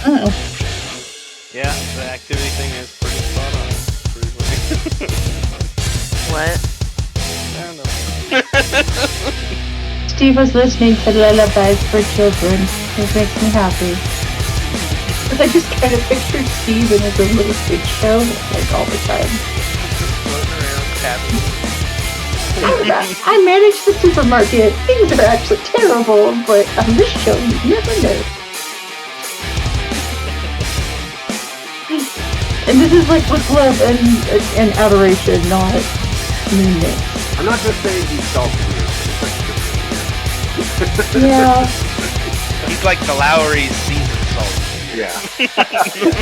Oh. Yeah, the activity thing is pretty spot on. What? I don't know. Steve was listening to lullabies for children. It makes me happy. I just kind of picture Steve in his own little stage show, like all the time. Floating around, happy. I manage the supermarket. Things are actually terrible, but on this show, you never know. And this is like with love and adoration, not meanness. I'm not just saying he's salty. Yeah. He's like the Lowry's seasoned salt. Yeah.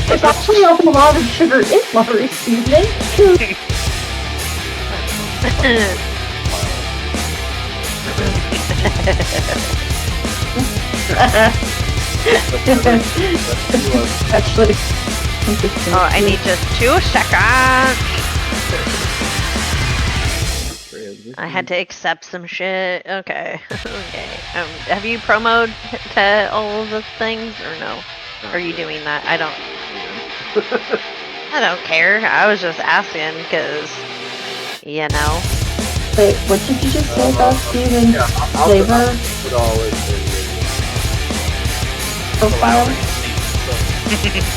There's actually a lot of sugar in Lowry's seasoning. Actually, oh, I need just 2 seconds. I had to accept some shit. Okay. Okay. Have you promoed to all of the things or no? Are you doing that? I don't care. I was just asking because, you know. Wait, what did you just say about Steven's flavor profile?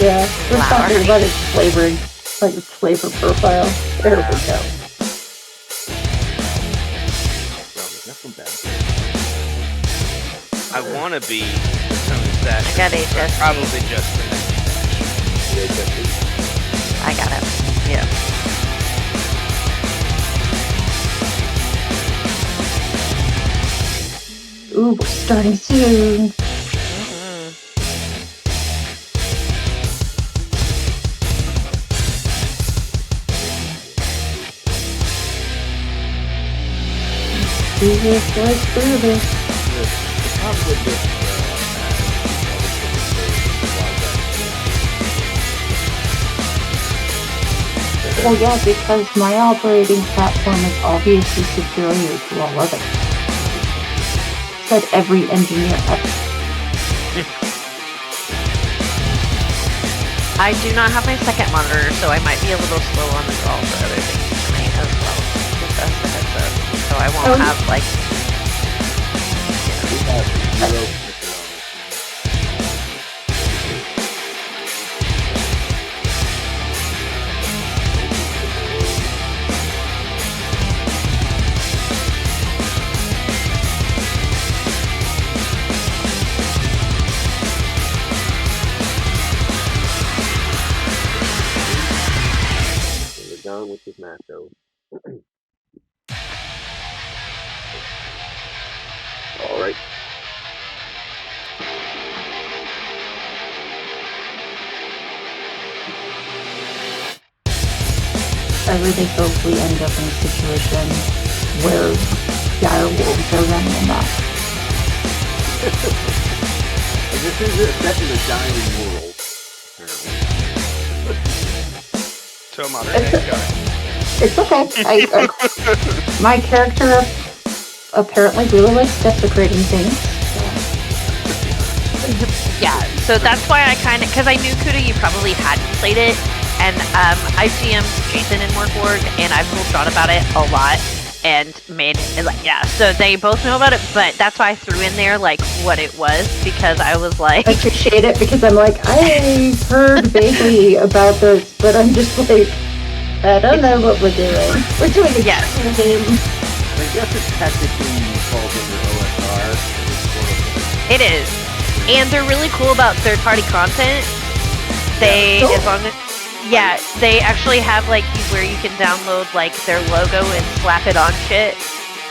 Yeah, we're talking about its flavoring, like its flavor profile. There we go. I want to be that. I got HSP. Probably just I got it. Yeah. Ooh, we're starting soon. Jesus, let's do this. Well, yeah, because my operating platform is obviously superior to all others. Said every engineer ever. I do not have my second monitor, so I might be a little slow on the call for other things tonight as well. Just as a heads up. So I won't have like. Down with his macho. All right. I really hope we end up in a situation where dire wolves are running amok. This is set in a dying world, apparently. so modern day guy. It's okay. My character apparently really likes desecrating things. Yeah, so that's why I kind of, because I knew Kuda, you probably hadn't played it, and I GM'd Jason in Mork, and I've told John about it a lot, and made it, like, yeah, so they both know about it, but that's why I threw in there, like, what it was, because I was like... I appreciate it, because I'm like, I've heard vaguely about this, but I'm just like, I don't know what we're doing. We're doing a game. I guess it technically falls under OSR. It is. And they're really cool about third-party content. They, as long as... Yeah, they actually have, like, where you can download, like, their logo and slap it on shit.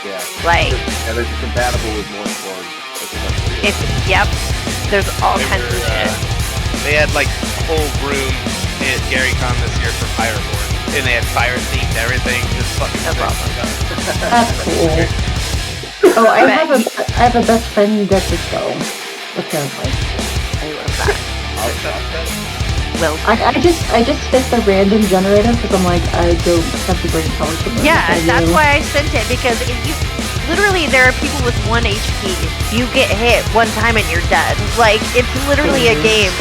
Yeah. Like... Yeah, they're compatible with Borg. Yep. There's all kinds of shit. They had, like, a whole room at GaryCon this year for Fireborn. And they had fire-themed everything. Just fucking no problem. That's cool. Oh, I have a best friend that just go. Apparently. I love that. Well, I just hit the random generator because I'm like, I don't have the brain power to learn. Yeah, that's why I sent it, because if you literally, there are people with 1 HP. You get hit one time and you're dead. Like, it's literally a game.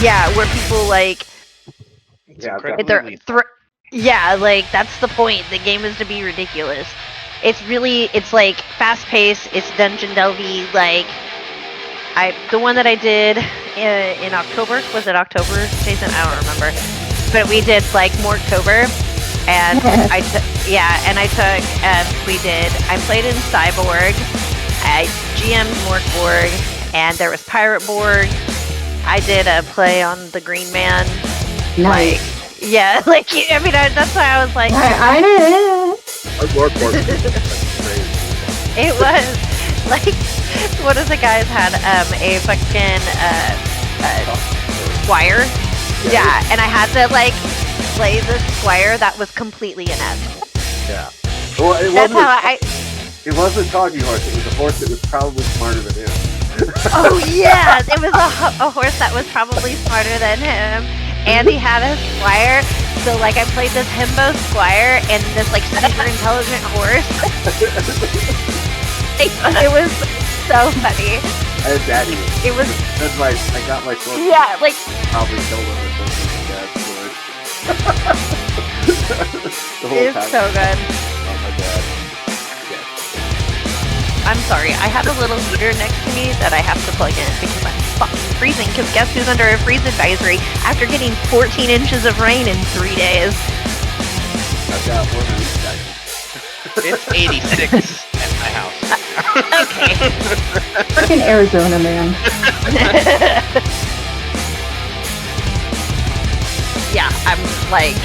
Yeah, where people like. It's Yeah, incredibly Yeah, like that's the point. The game is to be ridiculous. It's like fast paced. It's dungeon delvy. Like the one that I did in October, was it October, Jason? I don't remember. But we did like Morktober, and I played in Cyborg. I GM'd Borg, and there was Pirate Borg. I did a play on the Green Man. Nice. Yeah, like I mean, that's why I was like, I know. Our Borg crazy. it was like one of the guys had a fucking squire. Yeah, and I had to like play the squire that was completely inept. Yeah. Well, it wasn't a talking horse. It was a horse that was probably smarter than him. Oh yeah, it was a horse that was probably smarter than him. And he had a squire, so like I played this himbo squire and this like super intelligent horse. It was so funny. I had daddy. It was. That's my. I got my sword. Yeah, like. Probably killed him or something like that. The whole It's time. so good. Oh my god. Yeah. I'm sorry, I have a little heater next to me that I have to plug in because I'm fucking freezing. Because guess who's under a freeze advisory after getting 14 inches of rain in 3 days? I've got one of these guys. It's 86 at my house. Okay. Freaking Arizona, man. Yeah, I'm like,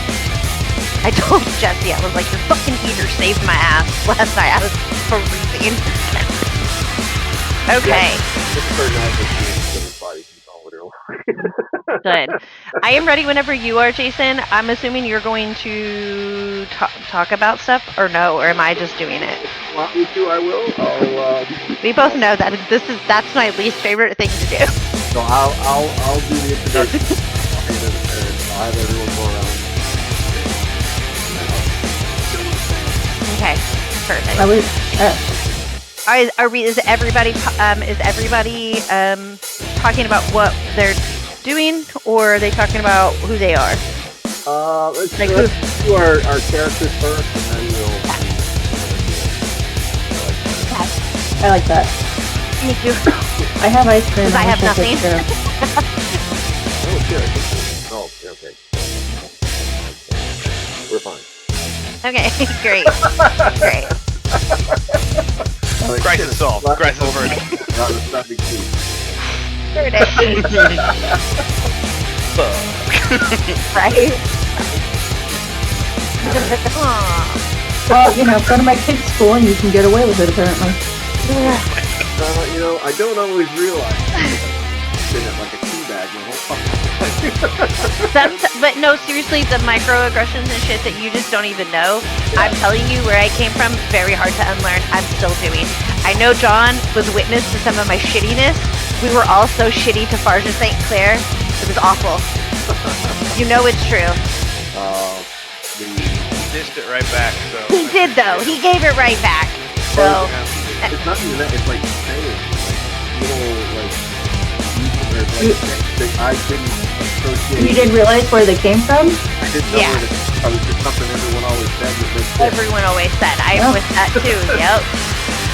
I told Jesse, I was like, your fucking heater saved my ass last night. I was freezing. Okay. Good. I am ready whenever you are, Jason. I'm assuming you're going to talk about stuff, or no, or am I just doing it? Want me to? I will. We both know that that's my least favorite thing to do. So I'll do the introduction. I'll have everyone go around. Okay, perfect. I was, Is everybody talking about what they're doing, or are they talking about who they are? Let's do our characters first, and then we'll. I like that. Me too. I have ice cream. Because I have nothing. Oh shit! Oh, okay. We're fine. Okay, great. Great. Crisis solved. Crisis averted. Not a stuffing too. Right? Well, you know, go to my kid's school and you can get away with it, apparently. You know, I don't always realize. Been at like a tea bag my whole fucking But no, seriously, the microaggressions and shit that you just don't even know. Yeah. I'm telling you, where I came from, very hard to unlearn. I'm still doing. I know John was witness to some of my shittiness. We were all so shitty to Farge St. Clair. It was awful. You know it's true. He dished it right back. So he did though. He gave it right back. So it's not even that. It's like saying, I didn't associate. You didn't realize where they came from? I didn't know where I was just something everyone always said. Everyone always said. I'm with that too. Yep.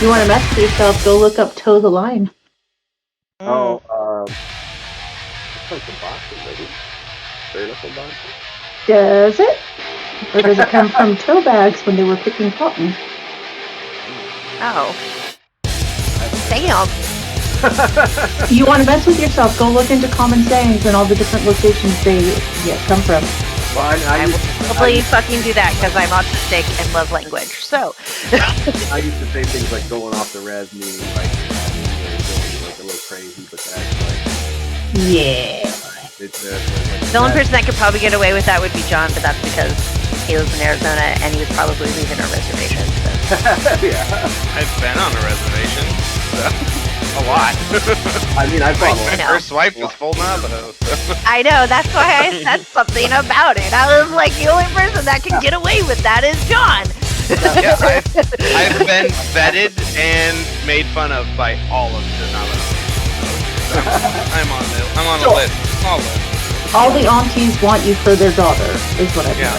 You want to mess with yourself? Go look up Toe the Line. Oh, it's like some boxing, maybe. Straight up some boxing. Does it? Or does it come from toe bags when they were picking cotton? Oh. Damn. You want to mess with yourself? Go look into common sayings and all the different locations they come from. Well, I will probably fucking do that because I'm autistic and love language. So. I used to say things like going off the res, meaning like a little crazy, but that's like. Yeah. It's the only person that could probably get away with that would be John, but that's because he lives in Arizona and he was probably leaving a reservation. So. Yeah. I've been on a reservation. So. A lot. I mean, my first wife was full Navajo. So. I know, that's why I said something about it. I was like, the only person that can get away with that is John. Yeah, I've been vetted and made fun of by all of the nominees. I'm on the list. Small list. All the aunties want you for their daughter, is what I've Yeah.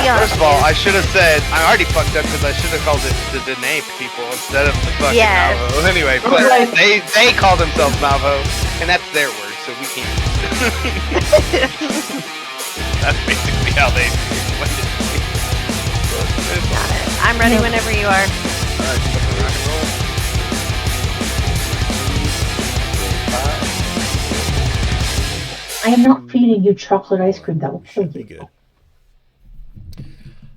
Yeah. First of all, I should have said I already fucked up because I should have called it the Dene people instead of the fucking Yes. Malvo. Anyway, but Right. they call themselves Malvo, and that's their word, so we can't. That's basically how they explained it to me. Got it. I'm ready whenever you are. Alright, fucking rock and roll. I am not feeding you chocolate ice cream. That will kill Should be you. good.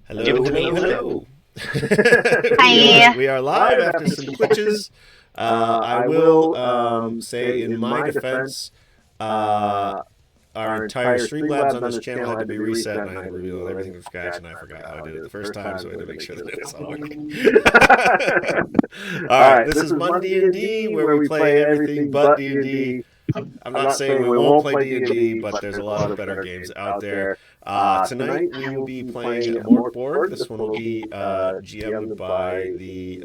Hello, Give it to me. hello. Hi. We are live after some glitches. I will say, in my defense, our entire Streamlabs on this channel had to be reset, and I had to rebuild everything from scratch, and I forgot how I did it the first time, so I had to make sure that it's all working. Alright, this is MonDnD, where we play everything but D&D. I'm not saying we won't play D&D, but there's a lot of better games out there. Tonight we will be playing Mork Borg. This one will be GM'd by the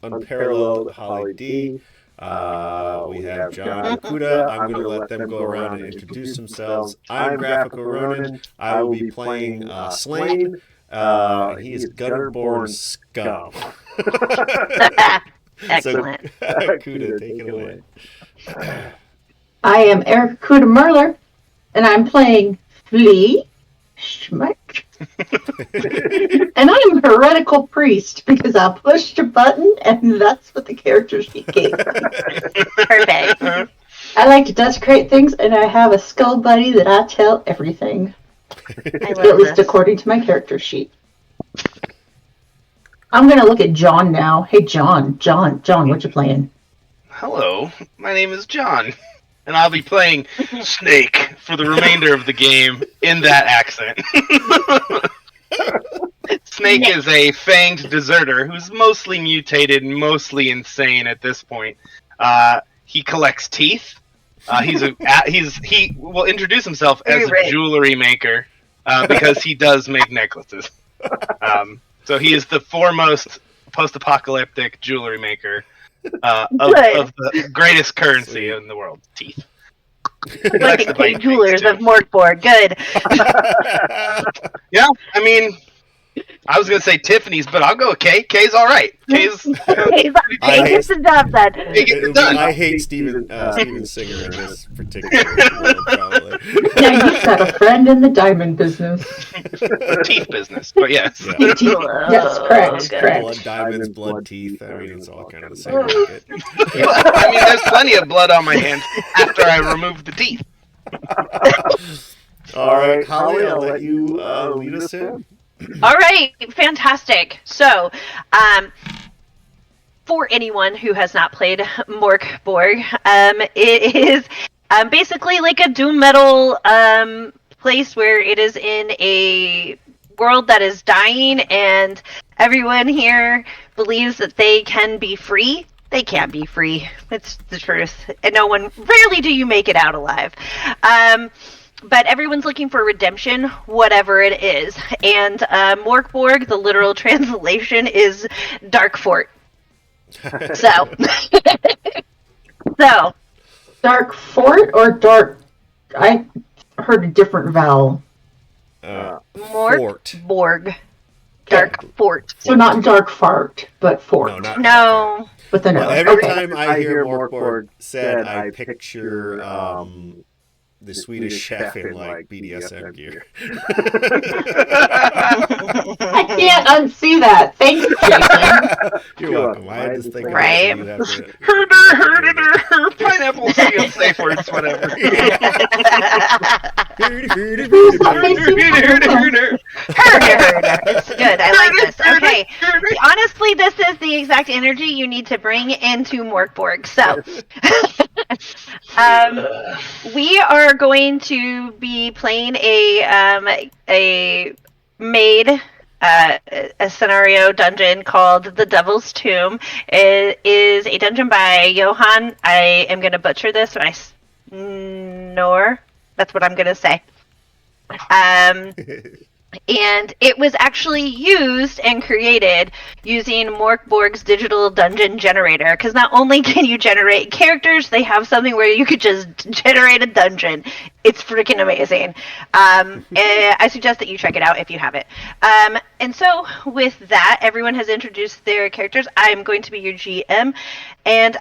unparalleled Holly D. We have John and Kuda. I'm going to let them go around and introduce themselves. I'm Graphical Ronin. I will be playing Slain. He is Gutterborn Scum. Excellent. So, Kuda, take it away. I am Erica Kuda Merler, and I'm playing Flea Schmuck. And I am a heretical priest because I pushed a button, and that's what the character sheet gave me. Perfect. I like to desecrate things, and I have a skull buddy that I tell everything. I At love least this. according to my character sheet. I'm gonna look at John now. Hey, John, what you playing? Hello, my name is John, and I'll be playing Snake for the remainder of the game in that accent. Snake is a fanged deserter who's mostly mutated and mostly insane at this point. He collects teeth. He will introduce himself as a jewelry maker because he does make necklaces. So he is the foremost post-apocalyptic jewelry maker of the greatest currency in the world, teeth. Like the K Jewelers of Morkborg. Good. Yeah, I mean, I was gonna say Tiffany's, but I'll go with K. K's all right. K's. Hey, gets the job done. I hate Steven Singer in this particular world, probably. Now you've got a friend in the diamond business. Teeth business, but yes. Yeah. Yes, correct, good. correct. Blood diamonds, blood teeth. I mean, it's all kind of the same market. I mean, there's plenty of blood on my hands after I remove the teeth. All right, Holly, I'll let you lead us in. All right, fantastic. So, for anyone who has not played Mork Borg, it is basically like a doom metal place where it is in a world that is dying, and everyone here believes that they can be free. They can't be free. It's the truth. And rarely do you make it out alive. But everyone's looking for redemption, whatever it is. And Morkborg, the literal translation, is Dark Fort. So, Dark Fort or Dark... I heard a different vowel. Fort. Morkborg. Dark Fort. So not Dark Fart, but Fort. No. With an O. Well, every Okay. time I hear Morkborg said, I picture the Swedish chef in like BDSM gear. I can't unsee that. Thanks, Jason. You're welcome. I had to think of Right. it. So you'd have to... Pineapple, see safe words, whatever. It's good. I like this. Okay. Honestly, this is the exact energy you need to bring into Morkborg. So, we are going to be playing a maid a scenario dungeon called The Devil's Tomb. It is a dungeon by Johan. I am going to butcher this, but Nor. That's what I'm going to say. And it was actually used and created using Mork Borg's digital dungeon generator. Because not only can you generate characters, they have something where you could just generate a dungeon. It's freaking amazing. I suggest that you check it out if you have it. And so with that, everyone has introduced their characters. I'm going to be your GM. And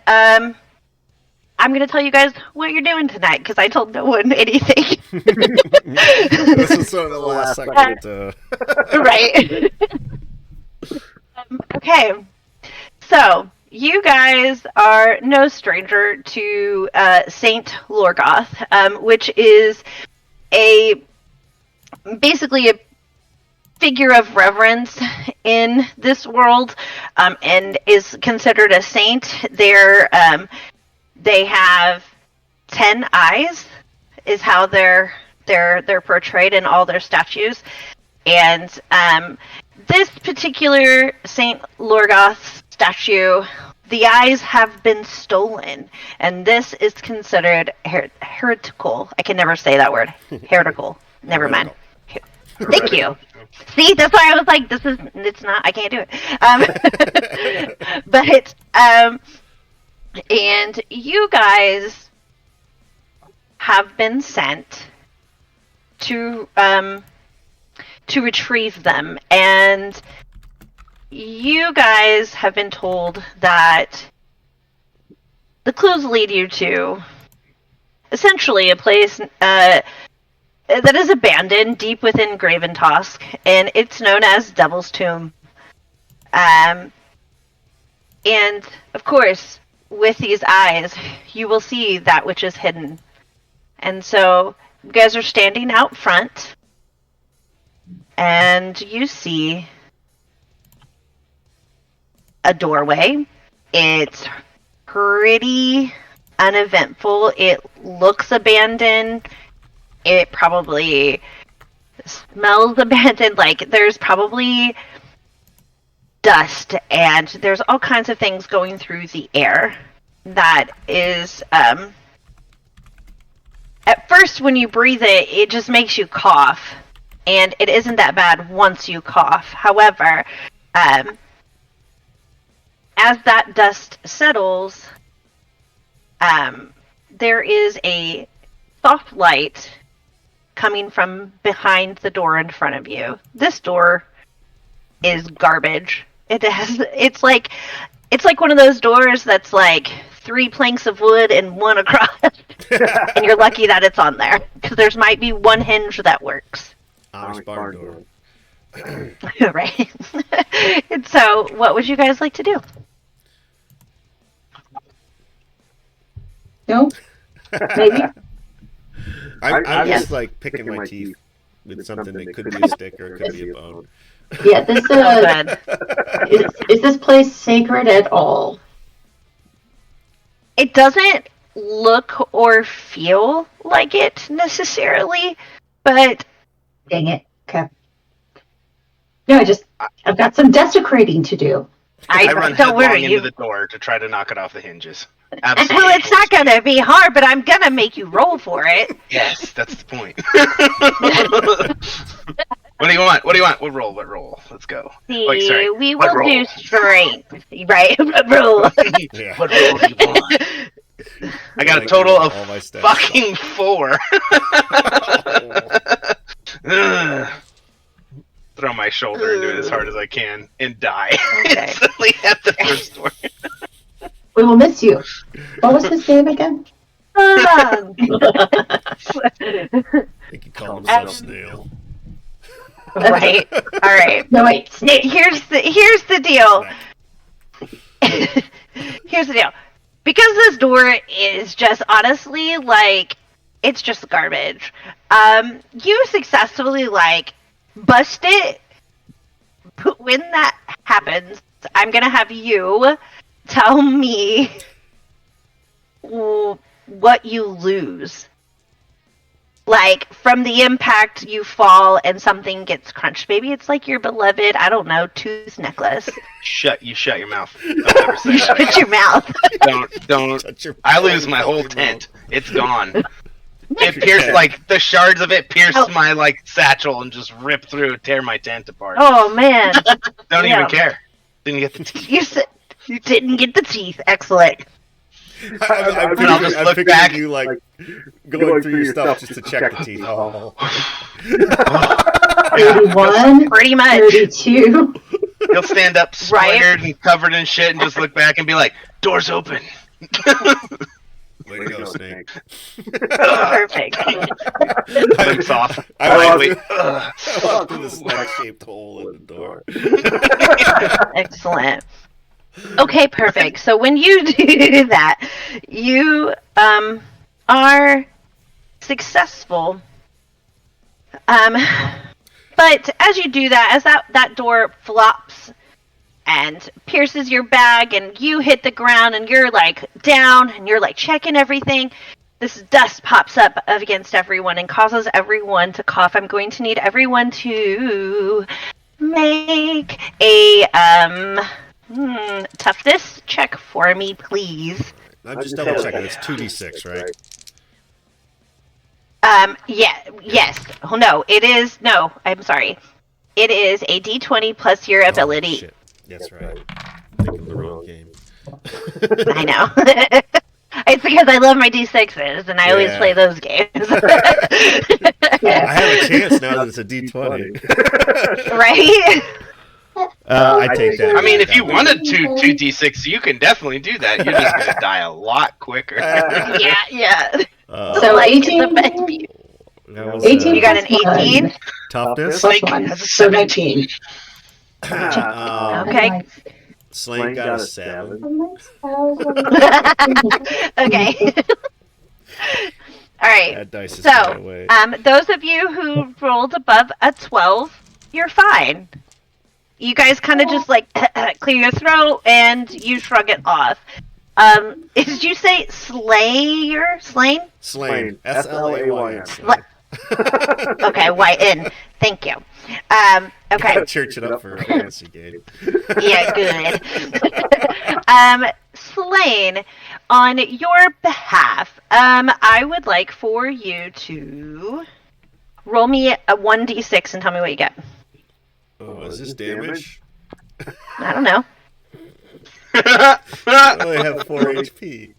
I'm going to tell you guys what you're doing tonight because I told no one anything. This is sort of the last second. Right. Okay. So, you guys are no stranger to Saint Lorgoth, which is basically a figure of reverence in this world, and is considered a saint. They have 10 eyes, is how they're portrayed in all their statues, and this particular Saint Lorgoth statue, the eyes have been stolen, and this is considered heretical. I can never say that word. Heretical. Never mind. Thank you. See, that's why I was like, it's not, I can't do it. But it's, and you guys have been sent to retrieve them, and you guys have been told that the clues lead you to essentially a place that is abandoned deep within Graventosk, and it's known as Devil's Tomb. And of course, with these eyes, you will see that which is hidden. And so, you guys are standing out front, and you see a doorway. It's pretty uneventful. It looks abandoned. It probably smells abandoned. Like, there's probably dust, and there's all kinds of things going through the air that is, at first when you breathe it, it just makes you cough, and it isn't that bad once you cough. However, as that dust settles, there is a soft light coming from behind the door in front of you. This door is garbage. It's like one of those doors that's like 3 planks of wood and 1 across. And you're lucky that it's on there, because there's might be 1 hinge that works. Amish barn door. Right. And so, what would you guys like to do? No? Maybe? I'm Yes. just like picking my teeth with something that could be a stick or it could be a bone. Yeah, this Good. is this place sacred at all? It doesn't look or feel like it necessarily, but Dang it. Okay. No, I've got some desecrating to do. I run don't headlong worry. into the door to try to knock it off the hinges. Well, Absolutely. it's not gonna be hard, but I'm gonna make you roll for it. Yes, that's the point. What do you want? What do you want? What roll? Let's go. See, Wait, sorry. we What will do roll? strength, right? Roll. Yeah. What roll do you want? I got a total of All my stats. fucking 4. Ugh. Throw my shoulder into it as hard as I can and die Okay. instantly at the first one. We will miss you. What was his name again? I think you call himself Snail. Right. All right. No, wait. Snake. Here's the deal. Here's the deal. Because this door is just honestly like it's just garbage. You successfully like bust it. But when that happens, I'm gonna have you tell me what you lose. Like, from the impact, you fall and something gets crunched. Maybe it's like your beloved, I don't know, tooth necklace. Shut your mouth. Don't ever say that. Shut your mouth. Don't. Touch your I lose my whole fucking tent. It's gone. No, It pierced like the shards of it pierced Oh. my like satchel and just ripped through, tear my tent apart. Oh man, Don't yeah. even care. Didn't get the teeth. you didn't get the teeth. Excellent. I'm And I'll just look picturing back. you like going through your stuff just to check the teeth. Oh. 31, Pretty much. 32. He'll stand up Right. splintered and covered in shit and just look back and be like, "Doors open." Way to go, Snake. Perfect. Blinks off. I Wait. walked through the snack-shaped hole in the door. Excellent. Okay, perfect. So when you do that, you are successful. But as you do that, as that door flops and pierces your bag, and you hit the ground, and you're like down, and you're like checking everything, this dust pops up against everyone and causes everyone to cough. I'm going to need everyone to make a toughness check for me, please. I'm just double checking. It's 2d6, right? Yes. Oh, no, it is. No, I'm sorry. It is a d20 plus your ability. Oh, shit. That's right. Thinking the wrong game. I know. It's because I love my d6s, and I always Yeah. play those games. I have a chance now that it's a d20. Right? I take that. I mean, if you wanted to 2d6, you can definitely do that. You're just gonna die a lot quicker. Yeah. So Like, 18? the best view. that was, 18 You got an 18? toughness. Snake Plus 1, has a so 17. 19. Okay. Slane got a 7. Okay. All right. That dice is So, going away. those of you who rolled above a 12, you're fine. You guys kind of just like clear your throat and you shrug it off. Did you say Slayer? Slain? Slane. S-L-A-Y-N. What? Okay, Y-N. Thank you. Okay. Gotta church it up for a fantasy game. Yeah, good. Slain, on your behalf, I would like for you to roll me a 1d6 and tell me what you get. Oh, is this damage? I don't know. I only have 4 HP.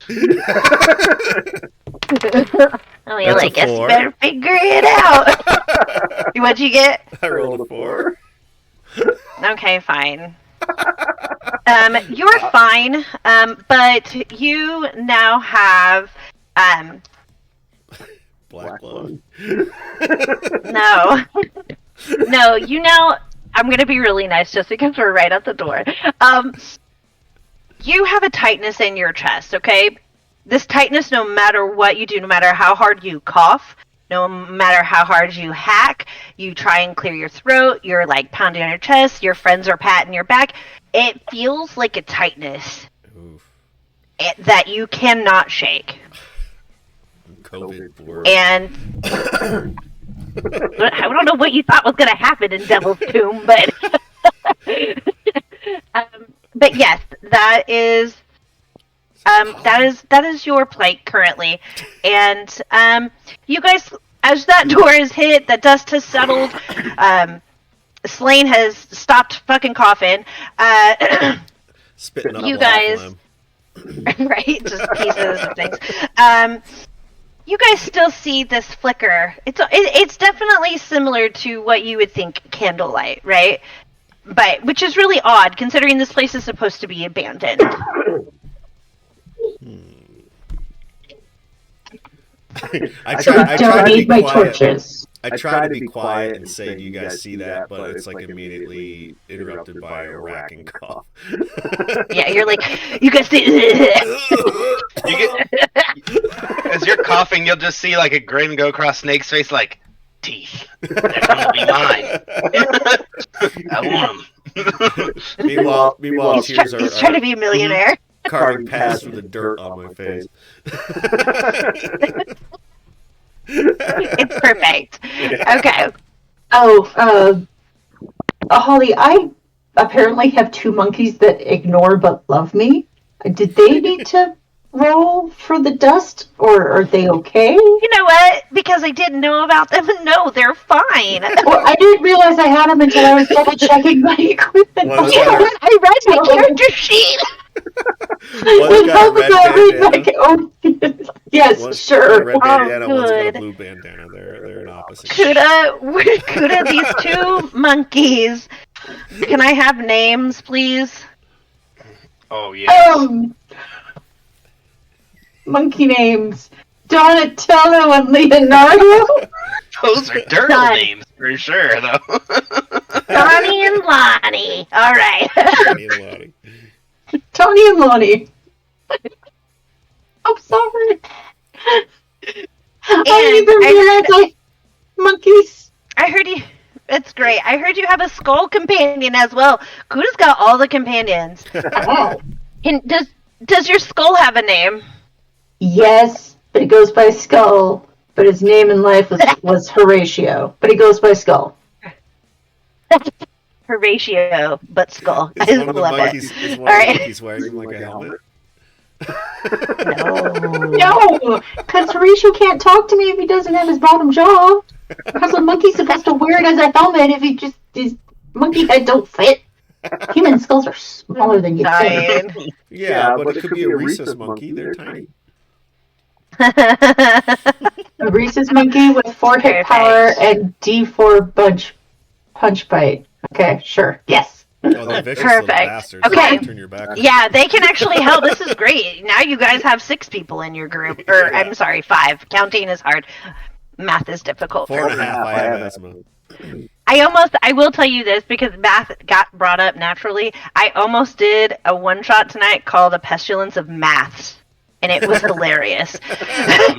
Oh, yeah, That's I a guess you 4. better figure it out. What'd you get? I rolled a 4. Okay, fine. You're fine, but you now have, Black lung. no. No, you now, I'm gonna be really nice just because we're right at the door. You have a tightness in your chest, okay? This tightness, no matter what you do, no matter how hard you cough, no matter how hard you hack, you try and clear your throat, you're like pounding on your chest, your friends are patting your back, it feels like a tightness Oof. that you cannot shake. COVID Borg. And I don't know what you thought was going to happen in Devil's Tomb, but but yes, that is your plight currently. And you guys, as that door is hit, the dust has settled. Slain has stopped fucking coughing. Spitting up you lava guys- phlegm. Right, just pieces of things. You guys still see this flicker. It's definitely similar to what you would think candlelight, right? But which is really odd considering this place is supposed to be abandoned. I try Don't to be need my quiet. torches. I try to be quiet and say, "Do you guys see that?" But it's like immediately interrupted by a racking cough. Yeah, you're like, you guys see. You get, as you're coughing, you'll just see like a grin go across Snake's face, like, teeth. They're gonna be mine. I want them. Meanwhile, tears He's trying to be a millionaire. carving paths through the dirt on my face. It's perfect. Okay. Oh, Holly, I apparently have 2 monkeys that ignore but love me. Did they need to roll for the dust, or are they okay? you know what? Because I didn't know about them. No, they're fine. Well, I didn't realize I had them until I was double checking my equipment. One's You know got what? I read my character sheet. One's got a red Yes, One's sure. got a red bandana, Oh, one's got a good. blue bandana. They're an opposite. Kuda, these two monkeys. Can I have names, please? Oh yes. Monkey names. Donatello and Leonardo. Those are turtle Done. names for sure, though. Donnie and Lonnie. All right. Donnie and Lonnie. Tony and Lonnie. I'm sorry. I didn't even realize monkeys. I heard you. It's great. I heard you have a skull companion as well. Kuda's got all the companions. Does your skull have a name? Yes, but he goes by Skull. But his name in life was Horatio. But he goes by Skull. Horatio, but skull. Is I one of the love monkeys, it. is one All of the right. monkeys wearing like a helmet? No, because Horatio can't talk to me if he doesn't have his bottom jaw. Because a monkey's supposed to wear it as a helmet if his monkey head don't fit. Human skulls are smaller than you think. Fine. Yeah, but it could be a rhesus monkey. They're tiny. A rhesus monkey with 4 hit power and D4 punch bite. Okay, sure. Yes. Oh, they're vicious little Perfect. bastards. Okay. Turn your back on Yeah, they can actually help. This is great. Now you guys have 6 people in your group. Or, I'm sorry, 5. Counting is hard. Math is difficult. 4.5. I have asthma. I will tell you this because math got brought up naturally. I almost did a one-shot tonight called A Pestilence of Maths. And it was hilarious. I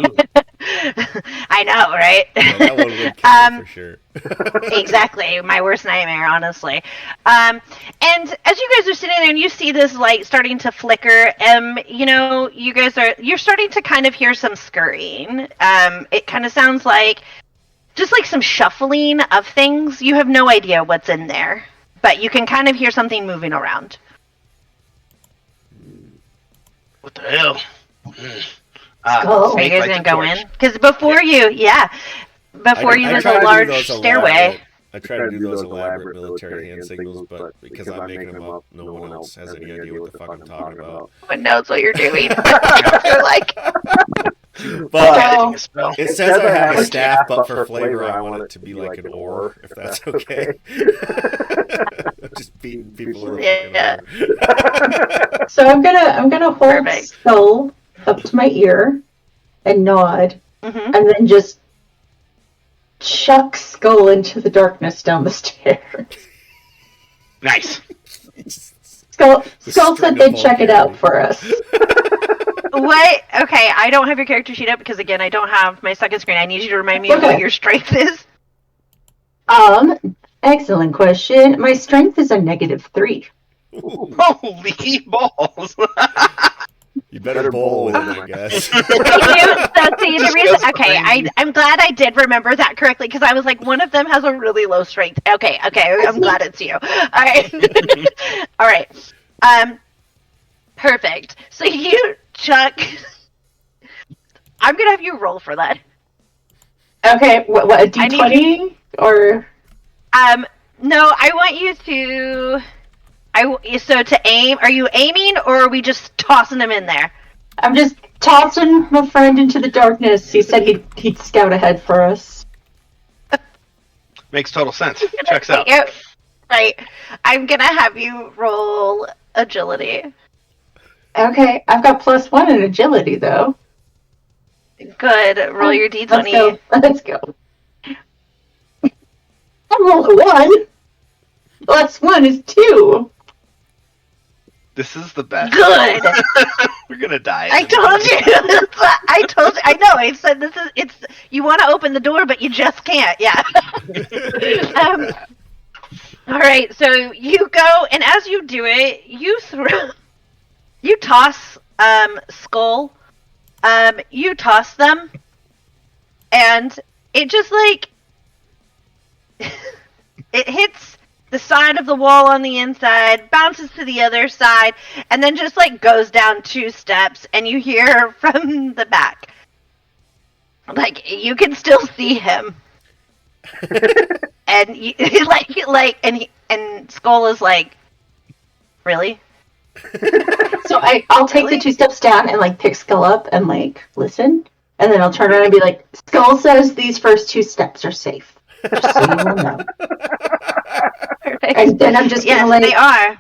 know, right? Yeah, that one would kill me for sure. Exactly, my worst nightmare, honestly. And as you guys are sitting there and you see this light starting to flicker, you're starting to kind of hear some scurrying. It kind of sounds like just like some shuffling of things. You have no idea what's in there, but you can kind of hear something moving around. What the hell? Oh, Are you guys light gonna the go torch. in? Because before you was try a to do large those stairway. I try to do those elaborate military hand signals, but because I'm making them up, no one else has any idea what the fuck I'm talking about. No one knows what you're doing. You're like, But Casting a spell. it says I have a staff, but for flavor, I want it to be like an oar, if that's okay. Just beating people with a fucking oar. So I'm gonna hold Perfect. Skull up to my ear and nod, mhm. and then just chuck Skull into the darkness down the stairs. Nice. Skull The said string they'd of check it out for us. What? Okay, I don't have your character sheet up because again, I don't have my second screen. I need you to remind me of what Okay. your strength is. Excellent question. My strength is a -3. Holy balls! You better bowl with it, I guess. So see, the reason. Okay, I'm glad I did remember that correctly because I was like, one of them has a really low strength. Okay, I'm glad it's you. All right, all right. Perfect. So you, Chuck. I'm gonna have you roll for that. Okay, what a I need D20 or No, I want you to. So to aim, are you aiming or are we just tossing them in there? I'm just tossing my friend into the darkness. He said he'd scout ahead for us. Makes total sense. Checks out. Yep. Right. I'm gonna have you roll agility. Okay, I've got +1 in agility though. Good. Roll your d20. Let's go. I rolled a 1. +1 is 2. This is the best. Good. We're gonna die. I told you. I told you. I know. I said this is. It's. You want to open the door, but you just can't. Yeah. All right. So you go, and as you do it, you toss Skull. You toss them, and it just like it hits the side of the wall on the inside, bounces to the other side, and then just like goes down 2 steps, and you hear from the back, Like you can still see him, and and Skull is like, really? So I'll take the 2 steps down and like pick Skull up and like listen, and then I'll turn around and be like, Skull says these first 2 steps are safe, just so you will know. Perfect. And then I'm just gonna Yes, they are.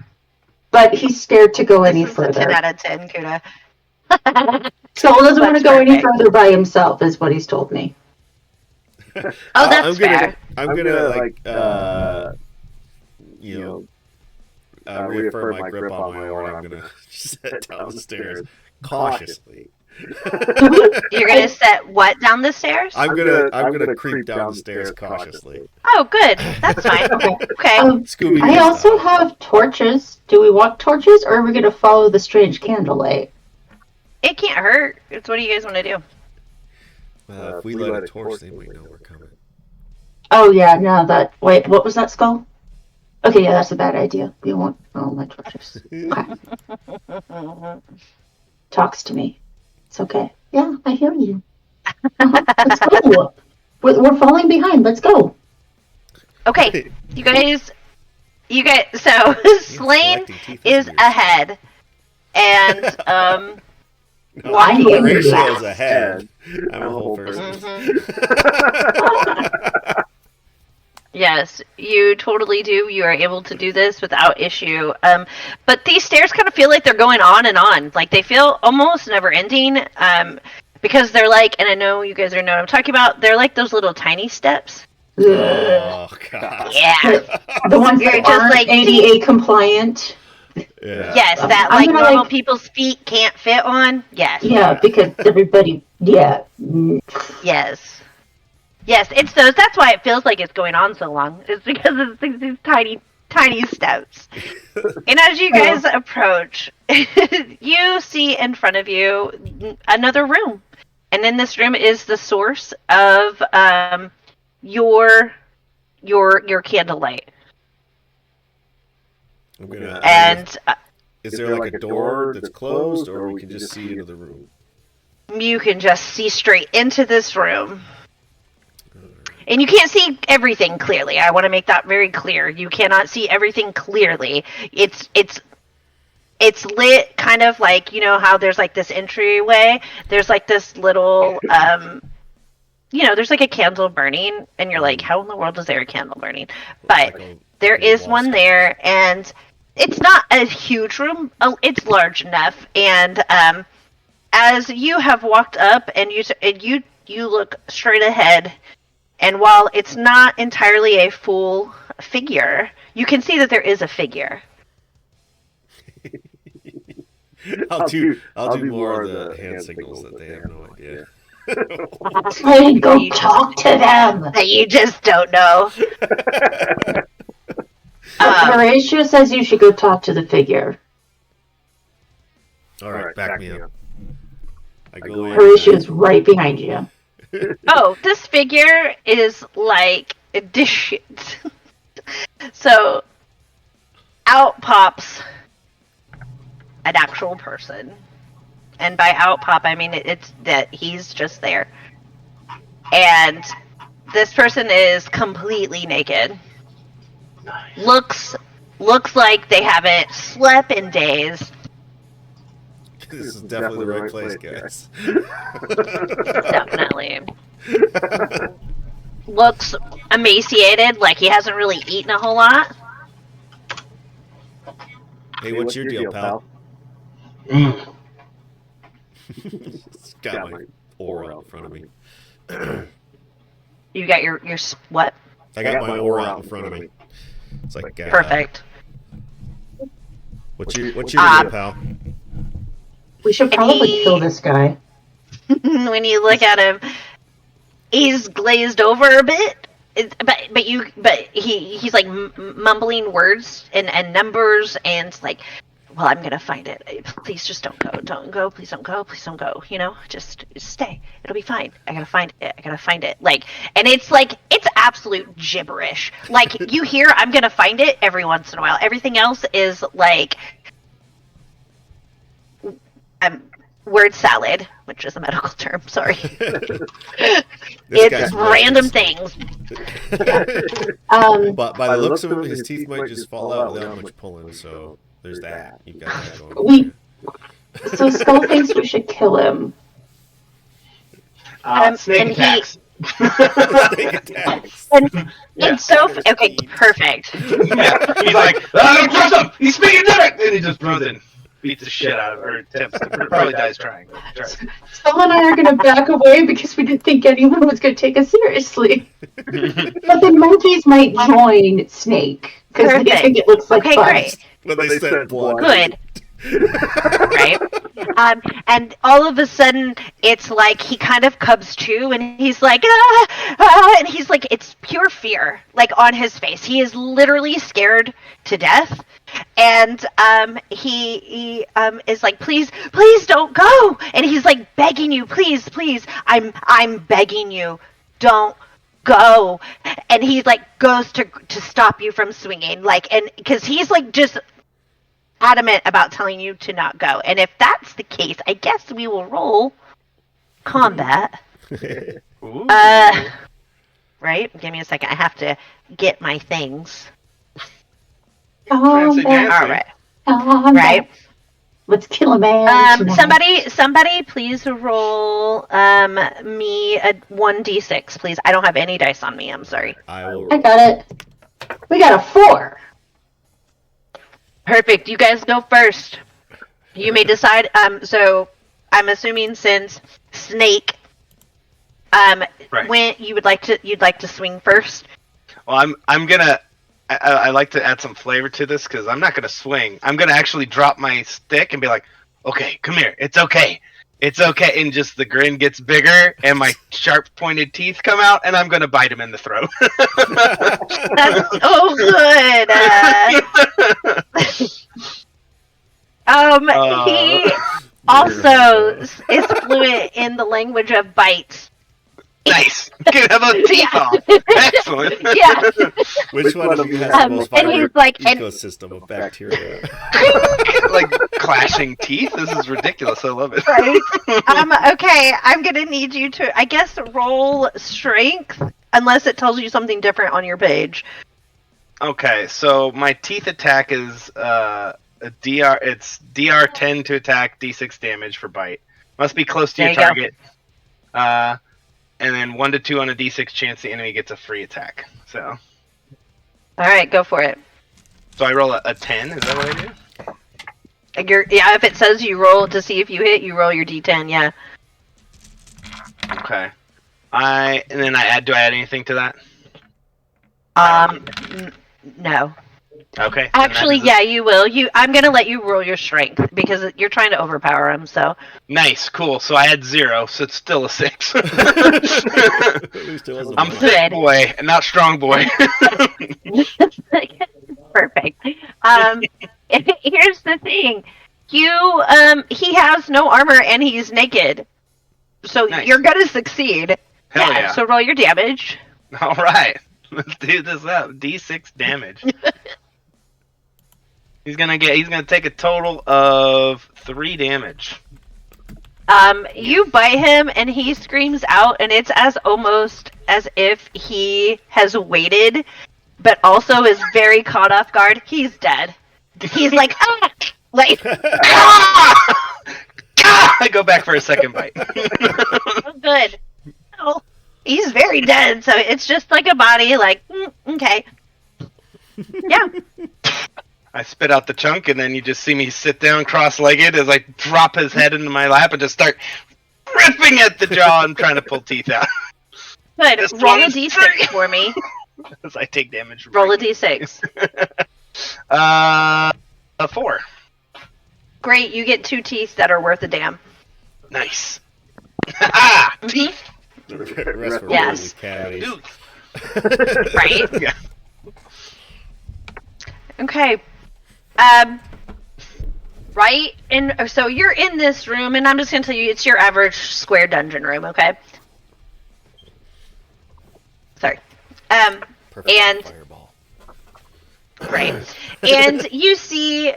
but he's scared to go any This is a 10 further. out of 10, Kuda. Skull doesn't want to That's go any perfect. further by himself, is what he's told me. Oh, that's fair. I'm gonna reaffirm my grip on my oar. I'm gonna set down the stairs cautiously. You're gonna set what down the stairs? I'm gonna creep down the stairs cautiously. Oh, good. That's fine. Okay. Scooby-Doo I also style. have torches. Do we want torches, or are we going to follow the strange candlelight? It can't hurt. It's what do you guys want to do? If we light a torch, they might know we're coming. Oh, yeah, no, wait, what was that, Skull? Okay, yeah, that's a bad idea. We won't follow my torches. Okay. Talks to me. It's okay. Yeah, I hear you. Let's go. We're falling behind. Let's go. Okay, you guys. So Slain is ahead, and walking. Horatio's ahead. I'm a whole person. Yes, you totally do. You are able to do this without issue. But these stairs kind of feel like they're going on and on. Like they feel almost never ending. Because they're like, and I know you guys are know what I'm talking about. They're like those little tiny steps. Oh god. Yeah. The ones You're that just aren't like ADA compliant. Yeah. Yes, that I'm like gonna, normal people's feet can't fit on. Yes. Yeah, because everybody. Yeah. Yes. Yes, it's those. That's why it feels like it's going on so long. It's because it's these tiny, tiny steps. And as you guys approach, you see in front of you another room, and in this room is the source of your candlelight. And is there like a door that's closed, or we can just see into the room? You can just see straight into this room. And you can't see everything clearly. I want to make that very clear. You cannot see everything clearly. It's lit kind of like, you know how there's like this entryway? There's like this little there's like a candle burning, and you're like, how in the world is there a candle burning? But there is one there, and it's not a huge room. It's large enough, and as you have walked up and you look straight ahead, and while it's not entirely a full figure, you can see that there is a figure. I'll do more of the hand signals that they have no idea. Hey, go talk to them. That you just don't know. Horatio says you should go talk to the figure. All right, back me up. I go in. Horatio's right behind you. Oh, this figure is like a dish. So out pops an actual person. And by out pop, I mean it's that he's just there. And this person is completely naked. Looks like they haven't slept in days. This is definitely the right place, guys. Definitely. Looks emaciated, like he hasn't really eaten a whole lot. Hey, what's your deal, pal? It's got my aura out in front of me. You got your what? I got my aura out in front of me. It's like Perfect. What's your deal, pal? We should probably kill this guy. When you look at him, he's glazed over a bit. But he's like mumbling words and numbers, and like, well, I'm gonna find it. Please just don't go. Please don't go. You know, just stay. It'll be fine. I gotta find it. Like, and it's like it's absolute gibberish. Like you hear, I'm gonna find it every once in a while. Everything else is like, word salad, which is a medical term. Sorry. This It's guy's random reckless. things. But by the looks of him, his teeth might just fall out without much pulling. So there's that. You've got that going for We you. so Skull thinks we should kill him. Snake and attacks. Snake attacks. And Yeah. it's so okay, perfect. Yeah. He's like, I don't trust him. He's speaking different, and he just runs in, beats the shit out of her, attempts to probably dies trying. Skull and I are going to back away because we didn't think anyone was going to take us seriously. But the monkeys might join Snake because they Perfect. think it looks like Okay, fun. great. When they said blood. Good. Right? And all of a sudden, it's like he kind of comes to, and he's like, and he's like, it's pure fear, like on his face. He is literally scared to death, and he is like, please don't go, and he's like begging you, please, I'm begging you, don't go, and he like goes to stop you from swinging, like, and because he's like just adamant about telling you to not go. And if that's the case, I guess we will roll combat. Ooh. Right? Give me a second. I have to get my things. Fancy Combat. dancing. Combat. Right? Let's kill a man. tonight. Somebody please roll me a 1d6, please. I don't have any dice on me. I'm sorry. I will. I got it. We got a 4. Perfect. You guys go first. You may decide. So I'm assuming since Snake, Right. when you'd like to swing first. Well, I'm gonna. I like to add some flavor to this because I'm not gonna swing. I'm gonna actually drop my stick and be like, "Okay, come here. It's okay. It's okay." And just the grin gets bigger, and my sharp pointed teeth come out, and I'm gonna bite him in the throat. That's so good. He also is fluent in the language of bites. Nice. Can have a teeth off. Excellent. Yeah. Which one of you has the most and he's vibrant like, ecosystem of bacteria? Like clashing teeth. This is ridiculous. I love it. Right. Okay, I'm gonna need you to, I guess, roll strength, unless it tells you something different on your page. Okay, so my teeth attack is a DR. It's DR 10 to attack, D6 damage for bite. Must be close to There your you target. And then 1 to 2 on a D6 chance the enemy gets a free attack. So All right, go for it. I roll a 10. Is that what I do? If it says you roll to see if you hit, you roll your d10. Yeah. Okay. And then I add. Do I add anything to that? No. Okay. then Actually, that is yeah, you will. I'm gonna let you roll your strength because you're trying to overpower him. So. Nice. Cool. So I had 0, so it's still a 6. At least it wasn't I'm one. thick boy, and not strong boy. Perfect. Here's the thing. He has no armor and he's naked. So Nice. you're gonna succeed. Hell yeah. So roll your damage. All right. Let's do this up. D6 damage. He's gonna take a total of 3 damage. You bite him and he screams out, and it's almost as if he has waited, but also is very caught off guard. He's dead. He's like, ah! Like, I go back for a second bite. oh, good. Oh, he's very dead, so it's just like a body, like, okay. Yeah. I spit out the chunk, and then you just see me sit down cross-legged as I drop his head into my lap and just start ripping at the jaw and trying to pull teeth out. Good. This Roll a one's d6 free. for me. As I take damage. From Roll a breaking. d6. A 4. Great, you get 2 teeth that are worth a damn. Nice. Ah! Mhm. The rest were Yes. really cavities. Dude. Right? Yeah. Okay. Right in. So you're in this room, and I'm just gonna tell you, it's your average square dungeon room. Okay. Sorry. Perfect And fireball. Right. And you see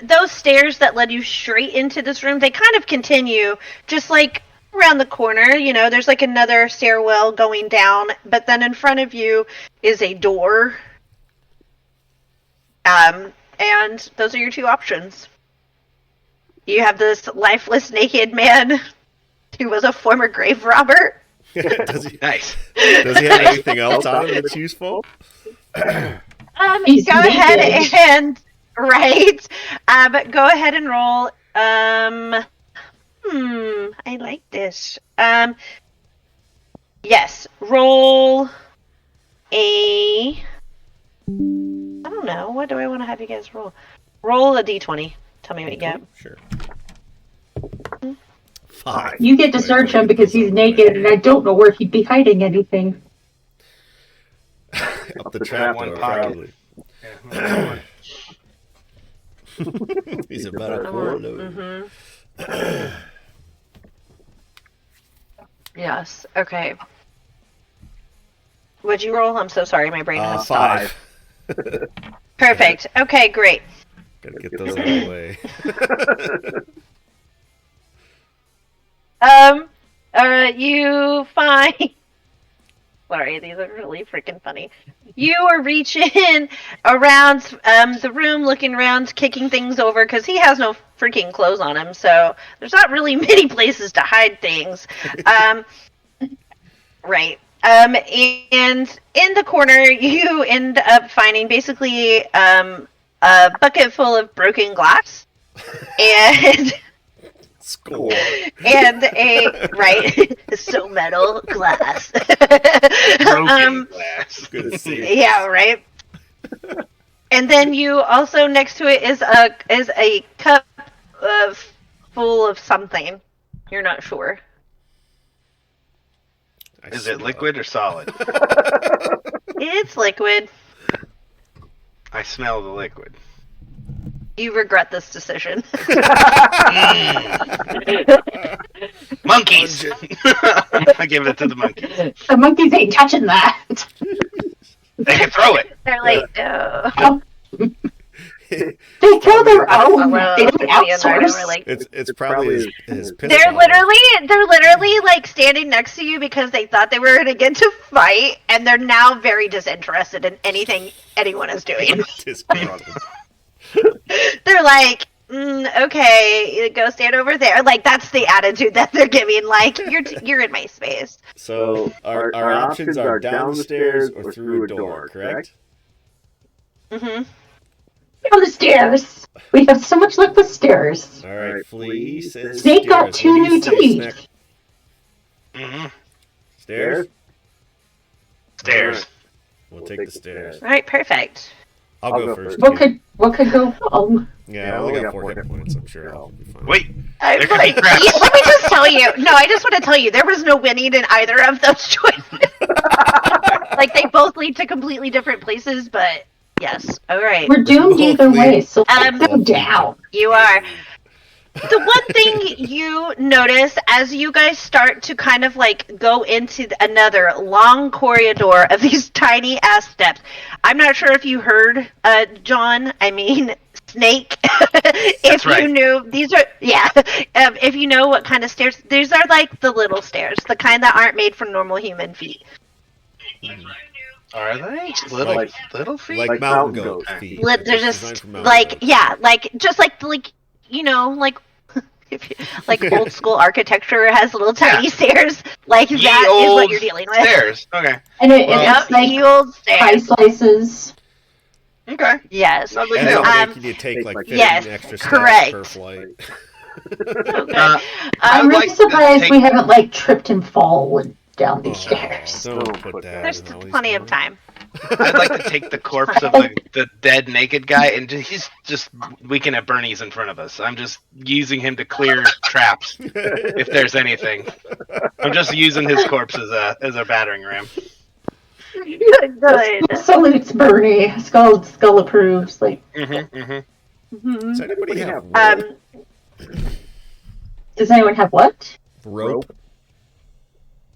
those stairs that led you straight into this room, they kind of continue just like around the corner. You know, there's like another stairwell going down, but then in front of you is a door. And those are your two options. You have this lifeless naked man who was a former grave robber. Does he Nice. have anything else on him that's useful? He's Go ahead naked. and go ahead and roll. I like this. Yes, roll a. I don't know. What do I want to have you guys roll? Roll a d20. Tell me what you get. Sure. 5. You get to search him because he's naked, and I don't know where he'd be hiding anything. Up the trap one door, pocket. probably. He's about a warlord. Yes. Okay. What'd you roll? I'm so sorry. My brain has stopped. 5. Perfect. Okay, great. Gotta get those out of the way. You find. Sorry, these are really freaking funny. You are reaching around the room, looking around, kicking things over, because he has no freaking clothes on him, so there's not really many places to hide things. Right. And in the corner, you end up finding basically a bucket full of broken glass. And... Score. And so metal glass. Broken glass. Good to see. Yeah, right. And then you also next to it is a cup full of something. You're not sure. Is it liquid or solid? It's liquid. I smell the liquid. You regret this decision. Monkeys! I give it to the monkeys. The monkeys ain't touching that. They can throw it. They're like, no. They throw their own. Well, They don't the other outsource. were like, It's probably his piss they're bottle. literally like standing next to you because they thought they were gonna get to fight, and they're now very disinterested in anything anyone is doing. Piss bottle. They're like, okay, go stand over there. Like that's the attitude that they're giving. Like you're in my space. So our options are down the stairs or through a door, correct? Mm-hmm. On the stairs. We have so much luck with stairs. All right, Flea says Snake got stairs. 2 What do you new say, teeth. Snack? Mm-hmm. Stairs? Stairs. We'll take the stairs. All right, perfect. I'll go first. What could go wrong? Yeah, I only got 4 hit points. I'm sure I'll be fine. Wait, Let there could be traps. me just tell you. No, I just want to tell you there was no winning in either of those choices. Like they both lead to completely different places, but yes. All right. We're doomed either way, so go down. You are. The one thing you notice as you guys start to kind of like go into another long corridor of these tiny ass steps. I'm not sure if you heard, John. I mean, Snake. If right. you knew, these are if you know what kind of stairs, these are like the little stairs, the kind that aren't made for normal human feet. Are they? Little feet? Like mountain goat feet. They're Designed just for mountain like goats. you know, like if you, like old school architecture has little tiny stairs. Like Ye that is old what you're dealing with. Stairs. Okay. And Well, it's like ye old pie stairs. slices. Okay. Yes. Not a big And deal. they're making you take like 15 yes, extra steps correct. per flight. Okay. I I'm would really like to surprised take- we haven't like tripped and fallen down these stairs. Don't put that. There's in all these plenty of comments. time. I'd like to take the corpse of the dead naked guy, and he's just weakening at Bernie's in front of us. I'm just using him to clear traps, if there's anything. I'm just using his corpse as a battering ram. Good. Salutes Bernie. Skull approves. Like, Does anybody have rope? does anyone have what? Rope?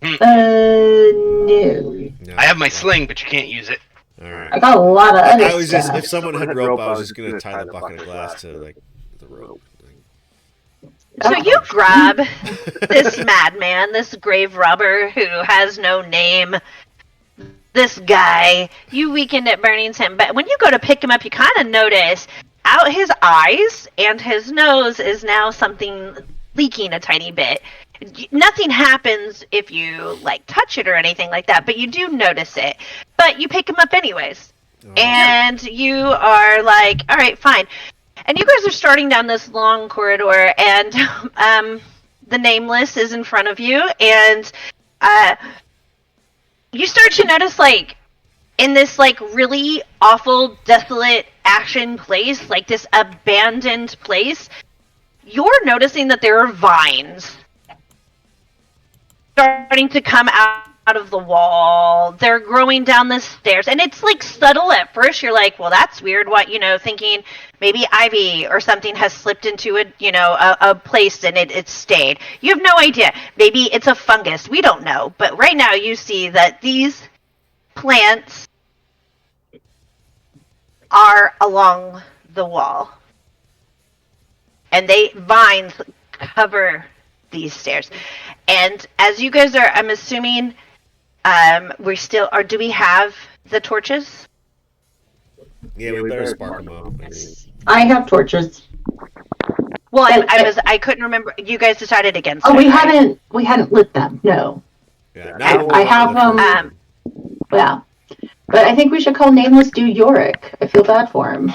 No. No. I have my sling, but you can't use it. All right. I got a lot of other I was just, stuff. if someone had rope, I was just going to tie the bucket of glass to, like, the rope. So Oh. you grab this madman, this grave robber who has no name, this guy. You weakened at Burning's him, but when you go to pick him up, you kind of notice out his eyes and his nose is now something leaking a tiny bit. Nothing happens if you like touch it or anything like that, but you do notice it. But you pick him up anyways. And you are like, all right, fine. And you guys are starting down this long corridor, and the Nameless is in front of you, and you start to notice, like, in this, like, really awful, desolate action place, like this abandoned place, you're noticing that there are vines starting to come out of the wall. They're growing down the stairs, and it's like subtle at first. You're like, well, that's weird. What, thinking maybe ivy or something has slipped into a place and it stayed. You have no idea. Maybe it's a fungus. We don't know. But right now you see that these plants are along the wall, and vines cover these stairs. And as you guys are, I'm assuming, we still are. Do we have the torches? Yeah, we better spark them up. I have torches. Well, I couldn't remember. You guys decided against. Oh, it, we right? hadn't lit them. No. Yeah, I have them. Yeah, but I think we should call Nameless Dude Yorick. I feel bad for him.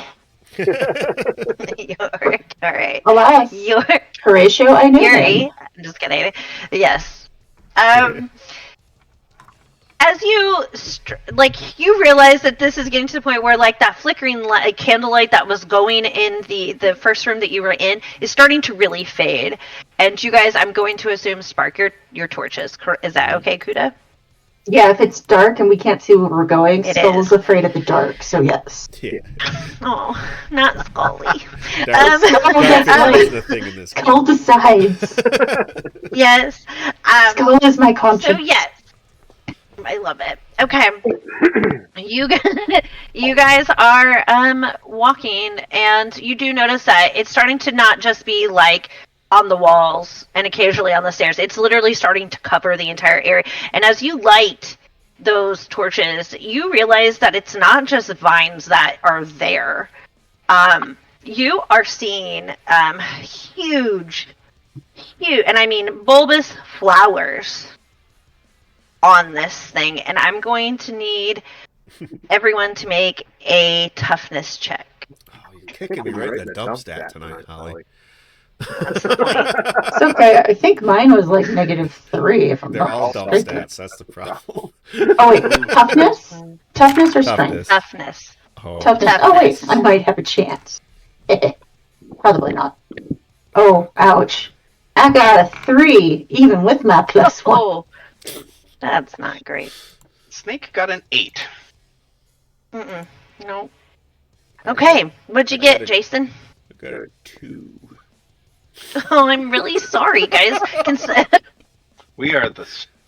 Yorick, all right. Alas, Yorick. Horatio, I knew Yuri. him. I'm just kidding. Yes. As you you realize that this is getting to the point where, like, that flickering candlelight that was going in the first room that you were in is starting to really fade. And you guys, I'm going to assume, spark your torches. Is that okay, Kuda? Yeah, if it's dark and we can't see where we're going, It Skull's is. afraid of the dark, so yes. Yeah. Oh, not Scully. That's the thing in this game. Skull decides. Yes. Skull is my conscience. So yes, I love it. Okay, you guys are walking, and you do notice that it's starting to not just be like on the walls and occasionally on the stairs. It's literally starting to cover the entire area. And as you light those torches, you realize that it's not just vines that are there. You are seeing huge, and I mean bulbous flowers on this thing. And I'm going to need everyone to make a toughness check. Oh, you're kicking me right in the dump stat tonight, Holly. That's the point. It's okay. I think mine was like -3. If I'm They're not all dump mistaken. stats. That's the problem. Oh wait, toughness? Toughness or strength? Toughness. Oh. Toughness. Oh wait, I might have a chance. Probably not. Oh, ouch. I got a 3, even with my +1. Oh, that's not great. Snake got an 8. No. Okay, what'd you get, Jason? I got a 2. Oh, I'm really sorry, guys. We are the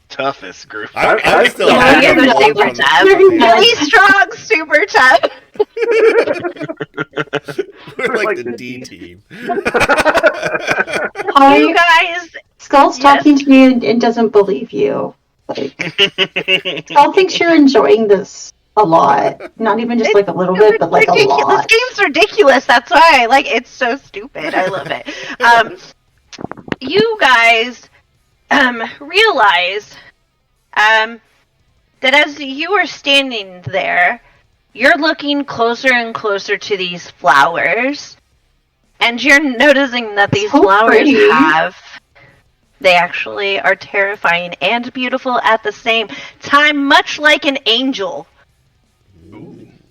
toughest group. I still Yeah, have you're the super balls on tough. the- Really strong, super tough. We're like the D team. You guys. Skull's Yes. talking to me and doesn't believe you. Like, Skull thinks you're enjoying this a lot. Not even just like a little bit, but like a lot. This game's ridiculous. That's why it's so stupid. I love it. You guys realize that as you are standing there, you're looking closer and closer to these flowers, and you're noticing that these So flowers pretty. they actually are terrifying and beautiful at the same time, much like an angel.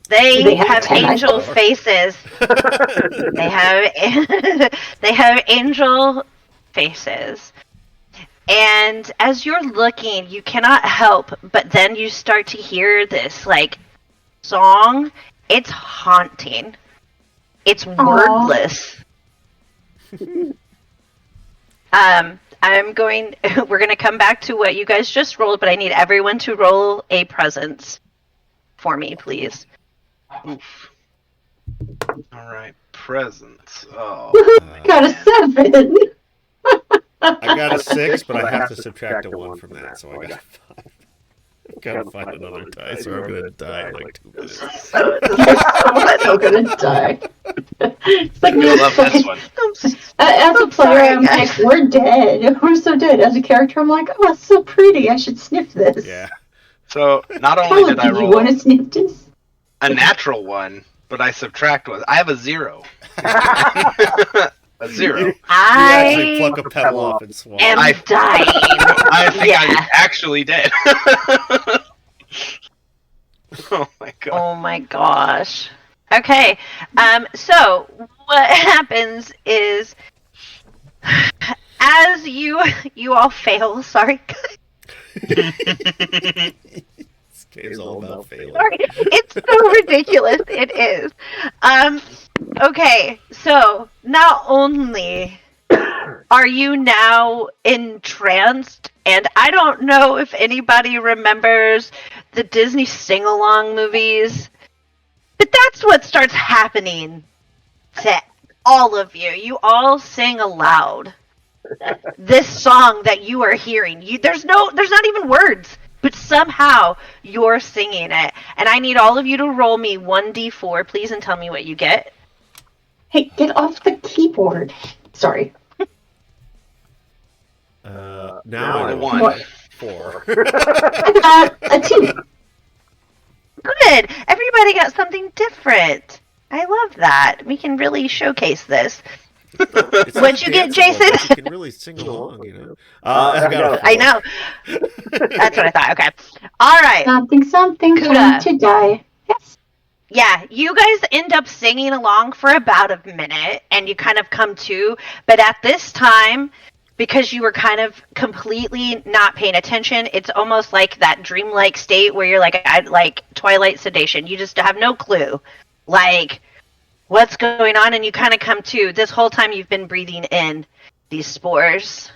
They They have have 10 angel eyes. faces. They have angel faces. And as you're looking, you cannot help but then you start to hear this like song. It's haunting. It's wordless. We're going to come back to what you guys just rolled, but I need everyone to roll a presence. for me, please. Oof. All right, presents. Oh, I got a 7. I got a 6, but I have to subtract a 1 from that, so I got a 5. I gotta find another dice, or I'm gonna die in like 2 minutes. I'm so gonna die. It's like I love this one. As a player, sorry, I'm like, guys. we're dead. We're so dead. As a character, I'm like, oh, it's so pretty. I should sniff this. Yeah. So not only did I Do you roll want to sniff this? a natural 1, but I subtract 1. I have a 0. A 0. You actually I pluck a pebble off and swallow. am I- dying. I think I'm Yeah. actually dead. Oh my god. Oh my gosh. Okay. So what happens is, as you all fail. Sorry. This game's all about failing. Sorry. It's so ridiculous. It is. Okay. So not only are you now entranced, and I don't know if anybody remembers the Disney sing-along movies, but that's what starts happening to all of you. You all sing aloud this song that you are hearing. There's not even words, but somehow you're singing it. And I need all of you to roll me 1d4, please, and tell me what you get. Hey, get off the keyboard. Sorry. Now I I won. won. 4. I got a 2. Good. Everybody got something different. I love that. We can really showcase this. It's What'd you get, danceable, Jason? but you can really sing along, you know. I got a 4. I know. That's what I thought. Okay. All right. Something, Kuda. time to die. Yes. Yeah, you guys end up singing along for about a minute, and you kind of come to. But at this time, because you were kind of completely not paying attention, it's almost like that dreamlike state where you're like Twilight sedation. You just have no clue, like, what's going on, and you kind of come to. This whole time you've been breathing in these spores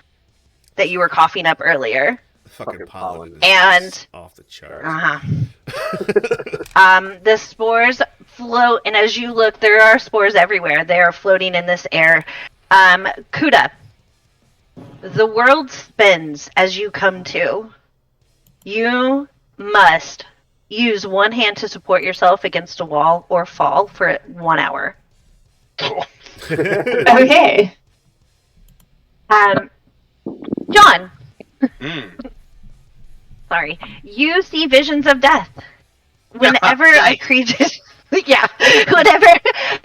that you were coughing up earlier. Fucking pollen is And- off the charts. The spores float, and as you look, there are spores everywhere. They are floating in this air. Kuda, the world spins as you come to. You must use one hand to support yourself against a wall or fall for 1 hour. Okay. John, Mm. sorry. You see visions of death. Whenever a Nice. creature whenever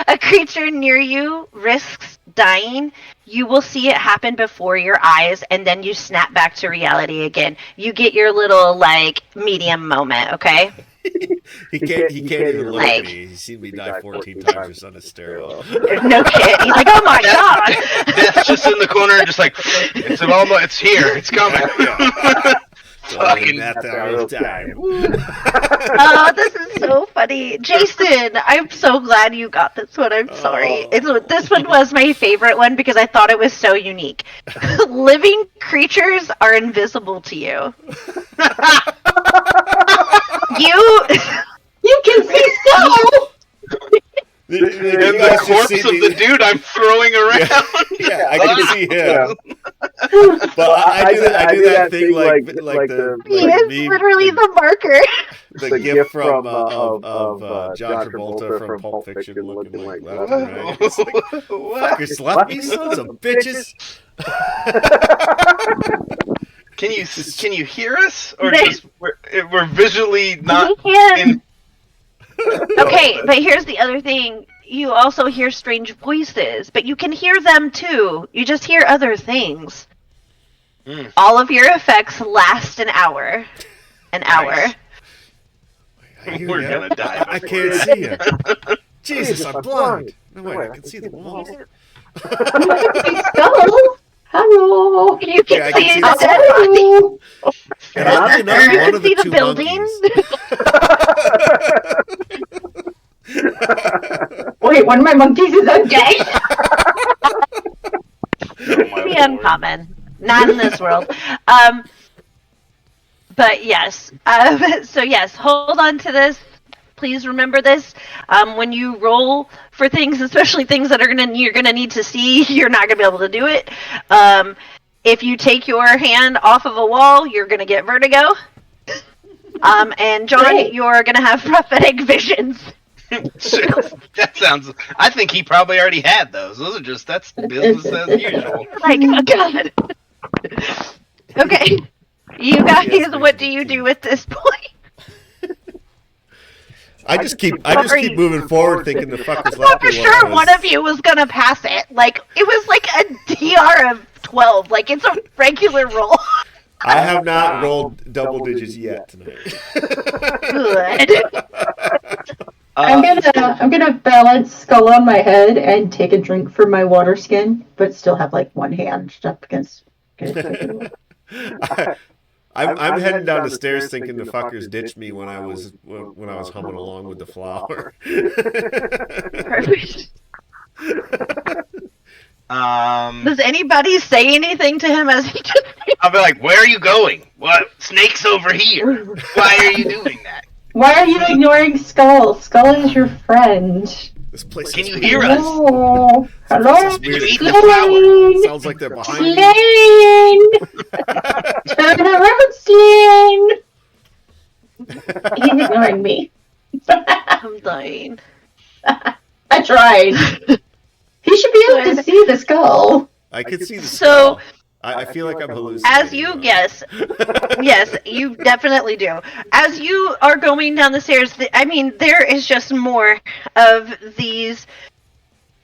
a creature near you risks dying, you will see it happen before your eyes, and then you snap back to reality again. You get your little like medium moment, okay? He can't even look Like- at me. He's seen me die 14 times. His son is sterile. No kid. He's like, oh my god. Death's just in the corner, just like it's here, it's coming. Fucking that hour of time. Oh, this is so funny. Jason, I'm so glad you got this one. I'm sorry. This one was my favorite one because I thought it was so unique. Living creatures are invisible to you. You can see so. And the corpse of the dude I'm throwing around. Yeah, I can see him. But I do that thing like the He like is meme, literally the marker. the gift from of John Travolta from Pulp Fiction looking like left and right. It's like, fucker, slap me, sons of bitches. Can you hear us, or just we're visually not We can. in? Okay, but here's the other thing. You also hear strange voices, but you can hear them too. You just hear other things. Mm. All of your effects last an hour. An hour. I hear We're ya. gonna die. I can't see you. Jesus, I'm blind. No, wait, I can see the walls. See skull. Hello. You can Yeah, I see can see the the dead body. Hello. And oddly enough, You one can of the see the two building. monkeys. Wait, one of my monkeys is okay. Pretty uncommon. Not in this world. But yes. So yes, hold on to this. Please remember this. When you roll for things, especially things that you're gonna need to see, you're not gonna be able to do it. If you take your hand off of a wall, you're gonna get vertigo. And John, Great. you're gonna have prophetic visions. Sure. That sounds. I think he probably already had those. That's business as usual. Like, oh god. Okay, you guys, what do you do at this point? I just keep moving forward, thinking the fuck was I thought for laughing. sure one of you was gonna pass it. Like, it was like a DR of 12. Like, it's a regular roll. I have not rolled double digits yet tonight. Good. I'm gonna balance Skull on my head and take a drink from my water skin, but still have like one hand up against. I'm heading down the stairs thinking the fuckers ditched me when I was humming along with the flower. Perfect. Um, Does anybody say anything to him as he just... I'll be like, "Where are you going? What? Snake's over here. Why are you doing that? Why are you ignoring Skull? Skull is your friend. This place Can is you weird. hear us? Hello. Hello. This is Did you weird. eat the flower? Slane. Sounds like they're behind me. Slane. Turn around, Slane. He's ignoring me. I'm dying. I tried. He should be able to see the skull. I could see the So- skull. I feel like I'm hallucinating. As you guess, yes, you definitely do. As you are going down the stairs, there is just more of these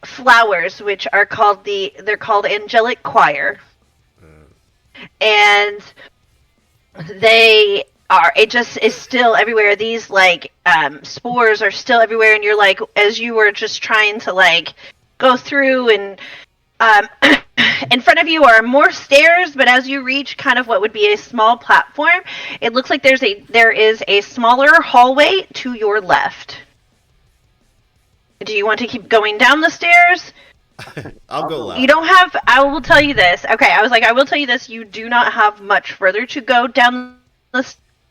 flowers, which are they're called angelic choir, and it just is still everywhere. These spores are still everywhere, and you're like, as you were just trying to go through and in front of you are more stairs, but as you reach kind of what would be a small platform, it looks like there is a smaller hallway to your left. Do you want to keep going down the stairs? I'll go left. You don't have... I will tell you this. Okay, I will tell you this. You do not have much further to go down the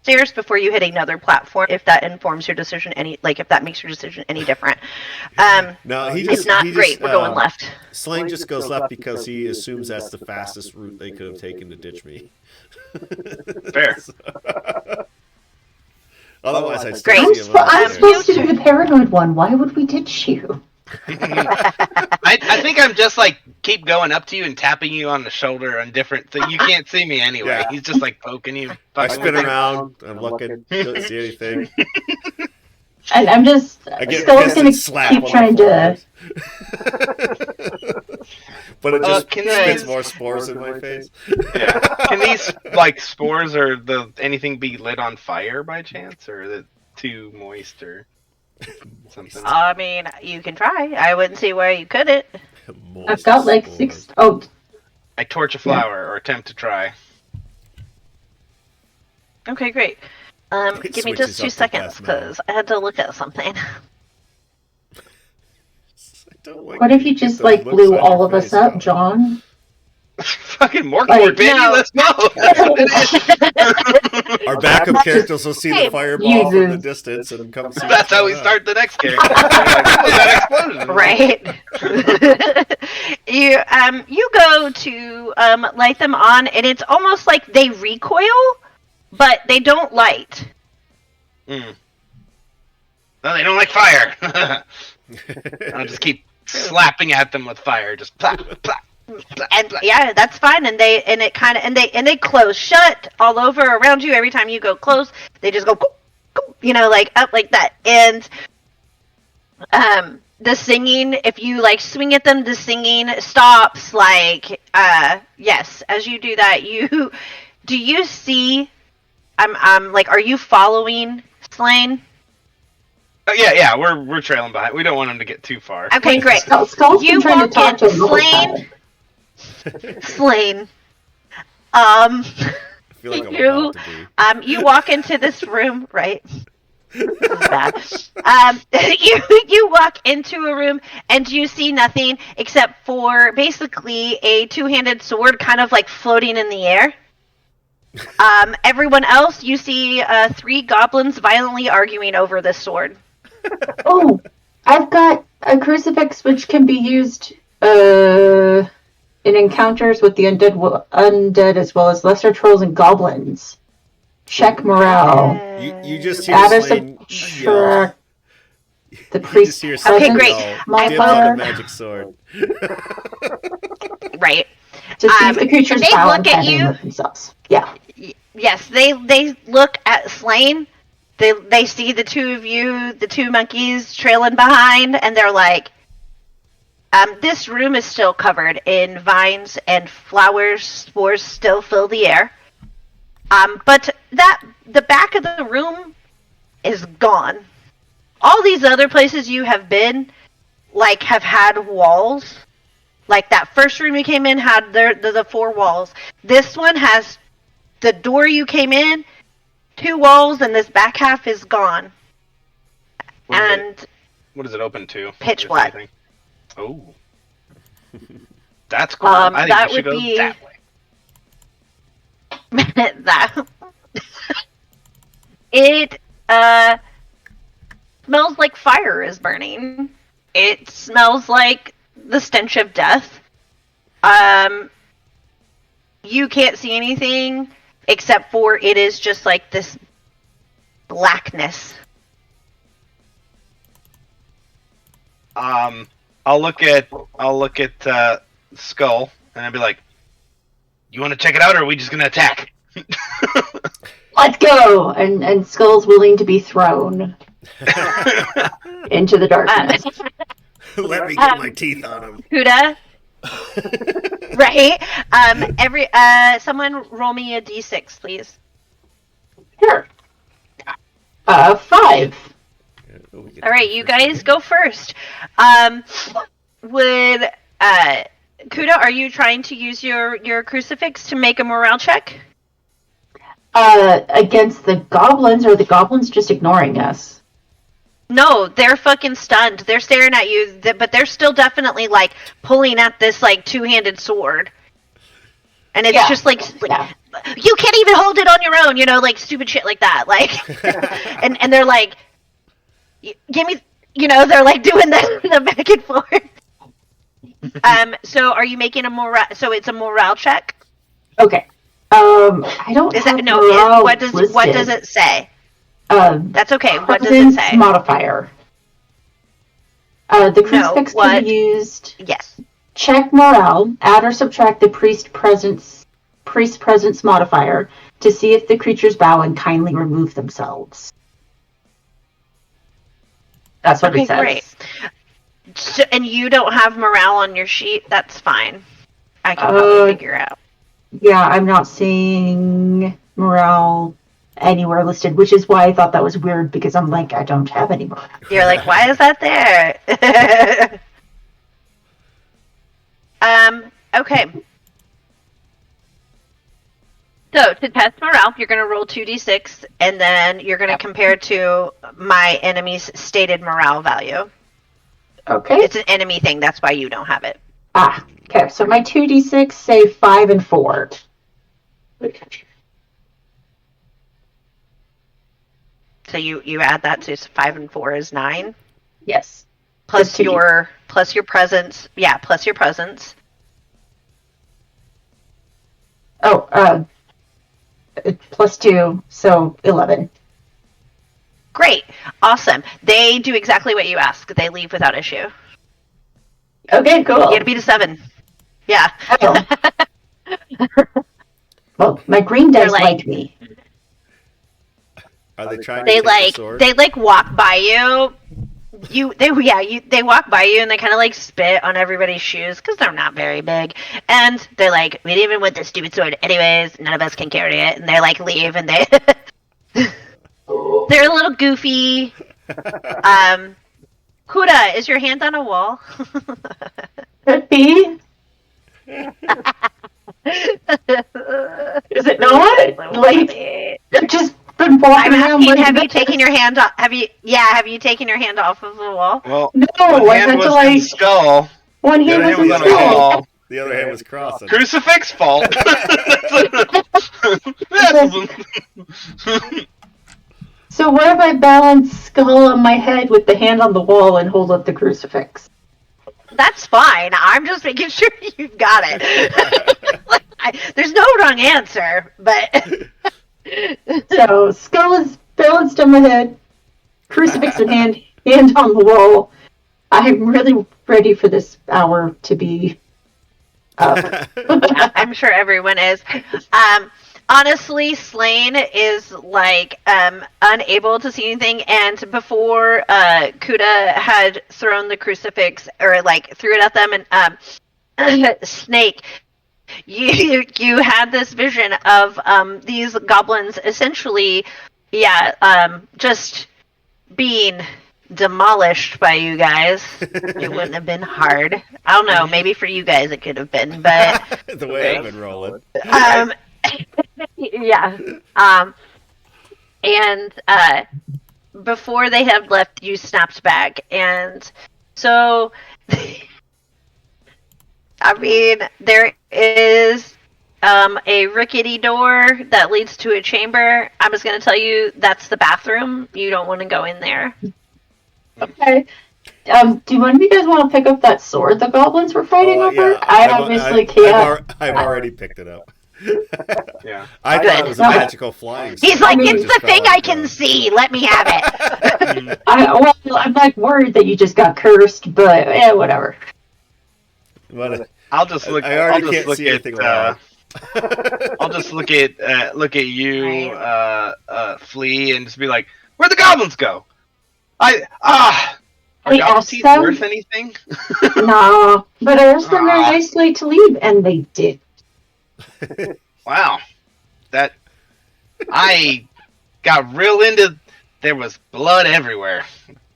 stairs before you hit another platform, if that informs your decision if that makes your decision any different. No, it's not great. We're going left. Slane just goes left because he assumes that's the fastest route they could have taken to ditch me. Fair. Otherwise, I'd Great. still see him. I'm supposed to be the paranoid one. Why would we ditch you? I think I'm just keep going up to you and tapping you on the shoulder on different things. You can't see me anyway. Yeah. He's just poking you. I spin around. I'm looking. Don't see anything. And I'm just I get Skull's pissed gonna and slap keep on trying the to. But it just can spits I- more spores in my face. Yeah. Can these spores or anything be lit on fire by chance, or is it too moist or something? I mean, you can try. I wouldn't see why you couldn't. I've got Moist 6. spores. Oh, I torch a flower or attempt to try. Okay, great. It Give me switches just 2 up the seconds, best now. because I had to look at something. I don't like what if when you get just those looks blew on all your of us face, up, though. John? Fucking Mork, baby, no. let's go. That's what it is. Our backup characters will see Hey, the fireball from the Jesus. distance and come see That's what's how we going on. start the next character. That explosion. Right. You go to light them on, and it's almost like they recoil, but they don't light. Mm. No, they don't like fire. I'll just keep slapping at them with fire, just plap, plap, plap, And plap. yeah, that's fine. And they close shut all over around you. Every time you go close, they just go, up like that. And the singing, if you swing at them, the singing stops. Yes, as you do that, do you see? Are you following Slane? Yeah, we're trailing behind. We don't want them to get too far. Okay, great. Skull's You been trying to walk talk in, to Slane. Slane. I feel like I'm about to be. You walk into this room, right? This is bad. You walk into a room and you see nothing except for basically a two-handed sword kind of floating in the air. Everyone else, you see 3 goblins violently arguing over this sword. Oh, I've got a crucifix which can be used in encounters with the undead as well as lesser trolls and goblins. Check morale. You just hear Add or Slane yell. subtract the You just priest hear Okay, Slane great. yell, I dibs on love- the magic sword. Right. to see if the creatures they bow look and at kindly you. remove themselves. Yeah. Yes, they look at Slane. They see the two of you, the two monkeys trailing behind, and they're like, this room is still covered in vines and flowers. Spores still fill the air. But the back of the room is gone. All these other places you have been, like, have had walls. Like that first room you came in had the 4 walls. This one has the door you came in, 2 walls, and this back half is gone. What is it open to? Pitch if black. anything? Oh. That's cool. I think that we should would go be- that way. that it smells like fire is burning. It smells like the stench of death. You can't see anything except for it is just like this blackness. I'll look at Skull and I'll be like, "You want to check it out, or are we just gonna attack?" Let's go! And Skull's willing to be thrown into the darkness. Let me get my teeth on him. Huda, right? Someone roll me a d6, please. Sure. 5. All right, you guys go first. Would Kuda, are you trying to use your crucifix to make a morale check? Against the goblins, or are the goblins just ignoring us? No, they're fucking stunned. They're staring at you, but they're still definitely like pulling at this like 2-handed sword. And it's just like you can't even hold it on your own, you know, like stupid shit like that. Like and they're like, give me, you know, they're like doing the back and forth. So are you making a morale? So it's a morale check. Okay. I don't. Is have that no? morale What does listed. it say? That's okay. What does it Presence say? modifier. The crucifix can be used. Yes. Check morale. Add or subtract the priest presence modifier to see if the creatures bow and kindly remove themselves. That's what it says. Great. So, and you don't have morale on your sheet. That's fine. I can probably figure out. Yeah, I'm not seeing morale anywhere listed, which is why I thought that was weird, because I'm like, I don't have any morale. You're like, why is that there? Okay. So, to test morale, you're going to roll 2d6, and then you're going to compare to my enemy's stated morale value. Okay. It's an enemy thing, that's why you don't have it. Okay. So my 2d6 say 5 and 4. So you add that to 5 and 4 is 9. Yes. Plus your presence. Yeah, plus your presence. Oh, plus 2, so 11. Great. Awesome. They do exactly what you ask. They leave without issue. Okay, cool. You gotta beat a 7. Yeah. Oh. Well, my green dice like- like me. Are they trying They to take the sword? they walk by you. They walk by you and they kind of like spit on everybody's shoes because they're not very big, and they're like, we didn't even want this stupid sword anyways. None of us can carry it, and they like leave, and they're a little goofy. Kuda, is your hand on a wall? Could be. Is it not? Like, I've just been walking I'm around. asking, like have you this. taken your hand off? Have you taken your hand off of the wall? Well, No, one I hand had was to in like. Skull. One The hand other hand was was in on a skull. wall. The other hand was crossing. Crucifix fault. So what if I balance Skull on my head with the hand on the wall and hold up the crucifix? That's fine. I'm just making sure you've got it. There's no wrong answer, but So Skull is balanced on my head, crucifix in hand on the wall. I'm really ready for this hour to be up. I'm sure everyone is. Honestly, Slane is like unable to see anything, and before Kuda had thrown the crucifix or like threw it at them, and Snake, you had this vision of these goblins essentially, just being demolished by you guys. It wouldn't have been hard. I don't know. Maybe for you guys it could have been, but The way I've been rolling. yeah. And before they had left, you snapped back, and so I mean, there is a rickety door that leads to a chamber. I'm just gonna tell you that's the bathroom. You don't want to go in there. Okay. Do one of you guys want to pick up that sword the goblins were fighting over? Yeah. I obviously can't. I've already picked it up. Yeah. I thought it was a No. magical flying sword. He's like, I mean, it's just the thing fell I like can a- see. Let me have it. I'm like worried that you just got cursed, but whatever. What? I'll just look. I already I'll just can't look see at. anything wrong. I'll just look at you, Flea, and just be like, "Where'd the goblins go? Are I goblin asked teeth them. worth anything?" Nah, but I asked them very Aw. nicely to leave, and they did. Wow, that I got real into. There was blood everywhere,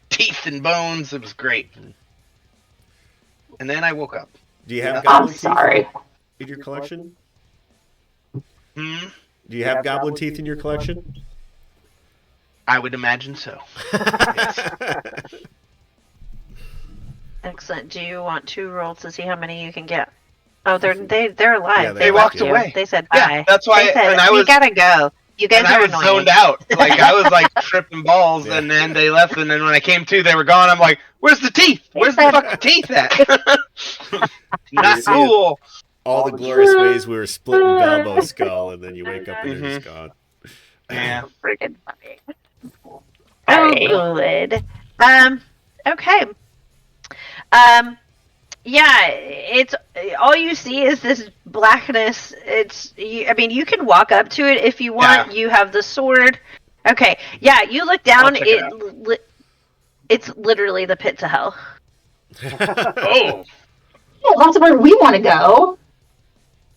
teeth and bones. It was great. And then I woke up. Do you have I'm goblin teeth sorry. in your collection? Hmm. Do you have goblin teeth in your collection? I would imagine so. Excellent. Do you want to roll to see how many you can get? Oh, they're alive. Yeah, they left walked you. away. They said bye. Yeah, that's why. They said, And I we was. gotta go. You guys And are I was annoying. zoned out. Like I was like tripping balls, Yeah. and then they left. And then when I came to, they were gone. I'm like, "Where's the teeth? Where's the fucking teeth at?" Not You see it. cool. All the glorious ways we were splitting Balbo's skull, and then you wake up and it's gone. Yeah. Freaking funny. Oh, Alright. good. Okay. Yeah, it's all you see is this blackness. I mean, you can walk up to it if you want. Yeah. You have the sword. Okay. Yeah, you look down. check it out. It's literally the pit to hell. Oh. Well, that's where we want to go.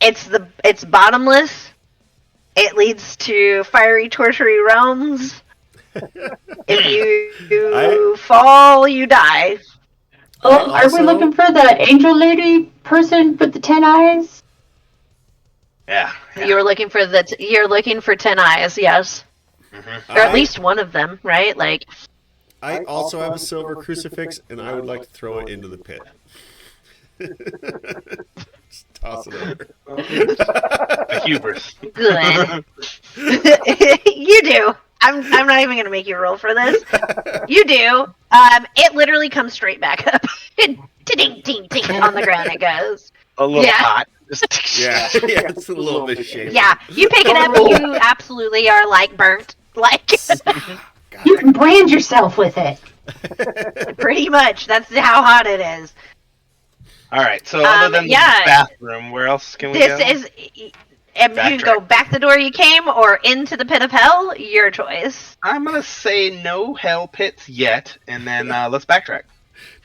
It's bottomless. It leads to fiery, tortury realms. If you fall, you die. Oh, are we Also- looking for the angel lady person with the 10 eyes? Yeah. You're looking for 10 eyes, yes, or at least one of them, right? Like, I also have a silver crucifix, and I would like to throw it into the pit. Just toss it over. The hubris. good. You do. I'm not even gonna make you roll for this. You do. It literally comes straight back up. Ding, ding, ding, on the ground it goes. A little Yeah. hot. Just Yeah, it's a little bit shaky. Yeah, you pick it up, you absolutely are like burnt. Like, You can brand yourself with it. pretty much. That's how hot it is. All right. So other than yeah. the bathroom, where else can we This go? is. And you can go back the door you came or into the pit of hell. Your choice. I'm gonna say no hell pits yet, and then let's backtrack.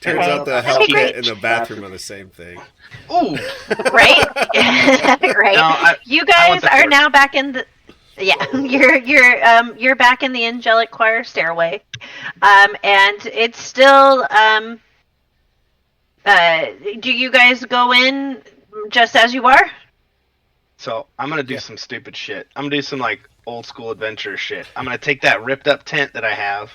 Turns Okay. out the hell Okay, pit great. and the bathroom are the same thing. Ooh. Right? Right. No, You I guys want the are first. now back in the. Yeah, you're back in the angelic choir stairway, and it's still. Do you guys go in just as you are? So I'm gonna do some stupid shit. I'm gonna do some like old school adventure shit. I'm gonna take that ripped up tent that I have,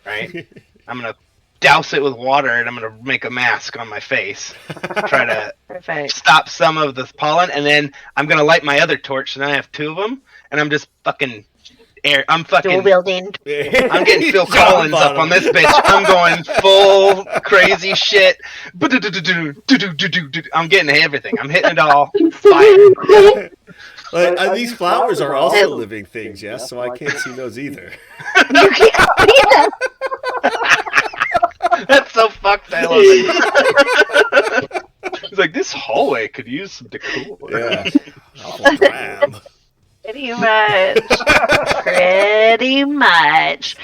right? I'm gonna douse it with water and I'm gonna make a mask on my face. Try to Perfect. stop some of the pollen, and then I'm gonna light my other torch. So now I have two of them, and I'm just fucking air. I'm Dual fucking. building. I'm getting Phil Collins up on this bitch. I'm going full crazy shit. I'm getting everything. I'm hitting it all. Fire. Like, these flowers are also living things, yes, so I can't see those either. You can't see them. That's so fucked. I love it. He's like, this hallway could use some decor. Yeah. Awful drab. Pretty much. Pretty much.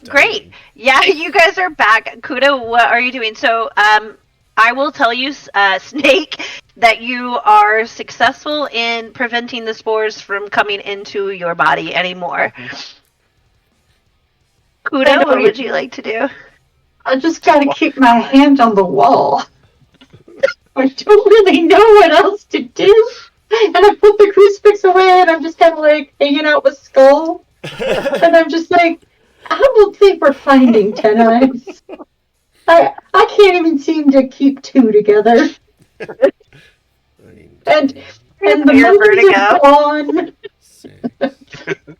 Great. Yeah, you guys are back. Kuda, what are you doing? So, I will tell you, Snake, that you are successful in preventing the spores from coming into your body anymore. Kuda, what would you like to do? I just gotta keep my hand on the wall. I don't really know what else to do. And I put the crucifix away and I'm just kind of like hanging out with Skull. And I'm just like, I don't think we're finding 10 eyes. I can't even seem to keep two together. And the monkeys are gone.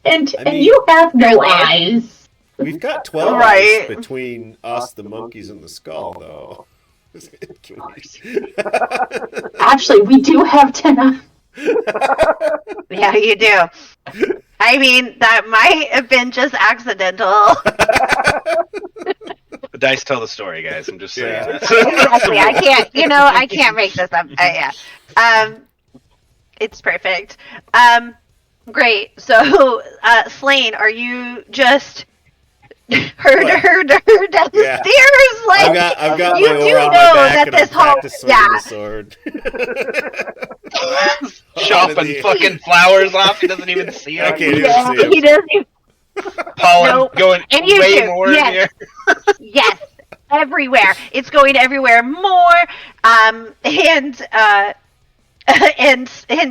And you have no eyes. We've got 12 eyes between us, the monkeys, and the skull, though. Actually, we do have 10 eyes. Yeah, you do. I mean, that might have been just accidental. The dice tell the story, guys. I'm just saying. Yeah. Exactly. I can't make this up. Yeah. It's perfect. Great. So, Slane, are you just heard down the stairs? Like, I've got you my do oar on know my back that and this I'm whole practicing the sword. Chopping fucking flowers off. He doesn't even see I them. can't even see him. He doesn't even. Pollen Nope. going And you way do. more Yes. in here. Yes, everywhere. It's going everywhere more. And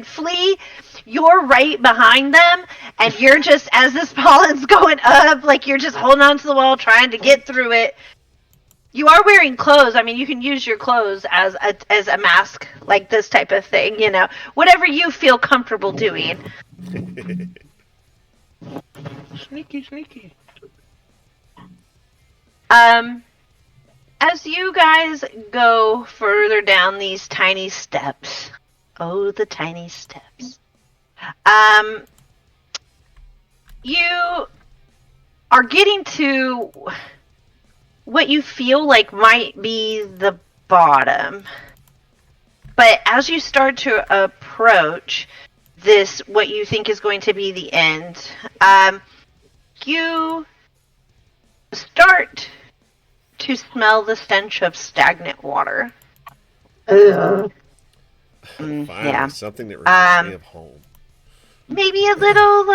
Flea, you're right behind them, and you're just, as this pollen's going up, like you're just holding on to the wall, trying to get through it. You are wearing clothes. I mean, you can use your clothes as a mask, like this type of thing. Whatever you feel comfortable doing. Sneaky. As you guys go further down these tiny steps, oh, the tiny steps, you are getting to what you feel like might be the bottom. But as you start to approach this, what you think is going to be the end, you start to smell the stench of stagnant water. Ugh. Finally, Yeah. something that reminds me of home. Maybe a little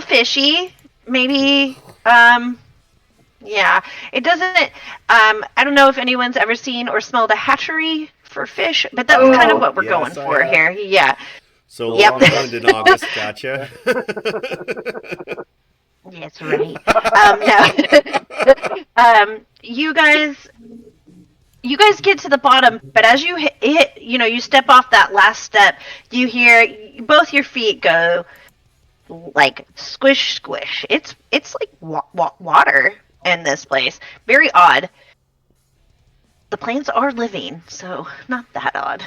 fishy. Maybe, yeah. It doesn't, I don't know if anyone's ever seen or smelled a hatchery for fish, but that's kind of what we're going Yes, I for have. here. Yeah. So Yep. long island in August, gotcha. That's right. No. You guys get to the bottom, but as you hit, you step off that last step, you hear both your feet go like squish, squish. It's like water in this place. Very odd. The plants are living, so not that odd.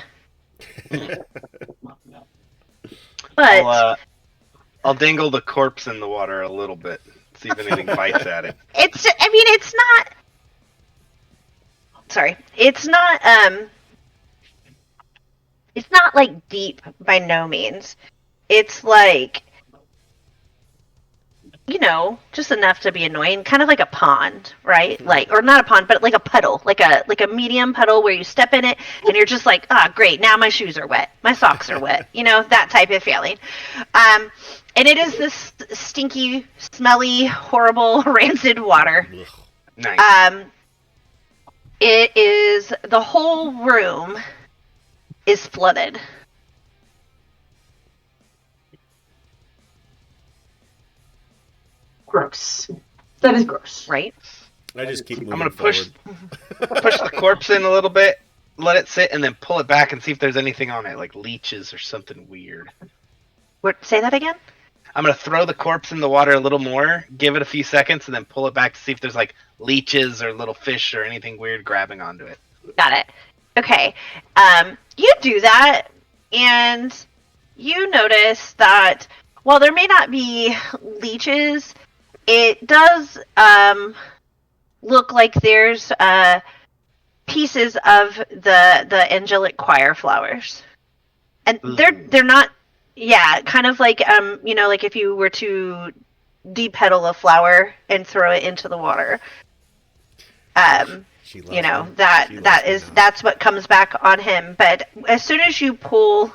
But I'll dangle the corpse in the water a little bit. See if anything bites at it. it's not. Sorry, it's not. It's not like deep by no means. It's like, just enough to be annoying, kind of like a pond, right? Like, or not a pond, but like a puddle, like a medium puddle where you step in it and you're just like, great, now my shoes are wet, my socks are wet, that type of feeling. And it is this stinky, smelly, horrible, rancid water. Nice. It is, the whole room is flooded. Gross. That is gross. Right? I just keep moving I'm gonna push forward. the corpse in a little bit, let it sit, and then pull it back and see if there's anything on it, like leeches or something weird. Say that again? I'm gonna throw the corpse in the water a little more, give it a few seconds, and then pull it back to see if there's like leeches or little fish or anything weird grabbing onto it. Got it. Okay. You do that, and you notice that while there may not be leeches, it does look like there's pieces of the angelic choir flowers, and they're not. Yeah, kind of like like if you were to depetal a flower and throw it into the water. That's what comes back on him. But as soon as you pull,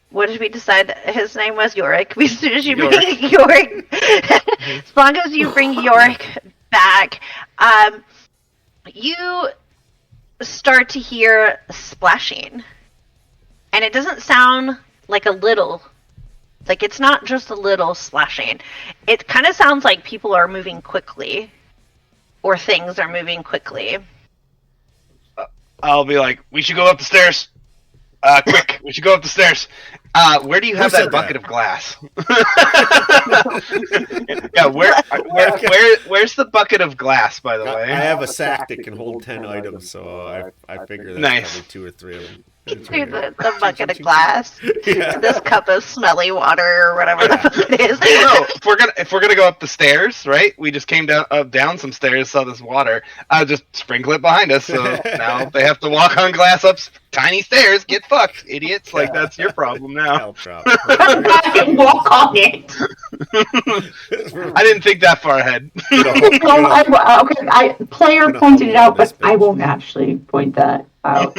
what did we decide his name was? Yorick. As soon as you bring Yorick, as long as you bring Yorick back, you start to hear splashing, and it doesn't sound like a little. Like, it's not just a little splashing. It kind of sounds like people are moving quickly. Or things are moving quickly. I'll be like, we should go up the stairs. Quick, we should go up the stairs. Where do you have that bucket of glass? Yeah, where's the bucket of glass, by the way? I have a sack that can hold 10 items, so I figure that's probably 2 or 3 of them. The bucket of glass. Yeah. This cup of smelly water or whatever the fuck it is. No, if we're gonna go up the stairs, right? We just came down some stairs, saw this water. I'll just sprinkle it behind us. So now they have to walk on glass up tiny stairs. Get fucked, idiots! Like that's your problem now. Walk on it. I didn't think that far ahead. Player pointed it out, but I won't actually point that out.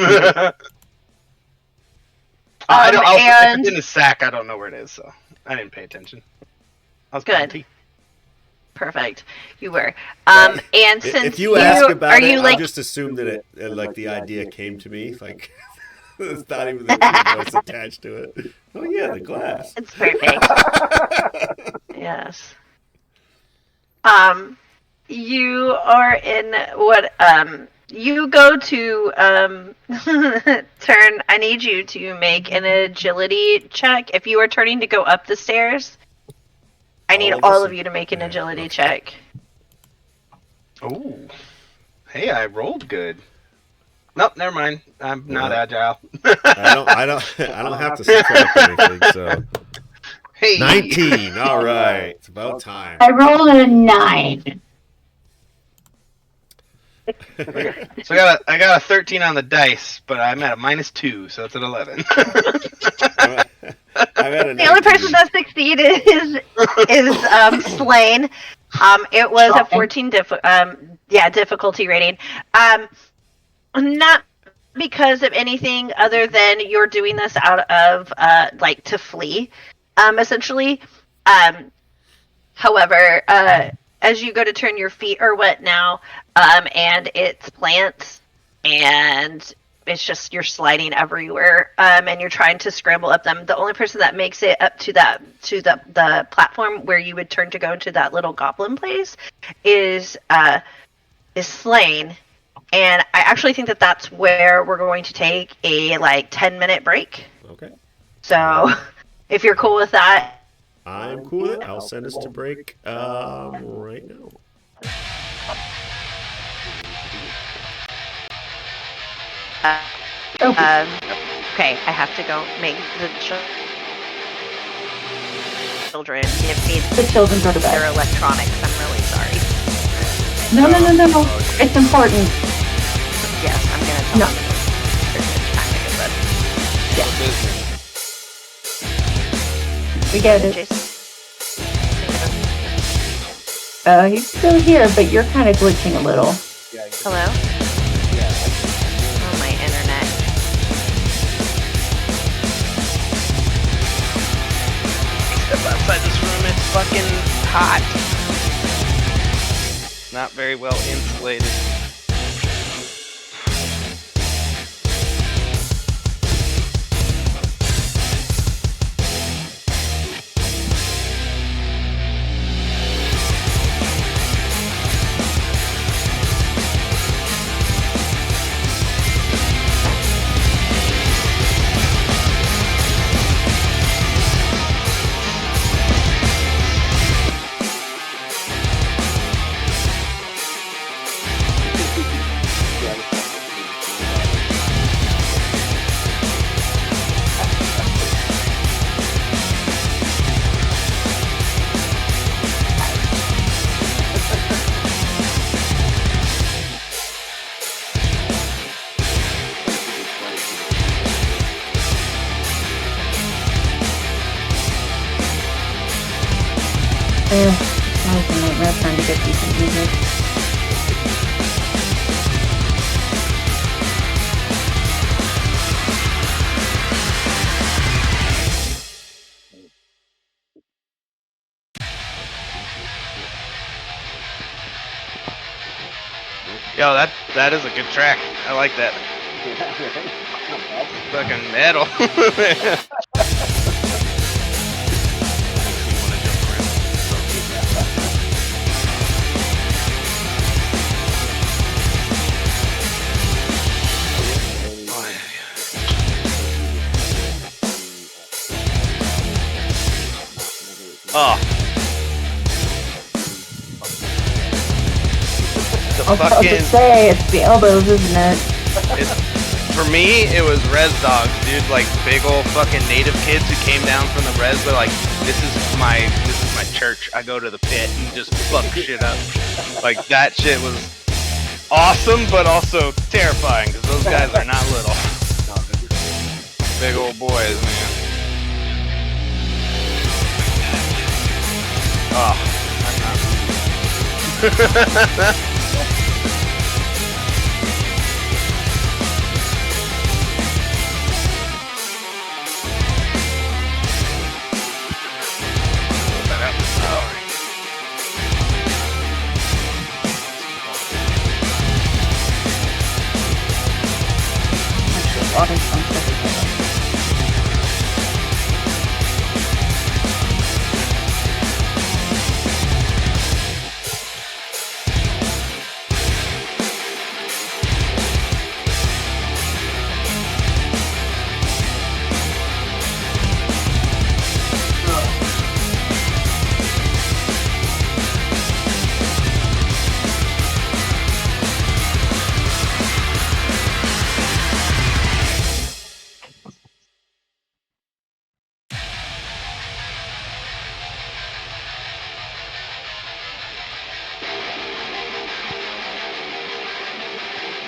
If it's in the sack, I don't know where it is, so I didn't pay attention. I was good. Perfect. You were. And since if you ask about it, I just assume that it like the idea came to me. Like it's not even the voice attached to it. Oh yeah, the glass. It's perfect. Yes. You are in what you go to turn. I need you to make an agility check. If you are turning to go up the stairs, I need all of you to make an agility check. Oh, hey, I rolled good. Nope, never mind. I'm not agile. I don't have to subtract anything. So hey, 19. All right, it's about time. I rolled a 9. So I got a 13 on the dice, but I'm at a -2, so it's at 11. The only person that succeeded is Slain. It was a 14 difficulty rating. Not because of anything other than you're doing this out of to flee, essentially. However, as you go to turn your feet or what now, and it's plants, and it's just you're sliding everywhere, and you're trying to scramble up them. The only person that makes it up to the platform where you would turn to go into that little goblin place is Slain. And I actually think that that's where we're going to take a 10-minute break. Okay. So, if you're cool with that. I'm cool with it. I'll send us to break right now. Okay, I have to go make the children give me The children go to bed. their electronics. I'm really sorry. No. It's important. Yes, I'm gonna tell No. them it's time to go to bed. We get it. Jason? He's still here, but you're kind of glitching a little. Hello? Oh, my internet. Step outside this room, it's fucking hot. Not very well insulated. That was a nightmare trying to get decent music. Yo, that is a good track. I like that. Fucking metal. Oh. The I was about to fucking. say, it's the elbows, isn't it? For me, it was res dogs, dude. Like big old fucking native kids who came down from the res. They're like, this is my church. I go to the pit and just fuck shit up. Like that shit was awesome, but also terrifying because those guys are not little. Big old boys, man. Oh, I'm not. Water something.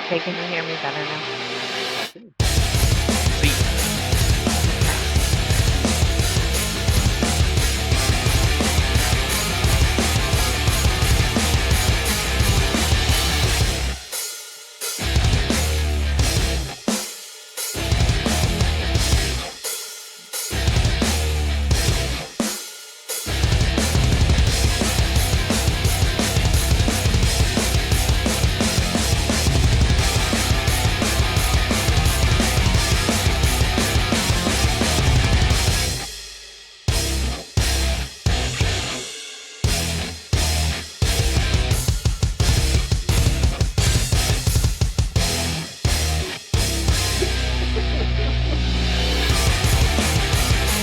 Okay, can you hear me better now?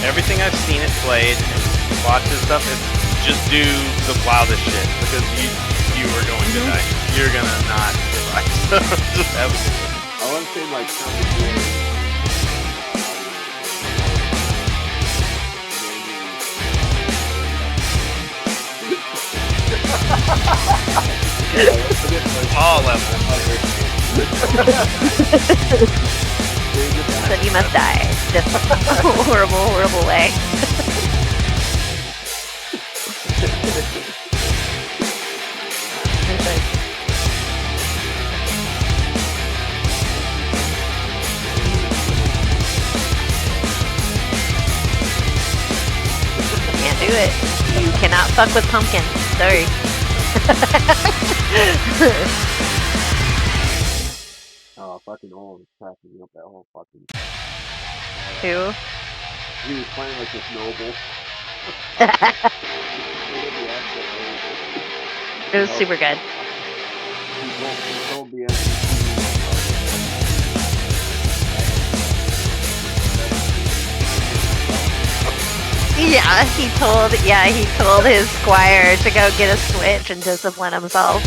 Everything I've seen it played and watched and stuff, it's just do the wildest shit because you are going to die. You're gonna not survive. So just have a good time. I want to say like something. All levels. Then you must die. This horrible, horrible way. Can't do it. You cannot fuck with pumpkin. Sorry. Oh, fucking old was cracking me up that whole fucking. Who? He was playing like this noble. It was super good. He told the NPC. Yeah, he told his squire to go get a switch and discipline himself.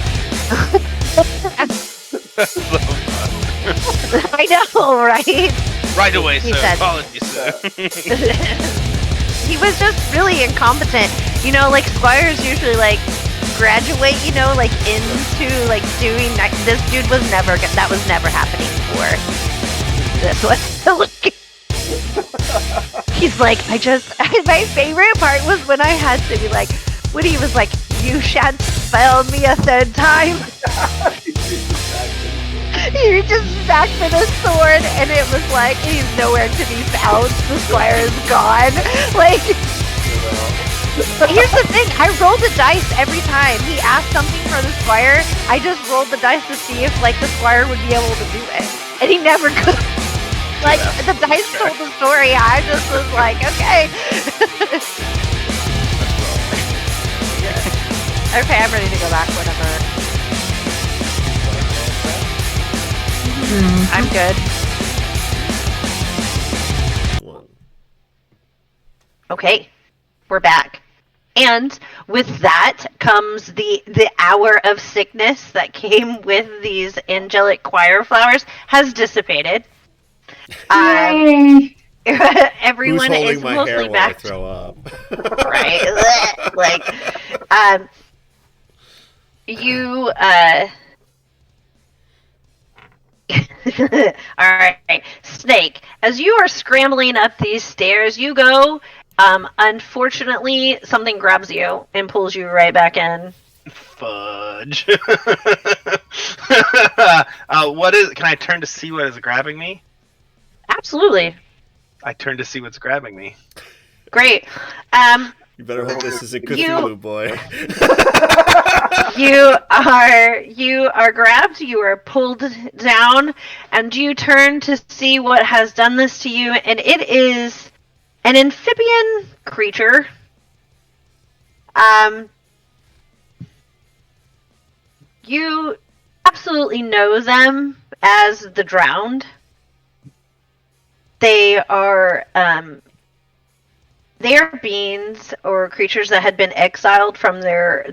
I know, right? Right away, He sir. said- Apologies, sir. He was just really incompetent. You know, like squires usually like graduate, you know, like into like doing this dude was never that was never happening before. This was he's like, my favorite part was when I had to be like, when he was like, "You shan't spell me a third time." He just back for the sword, and it was like he's nowhere to be found. The squire is gone. Like, here's the thing: I rolled the dice every time he asked something for the squire. I just rolled the dice to see if like the squire would be able to do it, and he never could. Like the dice told the story. I just was like, okay. Okay, I'm ready to go back whenever. I'm good. Okay, we're back. And with that comes the hour of sickness that came with these angelic choir flowers has dissipated. Yay! Everyone Who's holding is my mostly hair while I back. throw up? Right? Like, you, Alright, Snake, as you are scrambling up these stairs, you go, unfortunately, something grabs you and pulls you right back in. Fudge. Can I turn to see what is grabbing me? Absolutely. I turn to see what's grabbing me. Great. You better hope this isn't Cthulhu, boy. You are grabbed, you are pulled down, and you turn to see what has done this to you, and it is an amphibian creature. You absolutely know them as the Drowned. They are beings or creatures that had been exiled from their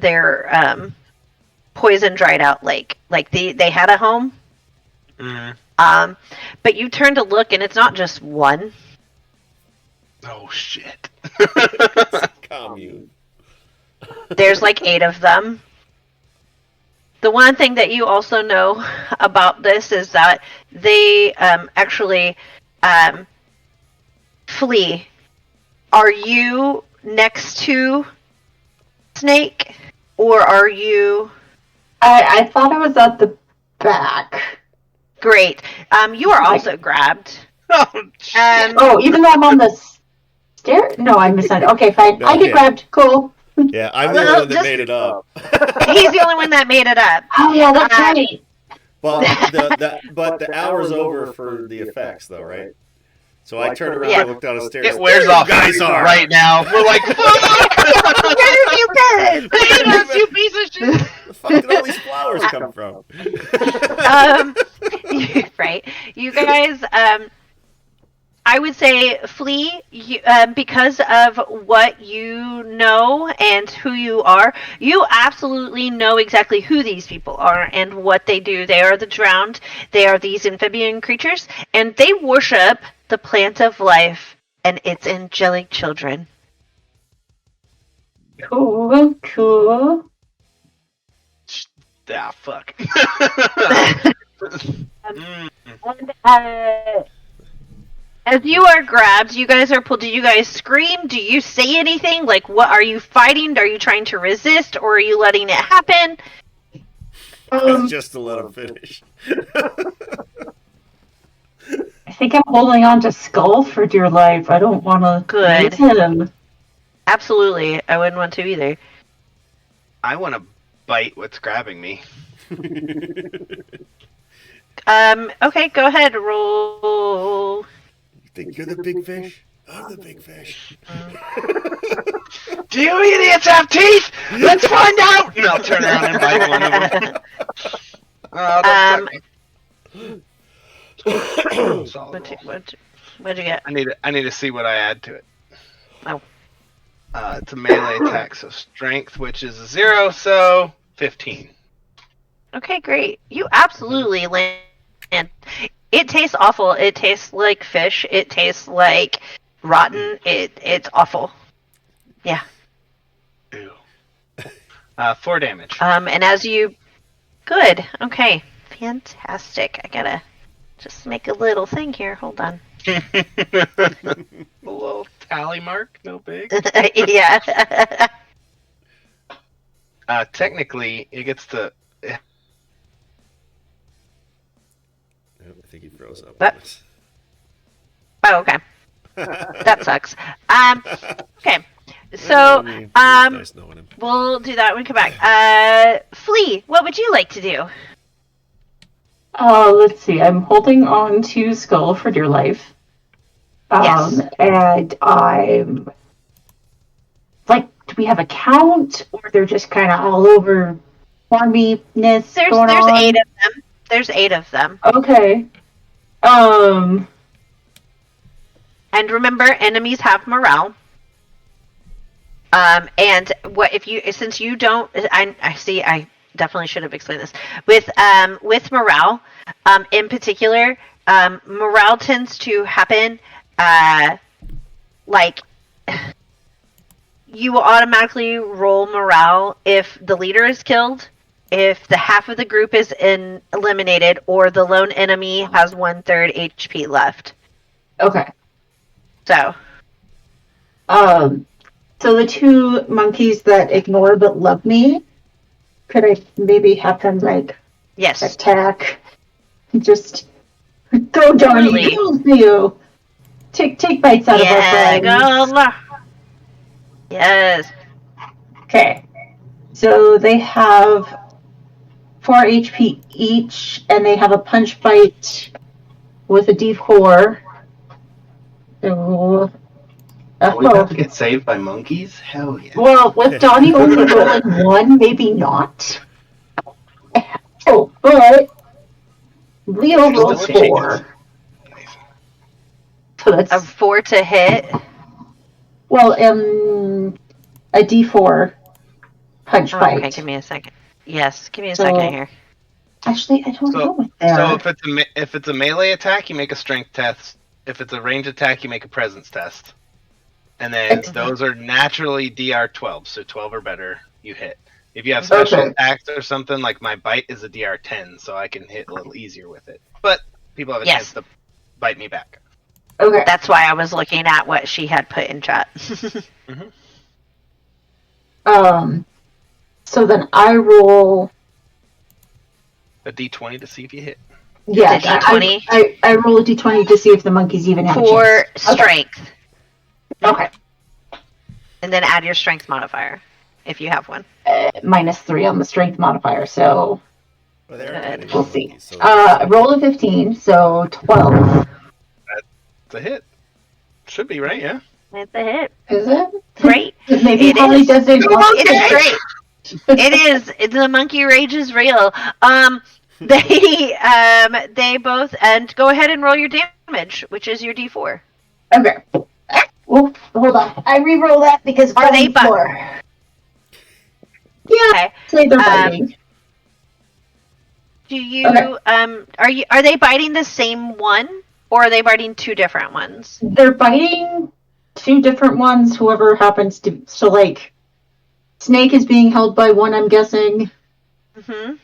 poison dried out lake. Like they had a home. Mm-hmm. But you turn to look, and it's not just one. Oh shit. Commune. There's like 8 of them. The one thing that you also know about this is that they actually flee. Are you next to Snake, or are you? I thought I was at the back. Great. You are also grabbed. Oh, shit. Oh, even though I'm on the stair? No, I missed that. Okay, fine. No, I get yeah. grabbed. Cool. Yeah, I'm the Well, one that just- made it up. He's the only one that made it up. Oh yeah, that's right. But the hour's over for the effects, though, right? So I turned around Yeah. and looked down the stairs. It wears There you off guys are. right now. We're like, fuck! Where have you been? Save us, you piece of shit! Where the fuck did all these flowers come from? Right. You guys, I would say flee because of what you know and who you are. You absolutely know exactly who these people are and what they do. They are the Drowned. They are these amphibian creatures, and they worship the plant of life and its angelic children. Cool, cool. Ah, fuck. Mm. And, as you are grabbed, you guys are pulled. Do you guys scream? Do you say anything? Like, what are you fighting? Are you trying to resist, or are you letting it happen? Just to let him finish. I think I'm holding on to Skull for dear life. I don't want to Good. lose him. Absolutely, I wouldn't want to either. I want to bite what's grabbing me. Okay, go ahead. Roll. You think you're the big fish? I'm the big fish. Do you idiots have teeth? Let's find out! And I'll turn around and bite one of them. Oh, that's solid roll. What'd you get? I need to see what I add to it. Oh. It's a melee attack, so strength, which is 0, so 15. Okay, great. You absolutely land. It tastes awful. It tastes like fish. It tastes like rotten. It's awful. Yeah. Ew. 4 damage. And as you... Good. Okay. Fantastic. I gotta just make a little thing here. Hold on. A little tally mark, no big. Yeah. Technically, it gets to. I think he froze up. What? on us. Oh, okay. That sucks. Okay. Well, So, I mean, it was nice knowing him. we'll do that when we come back. Flea, what would you like to do? Let's see. I'm holding on to Skull for dear life. Yes. And I'm like, do we have a count, or they're just kind of all over swarminess There's going on? 8 of them. There's 8 of them. Okay. And remember, enemies have morale. And what if you, since you don't, I see, I definitely should have explained this. With morale, in particular, morale tends to happen, like, you will automatically roll morale if the leader is killed, if the half of the group is eliminated, or the lone enemy has 1/3 HP left. Okay. So, So the 2 monkeys that ignore but love me, could I maybe have them like yes. attack? Just go, Johnny, Absolutely. kills you. Take bites out of our friends. Go. Yes. Okay. So they have 4 HP each, and they have a punch bite with a D4. So, We have to get saved by monkeys? Hell yeah. well, with Donnie only rolling 1, maybe not. Oh, but Leo rolls 4. So A that's 4 to hit. well, a D4 punch bite. Okay, give me a second. Yes, give me a So- second here. Actually, I don't So- know what they are. So if it's a melee attack, you make a strength test. If it's a range attack, you make a presence test. And then those are naturally DR 12, so 12 or better, you hit. If you have special Okay. attacks or something, like my bite is a DR 10, so I can hit a little easier with it. But people have a Yes. chance to bite me back. Okay. That's why I was looking at what she had put in chat. So then I roll. A D20 to see if you hit. Yeah, It's a D20? I roll a D20 to see if the monkeys even have a For chance. Okay. strength. Okay. And then add your strength modifier, if you have one. -3 on the strength modifier, so Well, they are kind of we'll good see. monkeys, so Roll a 15, so 12. It's a hit. Should be, right? Yeah. It's a hit. Is it? Great. Maybe It Holly is. doesn't. It is great. It is. The monkey rage is real. They both, and go ahead and roll your damage, which is your D4. Okay. Well, hold on. I re-roll that because Are they biting more. Yeah, Okay. say they're biting. Do you Okay. are they biting the same one, or are they biting 2 different ones? They're biting 2 different ones. Whoever happens to. So like, Snake is being held by one, I'm guessing. Mm-hmm.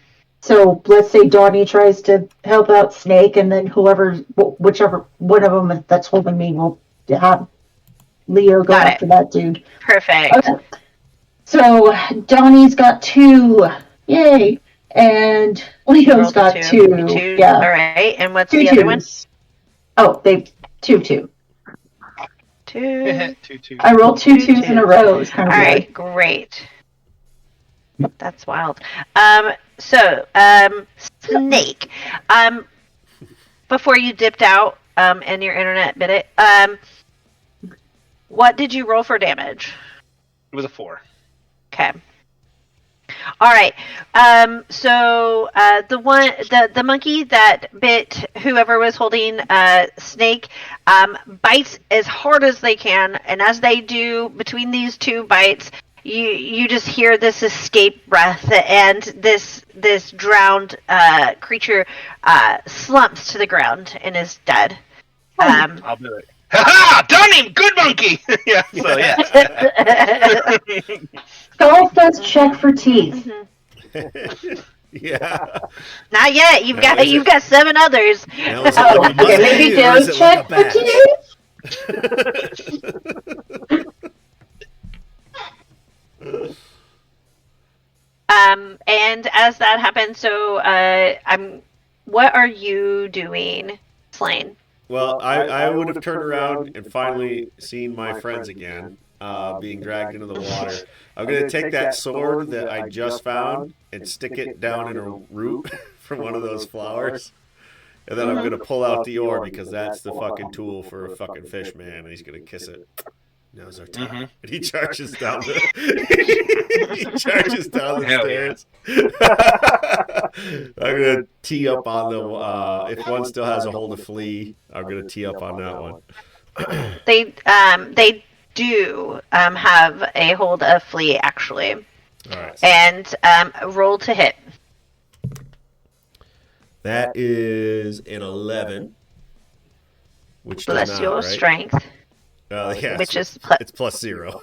So let's say Donnie tries to help out Snake, and then whichever one of them that's holding me will have Leo go Got it. after that dude. Perfect. Okay. So Donnie's got 2. Yay. And Leo's Rolled got a 2. 2. Yeah. All right. And what's 2 the other one? 2s. Oh, they 2. 2. 2-2. I rolled 2 2 2s in a row. It was kind of All weird. right. Great. That's wild. Snake. Before you dipped out, and your internet bit it. What did you roll for damage? It was a 4. Okay. All right. The monkey that bit whoever was holding Snake bites as hard as they can, and as they do between these 2 bites, you just hear this escape breath, and this drowned creature slumps to the ground and is dead. I'll do it. Ha-ha! Done him! Good monkey! Yeah, so yeah. Golf does check for teeth. yeah. Not yet. You've Now, is got 7 others. Now, is it Oh, like a okay, monkey maybe or is don't it check like a for bat? teeth. And as that happens, so what are you doing, Slain? Well, I would have turned around and finally seen my friends again, being dragged into the water. I'm going to take that sword that I just found and stick it down in a root from one of those flowers. And then I'm going to pull out the oar because that's the fucking tool for a fucking fish man. And he's going to kiss it. Now's our time. And he charges down the stairs. I'm going to tee up on the, if one still has a hold of flea, I'm going to tee up on that one. They do have a hold of flea, actually. All right. And roll to hit. That is an 11, which does Plus not, your right? strength. Yeah, which is it's plus 0.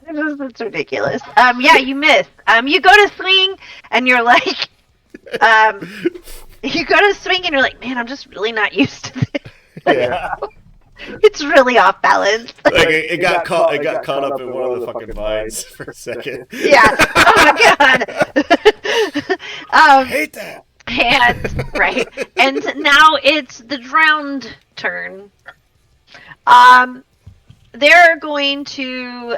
It's ridiculous. Yeah, you miss. You go to swing and you're like, man, I'm just really not used to this. Yeah. It's really off balance. Like it got caught up in one of the fucking vines for a second. Yeah. Oh my god. I hate that. And right. And now it's the drowned turn. They're going to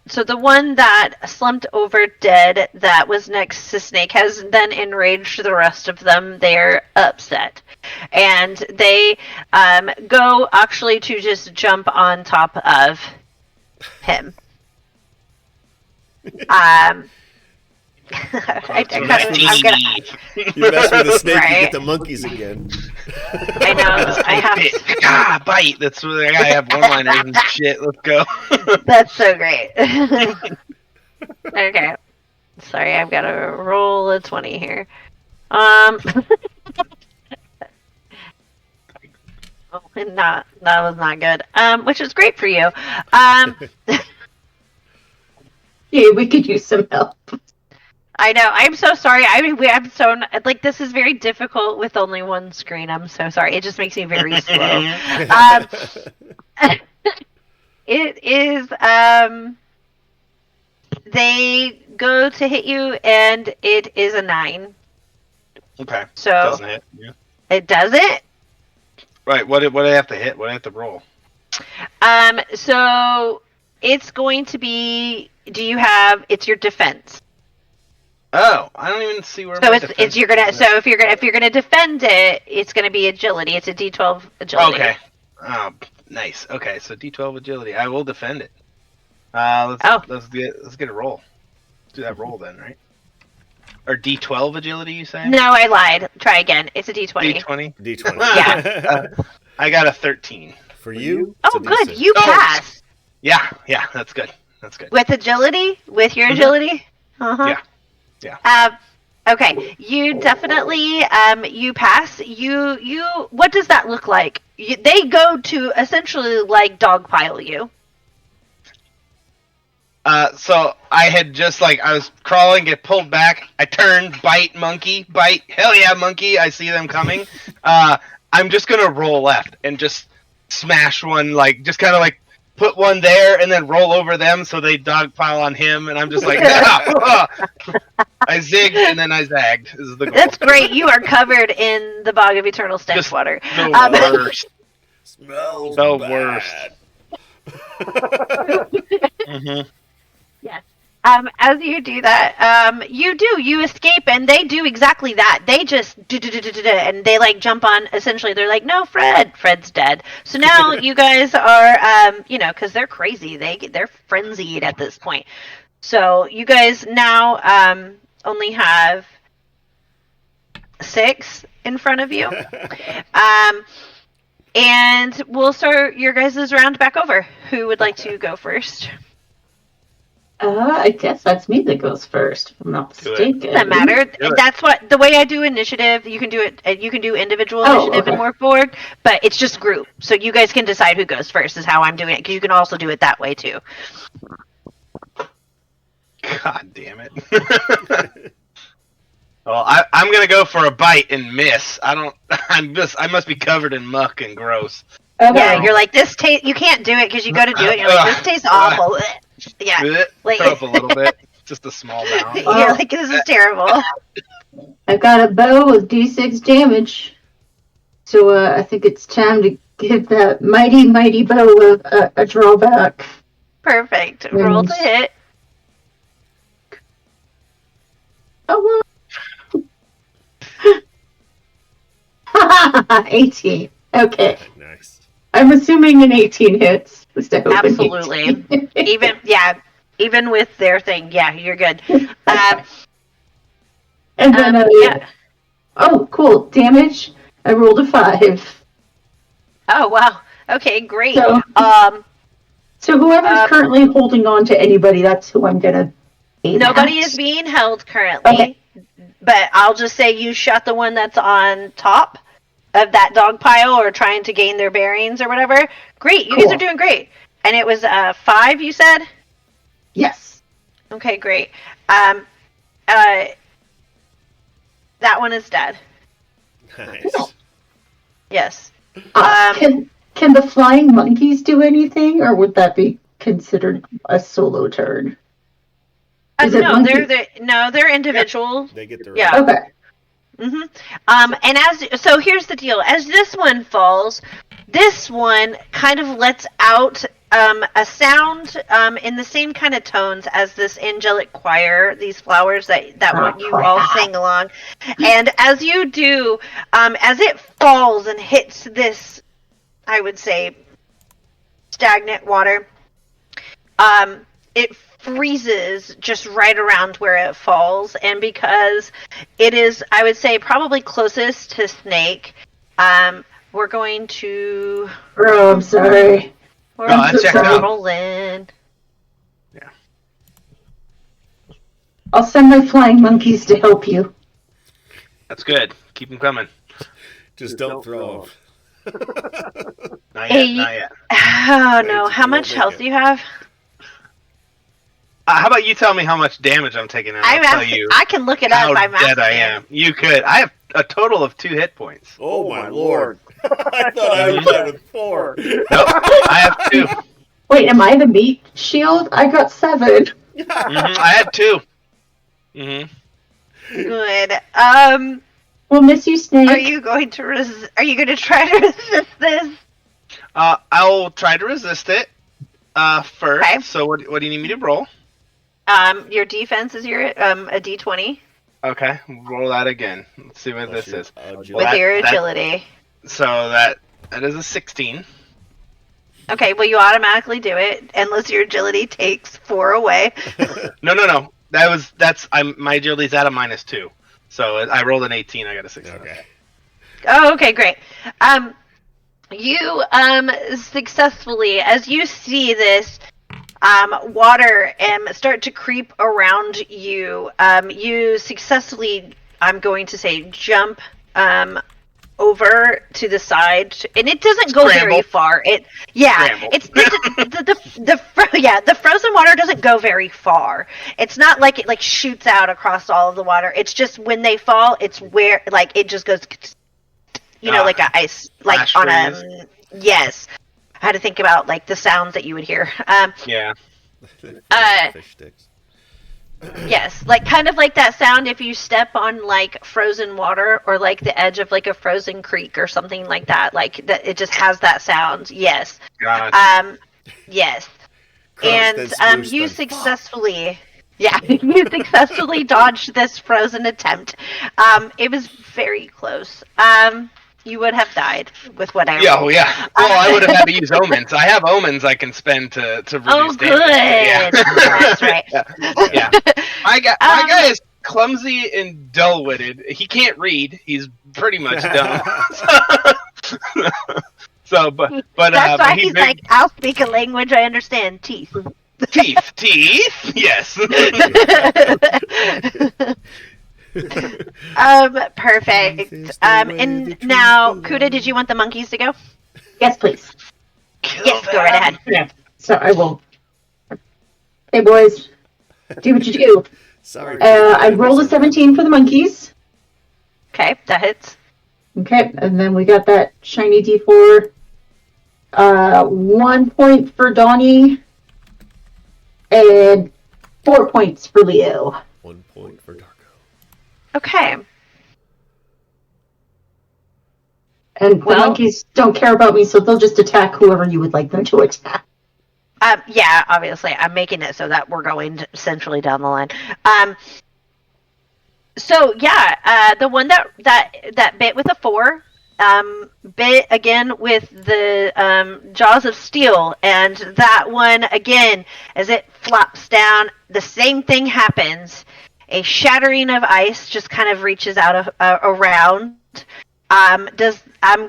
so the one that slumped over dead that was next to Snake has then enraged the rest of them. They're upset. And they go actually to just jump on top of him. You mess with the snake, you get the monkeys again. I know. I have to. Bite. That's what I have one-liners and shit. Let's go. That's so great. Okay. Sorry, I've got to roll a 20 here. That was not good. Which is great for you. Yeah, we could use some help. I know. I'm so sorry. I'm so like this is very difficult with only one screen. I'm so sorry. It just makes me very slow. It is. They go to hit you, and it is a 9. Okay. So doesn't hit. Yeah. It doesn't. Right. What do I have to hit? What do I have to roll? So it's going to be. Do you have? It's your defense. Oh, I don't even see where. So it's you're gonna. So if you're gonna defend it, it's gonna be agility. It's a D12 agility. Okay. Oh, nice. Okay, so D12 agility. I will defend it. Let's get a roll. Let's do that roll then, right? Or D12 agility, you say? No, I lied. Try again. It's a D20. D20. D20. Yeah. I got a 13. For you? Oh, good. You pass. Yeah, that's good. That's good. With agility? With your agility? Uh-huh. Yeah. Okay. You definitely you pass. You what does that look like? They go to essentially like dogpile you. So I had just I was crawling, get pulled back. I turned, bite, monkey, bite. Hell yeah, monkey! I see them coming. I'm just gonna roll left and just smash one, just kind of put one there and then roll over them so they dogpile on him, and I'm just like, I zigged and then I zagged. Is the goal. That's great. You are covered in the bog of eternal stench Just water. The worst. Smells The bad. worst. Mm-hmm. Yes. As you do that, you escape, and they do exactly that. They just and they jump on. Essentially, they're like, "No, Fred's dead." So now you guys are, because they're crazy. They're frenzied at this point. So you guys now only have 6 in front of you, and we'll start your guys' round back over. Who would like to go first? I guess that's me that goes first, if I'm not mistaken. Doesn't matter. That's what the way I do initiative. You can do it. You can do individual initiative in Mork Borg, but it's just group. So you guys can decide who goes first. Is how I'm doing it. Because you can also do it that way too. God damn it. Well, I'm gonna go for a bite and miss. I must be covered in muck and gross. Okay. Yeah, you're like, this taste. You can't do it because you go to do it. And you're like, this tastes awful. Yeah, like Throw up a little bit, just a small amount. you're like, this is terrible. I've got a bow with D6 damage. So I think it's time to give that mighty bow a drawback. Perfect. Roll to hit. Oh, well. 18. Okay. Nice. I'm assuming an 18 hits. At least I hope an Absolutely. 18. Even with their thing, yeah, you're good. And then, yeah. Oh, cool. Damage. I rolled a 5. Oh wow. Okay, great. So whoever's currently holding on to anybody, that's who I'm gonna. Nobody is being held currently. Okay. But I'll just say you shot the one that's on top of that dog pile or trying to gain their bearings or whatever. Great. You guys are doing great. And it was 5, you said? Yes. Okay, great. That one is dead. Nice. Yes. Can the flying monkeys do anything, or would that be considered a solo turn? No, they're individual. They get their Yeah. Okay. And so here's the deal. As this one falls, this one kind of lets out a sound in the same kind of tones as this angelic choir, these flowers that what you all sing along. And as you do, as it falls and hits this, I would say, stagnant water, it freezes just right around where it falls. And because it is, I would say, probably closest to Snake, we're going to... Oh, I'm sorry. We're out. rolling. Yeah. I'll send my flying monkeys to help you. That's good. Keep them coming. Just don't throw them. Not yet. Oh, no. How much health do you have? How about you tell me how much damage I'm taking, and I'll tell you I can look it up by how dead I am. You could. I have a total of 2 hit points. Oh my lord. I thought I was playing with 4. Nope, I have 2. Wait, am I the meat shield? I got 7. I had 2. Good. We'll miss you, Snake. Are you going to try to resist this? I'll try to resist it first. Okay. So what do you need me to roll? Your defense is a D20. Okay, roll that again. Let's see what this is. With your agility. So that is a 16. Okay, well you automatically do it unless your agility takes 4 away. No. My agility's at a -2. So I rolled an 18. I got a 16. Okay. Oh, okay, great. You successfully, as you see this water start to creep around you, you successfully, I'm going to say, jump over to the side, and it doesn't go very far. It's the frozen water doesn't go very far. It's not like it shoots out across all of the water. It's just when they fall, it's where it just goes, like a ice, like on a yes. I had to think about the sounds that you would hear. Yeah. Fish sticks. Yes, kind of like that sound if you step on frozen water or the edge of a frozen creek or something like that. That it just has that sound. Yes. Gotcha. Yes. And you successfully you successfully dodged this frozen attempt. It was very close. You would have died with what I rolled. Yeah. Well, I would have had to use omens. I have omens I can spend to reduce damage. Good. Yeah. That's right. Yeah. My guy is clumsy and dull-witted. He can't read. He's pretty much dumb. But that's why he's like, I'll speak a language I understand. Teeth. Teeth. Yes. Perfect. And now, Kuda, did you want the monkeys to go? Yes, please. Yes, go right ahead. Yeah. So I will. Hey, boys. Do what you do. Sorry. I rolled a 17 for the monkeys. Okay, that hits. Okay, and then we got that shiny D4. 1 point for Donnie, and 4 points for Leo. 1 point for Darko. Okay. And the monkeys don't care about me, so they'll just attack whoever you would like them to attack. Yeah, obviously, I'm making it so that we're going centrally down the line. So yeah, the one that bit with a 4, bit again with the jaws of steel, and that one again, as it flops down, the same thing happens. A shattering of ice just kind of reaches out of around. I'm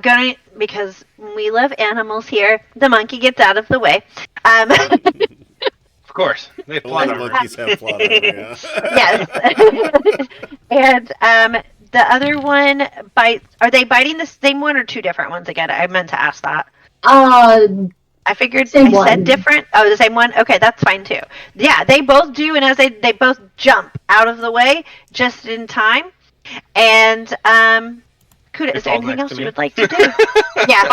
gonna, because we love animals here, the monkey gets out of the way. Of course, they A lot plot of armor. monkeys have plot armor, yeah. Yes. And the other one bites. Are they biting the same one or two different ones again? I meant to ask that. I figured same I one. said different. Oh, the same one? Okay, that's fine too. Yeah, they both do, and as they both jump out of the way just in time. And Kuda, is there fall anything next else to you me. would like to do? Yeah.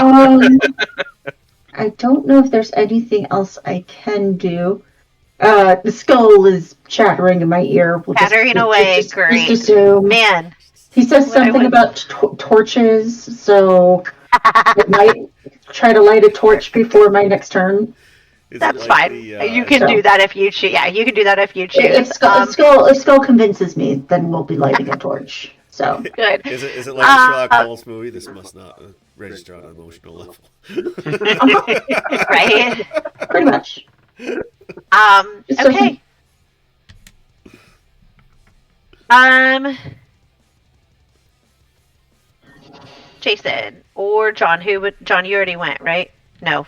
I don't know if there's anything else I can do. The skull is chattering in my ear. We'll Chattering away, just great. assume. Man. He says What I something would- about torches, so I might try to light a torch before my next turn. Is it That's like fine. the, You can so- do that if you choose. Yeah, you can do that if you choose. If skull convinces me, then we'll be lighting a torch. So Good. Is it like the Sherlock Holmes movie? This must not register on an emotional level. Right? pretty much. So Okay. Jason or John, John, you already went, right? No.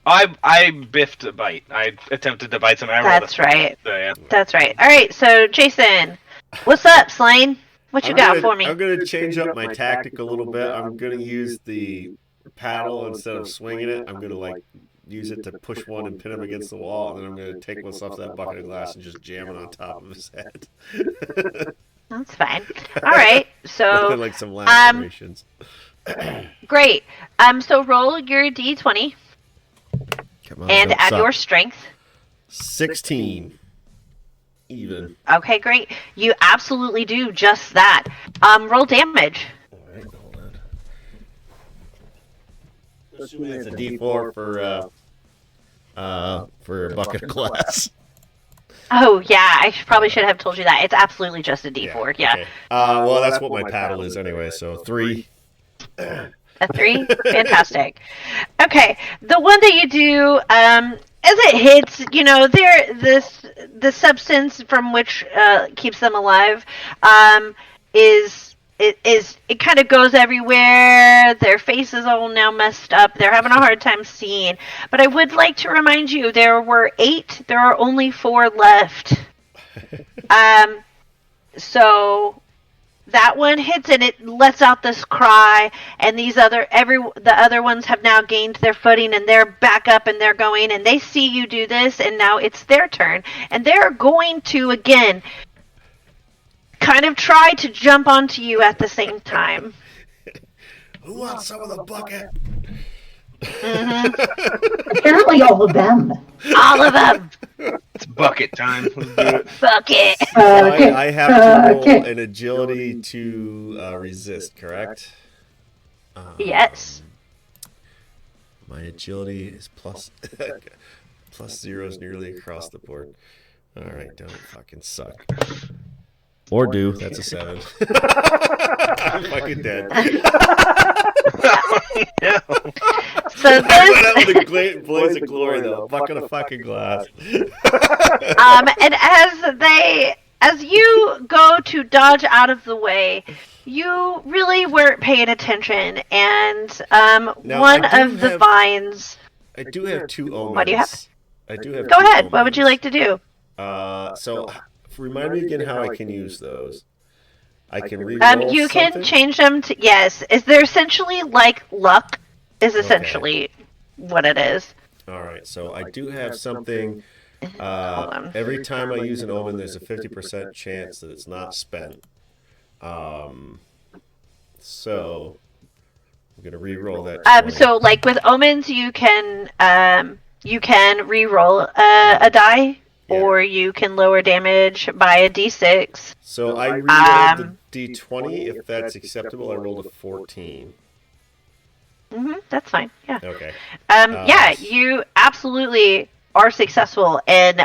I biffed a bite. I attempted to bite something. That's right. So, yeah. That's right. All right, so Jason, what's up, Slane? What you got for me? I'm going to change up my tactic a little bit. I'm going to use the paddle instead of swinging it. I'm going to use it to push one and pin him against the wall, and then I'm going to take what's off that bucket of glass and just jam it on top of his head. That's fine. All right, so like some lacerations. great. So roll your d20 Come on, and don't add suck. your strength. 16. Even. Okay, great. You absolutely do just that. Roll damage. All right, hold on. Assuming it's a D4 for a bucket of glass. Oh yeah, I probably should have told you that. It's absolutely just a D4. Yeah. Okay. Well, that's what my paddle is anyway. So 3. A 3? Fantastic. Okay, the one that you do, as it hits, the substance from which keeps them alive, it kind of goes everywhere. Their face is all now messed up. They're having a hard time seeing. But I would like to remind you, there were 8. There are only 4 left. So that one hits and it lets out this cry, and the other ones have now gained their footing and they're back up and they're going, and they see you do this, and now it's their turn, and they're going to again kind of try to jump onto you at the same time. Who wants some of the bucket? Apparently all of them. All of them. It's bucket time. Let's do it. Bucket. Okay. I have to roll okay. an agility to resist, correct? Yes. My agility is plus 0s nearly across the board. All right, don't fucking suck. Or do. That's a 7. I'm fucking dead. Yeah. So I went out this, with a blaze of glory, though. Bucket of fucking glass. and as you go to dodge out of the way, you really weren't paying attention, and Now, one I do of the have- vines. I do have 2 omens. What do you have? I do have Go 2 ahead. What would you like to do? So, remind me again how I can use those. I can reroll You can something? change them to yes. Is there essentially like luck? Is essentially what it is. All right, so I do have something. on. Every time I use an omen, there's a 50% chance that it's not spent. So I'm gonna re-roll that. 20. So like with omens, you can re-roll a die, or you can lower damage by a d6. So I re-rolled the d20. If that's acceptable, I rolled a 14. That's fine. Yeah. Okay. Yeah, you absolutely are successful in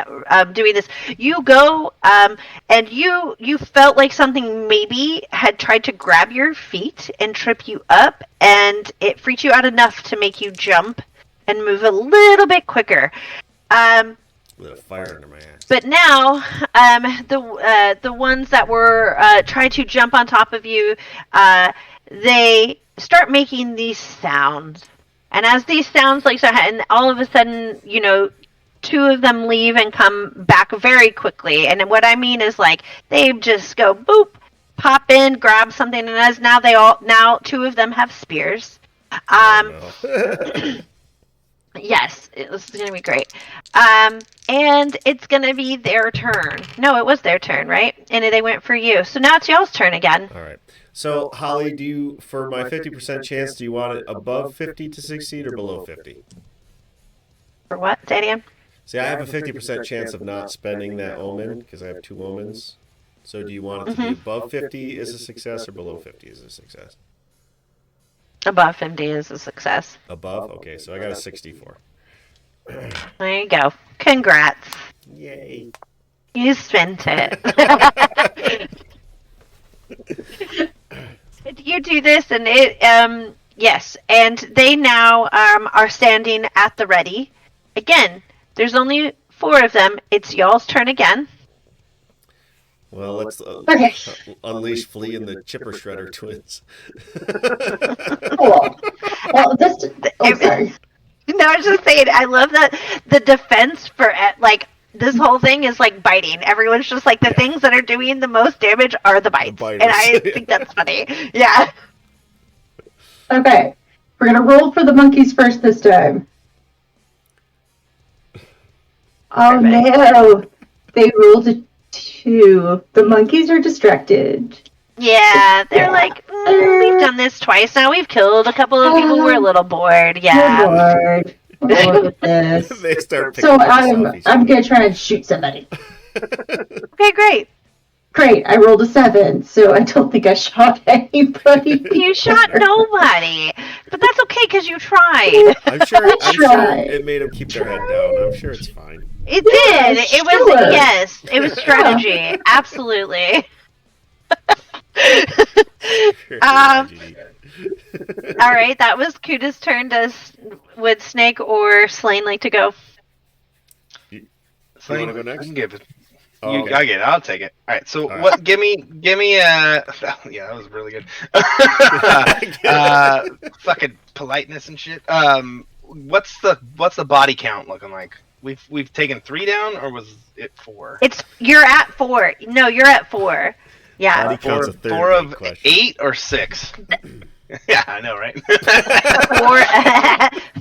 doing this. You go and you felt like something maybe had tried to grab your feet and trip you up, and it freaked you out enough to make you jump and move a little bit quicker. With a fire under my ass. But now, the ones that were trying to jump on top of you, they start making these sounds. And as these sounds and all of a sudden, two of them leave and come back very quickly. And what I mean is they just go boop, pop in, grab something, and as now two of them have spears. Yes, this is gonna be great. And it's gonna be their turn. No, it was their turn, right? And they went for you. So now it's y'all's turn again. All right. So, Holly, for my 50% chance, do you want it above 50 to succeed or below 50? For what? Say it again. See, I have a 50% chance of not spending that omen because I have 2 omens. So do you want it to be above 50 is a success or below 50 is a success? Above 50 is a success. Above? Okay, so I got a 64. There you go. Congrats. Yay. You spent it. You do this, and yes, and they now are standing at the ready. Again, there's only 4 of them. It's y'all's turn again. Well, let's unleash Flea and the Chipper Shredder twins. Cool. Well, sorry. No, I was just saying, I love that the defense for this whole thing is biting. Everyone's just the things that are doing the most damage are the bites. And I think that's funny. Yeah. Okay. We're going to roll for the monkeys first this time. Oh no. They rolled a 2. The monkeys are distracted. Yeah, they're we've done this twice now. We've killed a couple of people. We're a little bored. Yeah. We're bored with this. They start So I'm gonna try and shoot somebody. Okay, great. Great, I rolled a 7, so I don't think I shot anybody. You shot nobody, but that's okay because you tried. I'm sure it made them keep their head down. I'm sure it's fine. It did. It was It was strategy. Absolutely. All right, that was Kuda's turn. Would Snake or Slain like to go? Slain, you want to go next? I can give it. Okay. I get it. I'll take it. All right. So All what? Give me. Yeah, that was really good. Fucking politeness and shit. What's the body count looking like? We've taken 3 down, or was it 4? You're at 4. No, you're at 4. Yeah. Body count's a 4 of question. 8 or 6. Yeah, I know, right?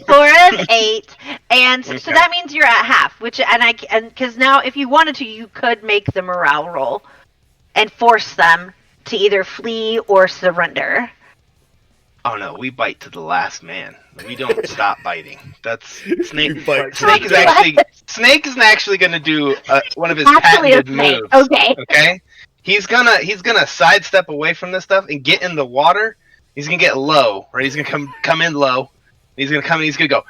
4 of 8, and so that means you're at half. Because now, if you wanted to, you could make the morale roll and force them to either flee or surrender. Oh no, we bite to the last man. We don't stop biting. That's Snake. Snake is actually going to do one of his Actually, patented moves. Okay. Okay. He's gonna sidestep away from this stuff and get in the water. He's gonna get low, right? He's gonna come in low. He's gonna come in. He's gonna go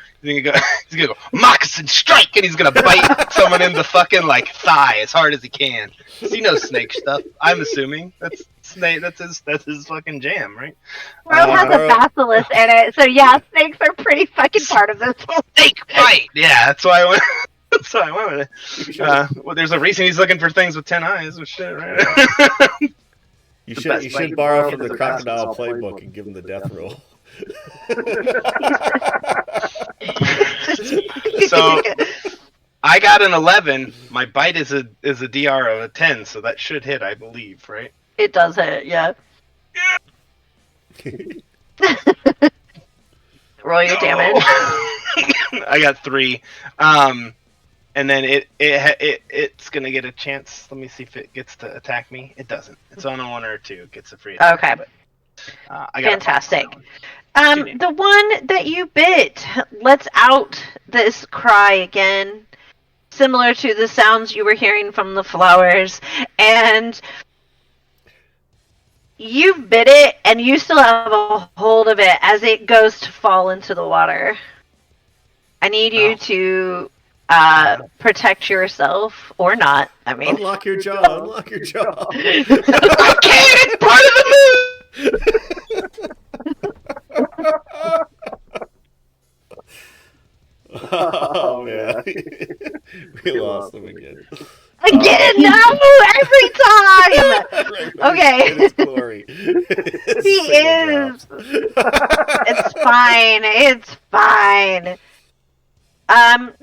moccasin strike, and he's gonna bite someone in the fucking thigh as hard as he can. So you know Snake stuff. I'm assuming that's Snake. That's his fucking jam, right? World has a basilisk in it, so yeah, snakes are pretty fucking part of this whole Snake fight. Yeah, that's why I went. That's why I went with it. Well, there's a reason he's looking for things with 10 eyes and shit, right? You should borrow from the Crocodile playbook and give him the death roll. So I got an 11. My bite is a DR of a 10, so that should hit, I believe, right? It does hit, yeah. Roll your damage. I got 3. And then it's gonna get a chance. Let me see if it gets to attack me. It doesn't. It's on a 1 or a 2. It gets a free attack. Okay. But, I got fantastic. The one that you bit lets out this cry again, similar to the sounds you were hearing from the flowers, and you've bit it, and you still have a hold of it as it goes to fall into the water. I need you to protect yourself, or not. I mean, Unlock your jaw. Unlock your jaw. Okay, it's part of the move. Oh man, we lost him again. again, no, every time. Right, Okay. in its glory. He is. It's fine. It's fine.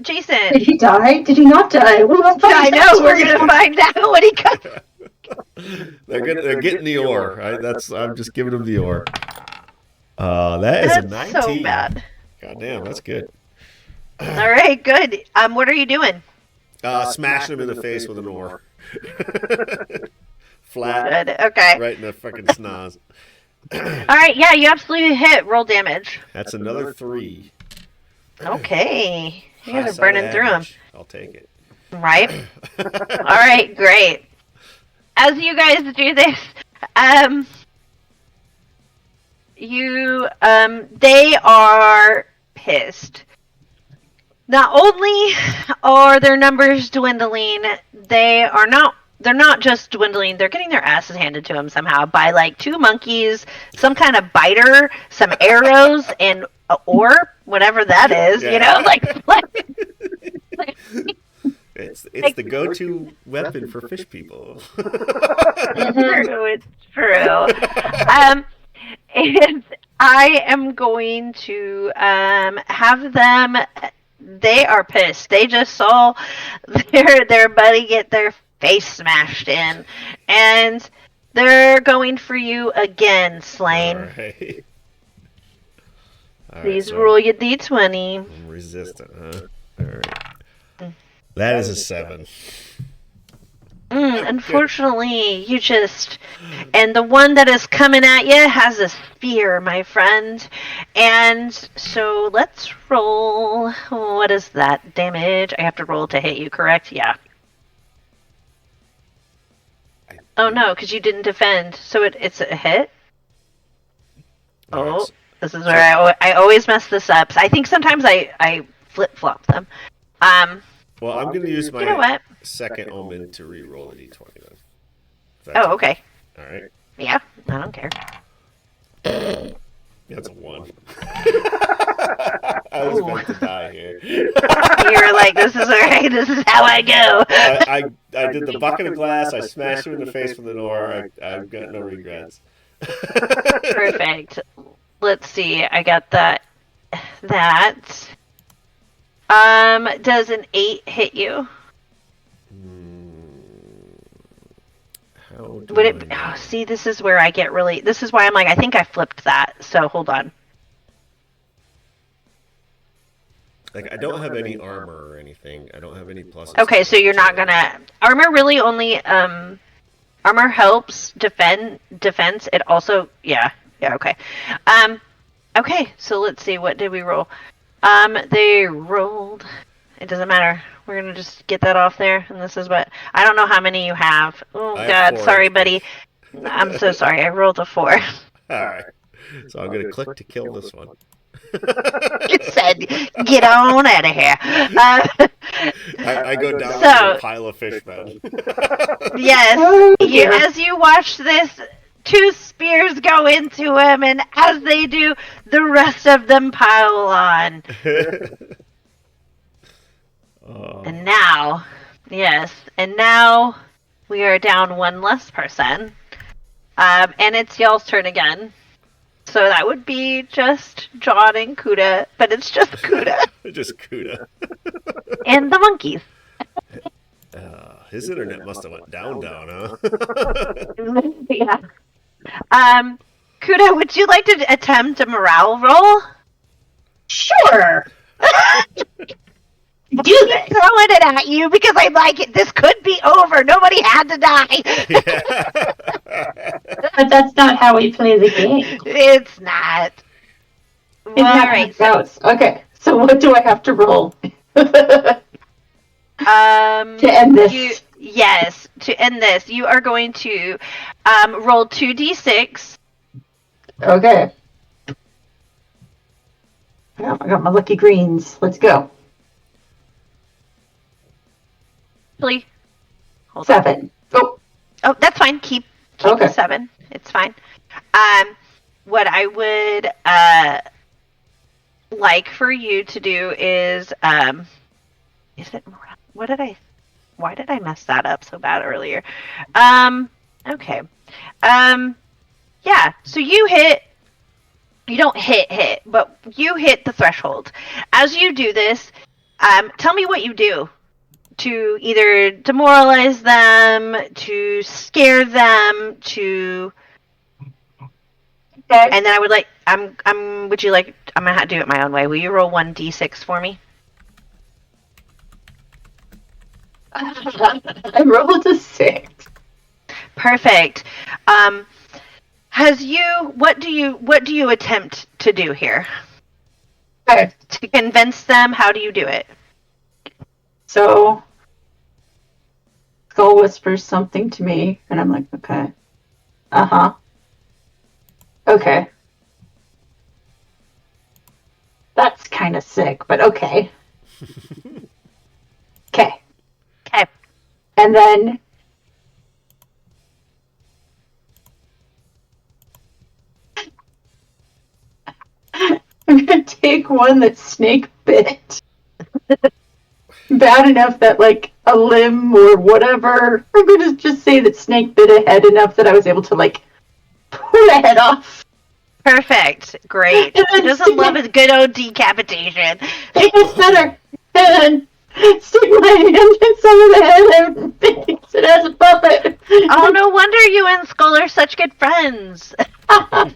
Jason. Did he die? Did he not die? We will find I know out. we're gonna find out when he comes. They're getting the ore. Right? I'm just giving them the ore. That is a 19. That's so bad. God damn, that's good. All right, good. What are you doing? Smashing him in the face with an ore. Flat. Good. Okay. Right in the fucking snaz. All right. Yeah, you absolutely hit. Roll damage. That's another 3. Okay. You High guys are side burning through them, average. I'll take it. right? All right. Great. As you guys do this, they are pissed. Not only are their numbers dwindling, they're not just dwindling, they're getting their asses handed to them somehow by like 2 monkeys, some kind of biter, some arrows, and or whatever that is, Yeah. you know, like It's the go-to weapon for fish people. It's true. And I am going to have them. They are pissed. They just saw their buddy get their face smashed in, and they're going for you again, Slain. All right. Please roll your d20. I'm resistant, huh? All right. That is a 7. Unfortunately, you just... And the one that is coming at you has a spear, my friend. And so let's roll... What is that? Damage? I have to roll to hit you, correct? Yeah. Oh no, because you didn't defend. So it's a hit? Oh, this is where I always mess this up. I think sometimes I flip-flop them. Well, I'm going to use my You know what? second omen to re-roll the d20 then. Oh, okay. All right. Yeah, I don't care. That's a 1. I was about to die here. You're like, this is alright, this is how I go. I did the bucket of glass. I smashed him in the face with an ore. I've got no regrets. Perfect. Let's see, I got that. Does an 8 hit you? How do Would it? I know? Oh, see, this is where I get really. This is why I'm like, I think I flipped that. So hold on. Like, I don't have any armor or anything. I don't have any pluses. Okay, so you're not gonna. Armor really only. Armor helps defense. It also. Yeah. Okay. Okay. So let's see. What did we roll? They rolled. It doesn't matter. We're gonna just get that off there. And this is what I don't know how many you have. Oh I have God, 4 sorry, HP. buddy. I'm so sorry. I rolled a 4. All right. So I'm gonna click to kill this one. It said, "Get on out of here." I go down So- to a pile of fish, man. Yes, Oh, dear. as you watch this, 2 spears go into him, and as they do, the rest of them pile on. Oh. And now, yes, and now we are down 1 less person. And it's y'all's turn again. So that would be just John and Kuda, but it's just Kuda Just Kuda. and the monkeys. His internet must have went down, huh? Yeah. Kuda, would you like to attempt a morale roll? Sure. Do this. Throwing it at you because I'm like, this could be over. Nobody had to die. But that's not how we play the game. It's not. In that right. counts. Okay, so what do I have to roll? To end this. Yes, to end this, you are going to roll 2d6. Okay. I got my lucky greens. Let's go. Actually, hold on. 7. Oh, That's fine. Keep Okay. the 7. It's fine. What I would like for you to do is it why did I mess that up so bad earlier? Okay. Yeah, so you don't hit, but you hit the threshold. As you do this, tell me what you do to either demoralize them, to scare them, to okay. and then I would like I'm gonna have to do it my own way. Will you roll 1d6 for me? I rolled a 6. Perfect. What do you attempt to do here? Okay. To convince them, how do you do it? So, Skull whispers something to me, and I'm like, okay. Uh-huh. Okay. That's kind of sick, but okay. Okay. Okay. And then I'm gonna take one that snake bit. Bad enough that like a limb or whatever. I'm gonna just say that snake bit a head enough that I was able to like pull a head off. Perfect. Great. Who doesn't love a good old decapitation? It's better. And stick my hand inside of the head and use it as a puppet. Oh, no wonder you and Skull are such good friends. I'm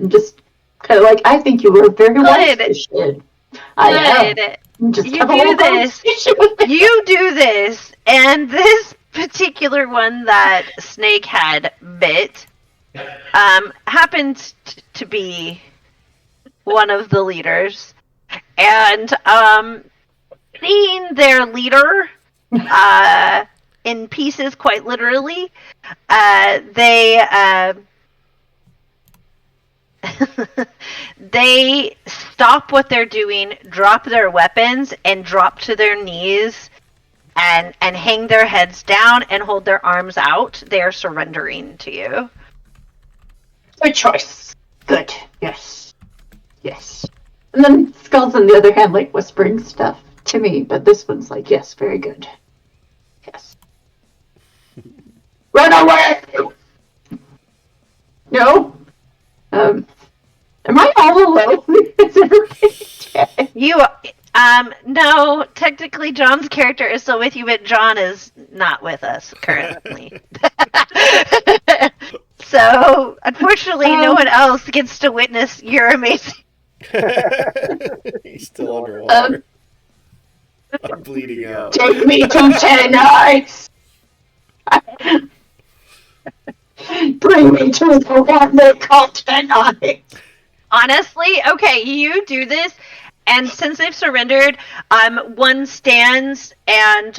just kind of like, I think you were very wise. Good. I am. Just You have a do little this. conversation with me. You do this, and this particular one that Snake had bit happened to be one of the leaders, and seeing their leader in pieces, quite literally, they they stop what they're doing, drop their weapons, and drop to their knees and hang their heads down and hold their arms out. They are surrendering to you. Good choice. Good. Yes. Yes. And then Skull's on the other hand, like whispering stuff to me, but this one's like, yes, very good. Yes. Run away! No? Am I all alone? Is everybody dead? You, no, technically John's character is still with you, but John is not with us currently. So, unfortunately, no one else gets to witness your amazing. He's still underwater. I'm bleeding out. Take me to 10 Eyes! Bring me to the one they call 10 Eyes! Honestly, okay, you do this, and since they've surrendered, one stands and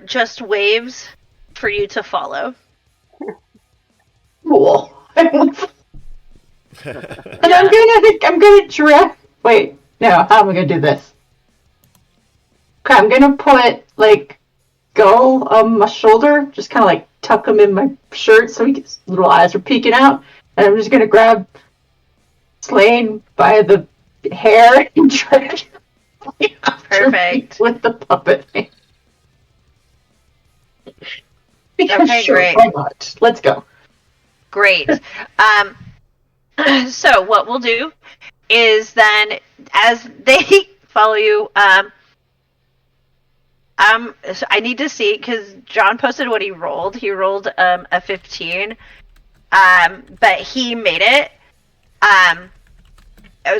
just waves for you to follow. Cool. And I'm gonna drag. Wait, no. How am I gonna do this? Okay, I'm gonna put like Gull on my shoulder, just kind of like tuck him in my shirt so his little eyes are peeking out, and I'm just gonna grab Slane by the hair and drag him Perfect. with the puppet. Okay, sure, great. Why not? Let's go. Great. So what we'll do is then, as they follow you, so I need to see, because John posted what he rolled. He rolled a 15, but he made it.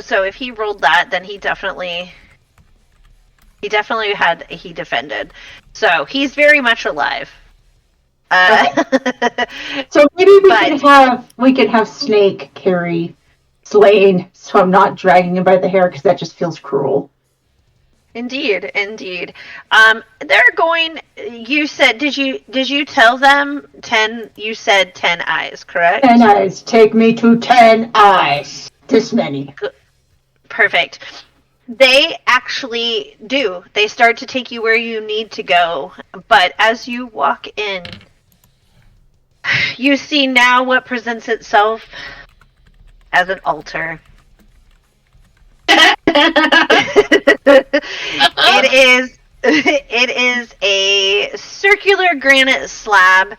So if he rolled that, then he definitely he defended. So he's very much alive. So maybe we could have Snake carry Slane, so I'm not dragging him by the hair because that just feels cruel. Indeed. They're going. You said, did you tell them 10? You said 10 eyes, correct? 10 eyes. Take me to 10 eyes. This many. Perfect. They actually do. They start to take you where you need to go. But as you walk in, you see now what presents itself as an altar. It is a circular granite slab,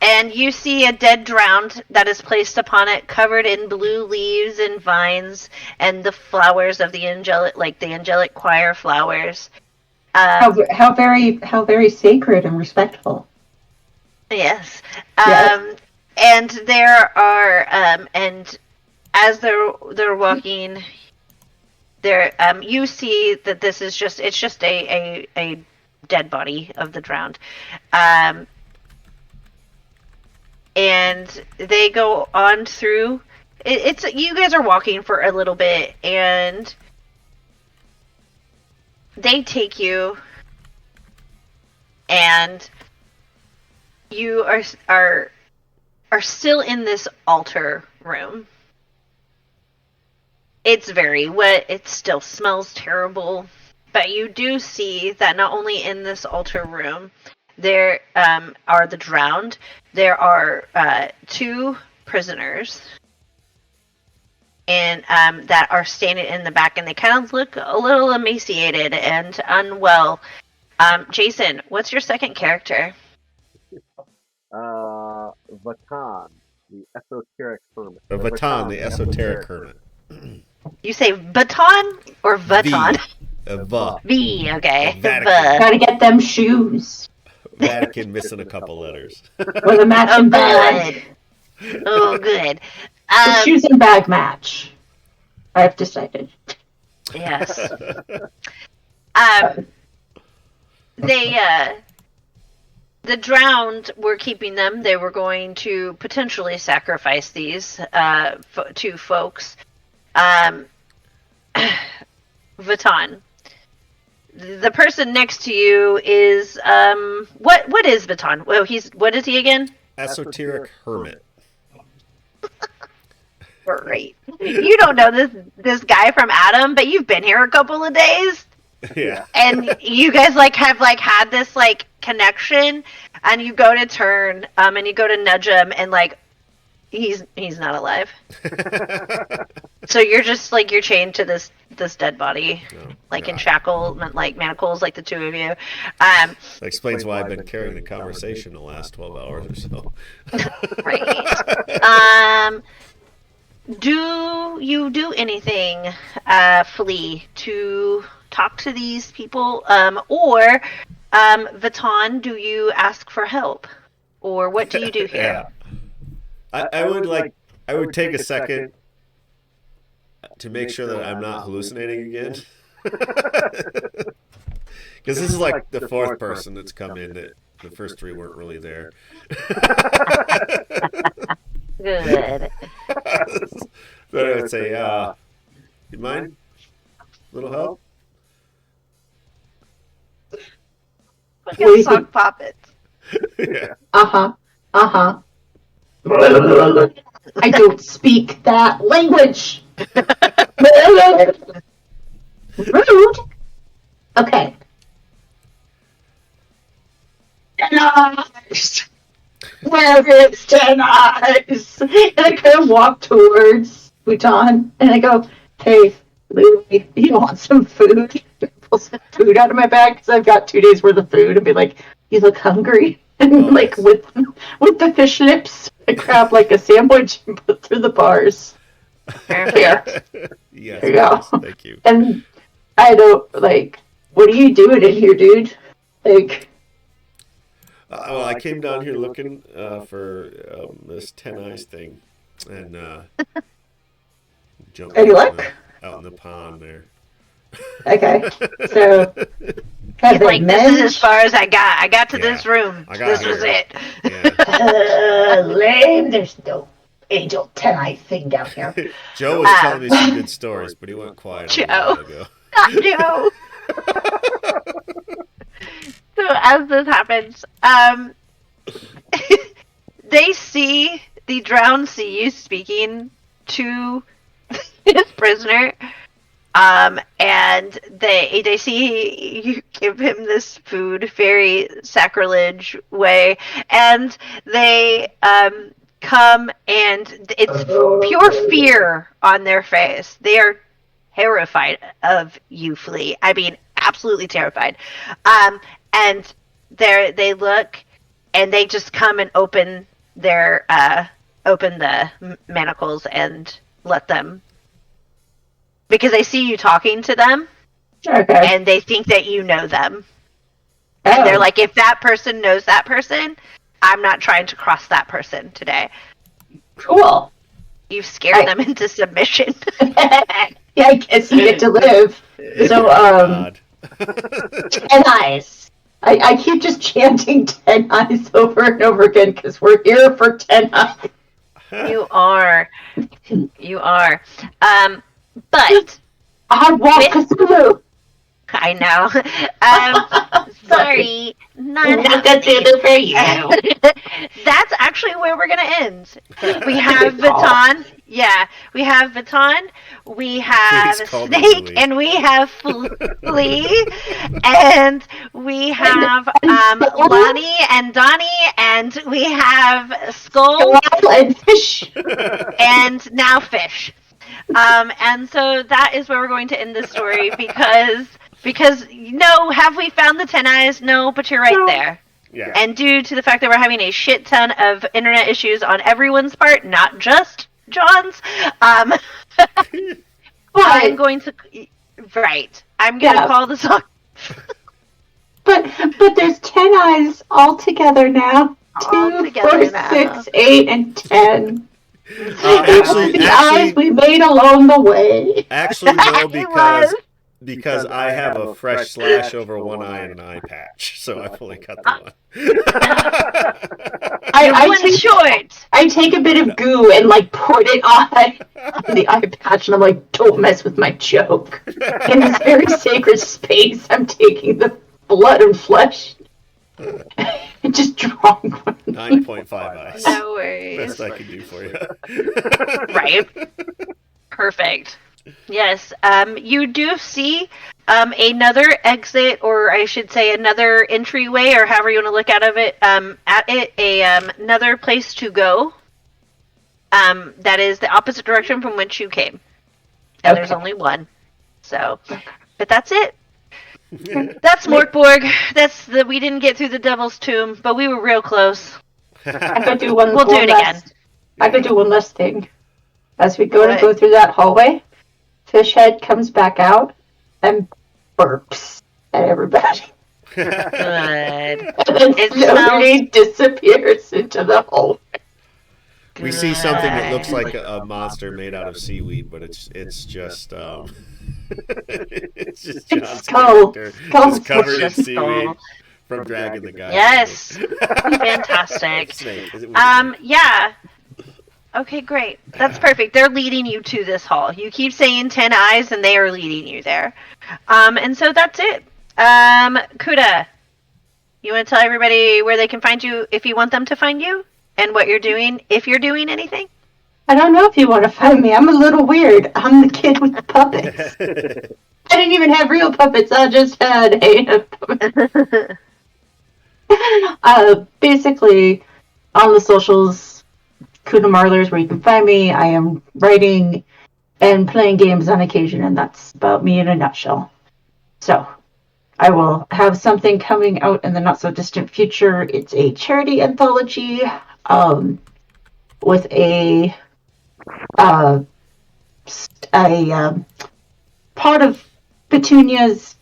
and you see a dead drowned that is placed upon it, covered in blue leaves and vines and the flowers of the angelic choir flowers. How very sacred and respectful. Yes. Yes. And there are and as they're walking, there you see that this is just a dead body of the drowned. And they go on through. It's you guys are walking for a little bit, and they take you, and you are still in this altar room. It's very wet. It still smells terrible, but you do see that not only in this altar room there are the drowned. There are 2 prisoners, and that are standing in the back, and they kind of look a little emaciated and unwell. Jason, what's your second character? Vatan, the esoteric hermit. Vatan, the esoteric hermit. You say baton or Vaton? V, okay. Gotta get them shoes. Vatican missing a couple letters. With a matching bag. Oh, good. The shoes and bag match. I've decided. Yes. The drowned were keeping them. They were going to potentially sacrifice these 2 folks. Vatan. The person next to you is what is Vatan? Well, what is he again? Esoteric hermit. Great. You don't know this guy from Adam, but you've been here a couple of days. Yeah. And you guys have had this connection, and you go to turn and you go to nudge him, and he's not alive. So you're just you're chained to this dead body, in shackles, manacles, the 2 of you. That explains why I've been carrying the conversation the last 12 hours or so. Right. Do you do anything, Flea, to talk to these people, or Vatan, do you ask for help, or what do you do here? Yeah. I would take a second to make sure that I'm not hallucinating again. Because this is the 4th person that's come in that the first 3 weren't really there. Good. But I would say, you mind? Little help? Look at sock puppets. Yeah. I don't speak that language. Rude. Okay. 10 eyes. Where is 10 eyes? And I kind of walk towards Bhutan, and I go, "Hey, Louie, you want some food?" I pull some food out of my bag because I've got 2 days worth of food, and be like, "You look hungry?" And nice. with the fish lips, I grab a sandwich and put through the bars. Here. Yes, There you go. Thank you. And I don't what are you doing in here, dude? Well, I came down here looking for this 10 eyes thing, and jumped. Any luck? out in the pond there. Okay, so He's like, this is as far as I got. I got to Yeah, this room. I got This here. was it. Yeah. lame. There's no angel 10-eye thing down here. Joe was telling me some good stories, but he went quiet a little while ago. Not Joe. So as this happens, they see the drowned see you speaking to his prisoner. And they see you give him this food very sacrilege way, and they come, and it's pure fear on their face. They are terrified of you, Flea. I mean, absolutely terrified. And they look, and they just come and open the manacles and let them. Because they see you talking to them, Okay. and they think that you know them. Oh. And they're like, if that person knows that person, I'm not trying to cross that person today. Cool. You've scared them into submission. Yeah, I guess you get to live. So, God. 10 eyes. I keep just chanting 10 eyes over and over again because we're here for 10 eyes. You are. You are. But I want Cthulhu. I know. Sorry, not Cthulhu for you. That's actually where we're gonna end. We have Vuitton. Yeah, we have Vuitton. We have Snake, and we have Flea, and we have Lonnie and Donnie, and we have Skull and Fish, and now Fish. And so that is where we're going to end this story because no, have we found the 10 eyes? No, but you're right there. Yeah. And due to the fact that we're having a shit ton of internet issues on everyone's part, not just John's, I'm going to call this off. But there's 10 eyes all together now. All 2, together 4, now. 6, 8, and 10. Actually, the eyes we made along the way. Actually, no, because I have a fresh slash over one eye and an eye patch, so I fully cut the one. I take a bit of goo and put it on the eye patch, and I'm like, don't mess with my joke. In this very sacred space, I'm taking the blood and flesh and just drawing one. 9.5 eyes. No worries. Best I can do for you. Right. Perfect. Yes. You do see another exit, or I should say another entryway, or however you want to look at it, another place to go. That is the opposite direction from which you came. And there's only one. So, but that's it. That's Mork Borg. We didn't get through the Devil's Tomb, but we were real close. I could do one. We'll do it again. I could do one last thing. As we go through that hallway, Fishhead comes back out and burps at everybody. Good. And then slowly disappears into the hole. We see something that looks like a monster made out of seaweed, but it's just it's just John's character just covered in seaweed from dragging the guy. Yes, fantastic. Yeah. Okay, great. That's perfect. They're leading you to this hall. You keep saying 10 eyes, and they are leading you there. And so that's it. Kuda, you want to tell everybody where they can find you if you want them to find you? And what you're doing, if you're doing anything? I don't know if you want to find me. I'm a little weird. I'm the kid with the puppets. I didn't even have real puppets. I just had basically, on the socials, Kuda Marler is where you can find me. I am writing and playing games on occasion, and that's about me in a nutshell. So, I will have something coming out in the not-so-distant future. It's a charity anthology with a part of Petunia's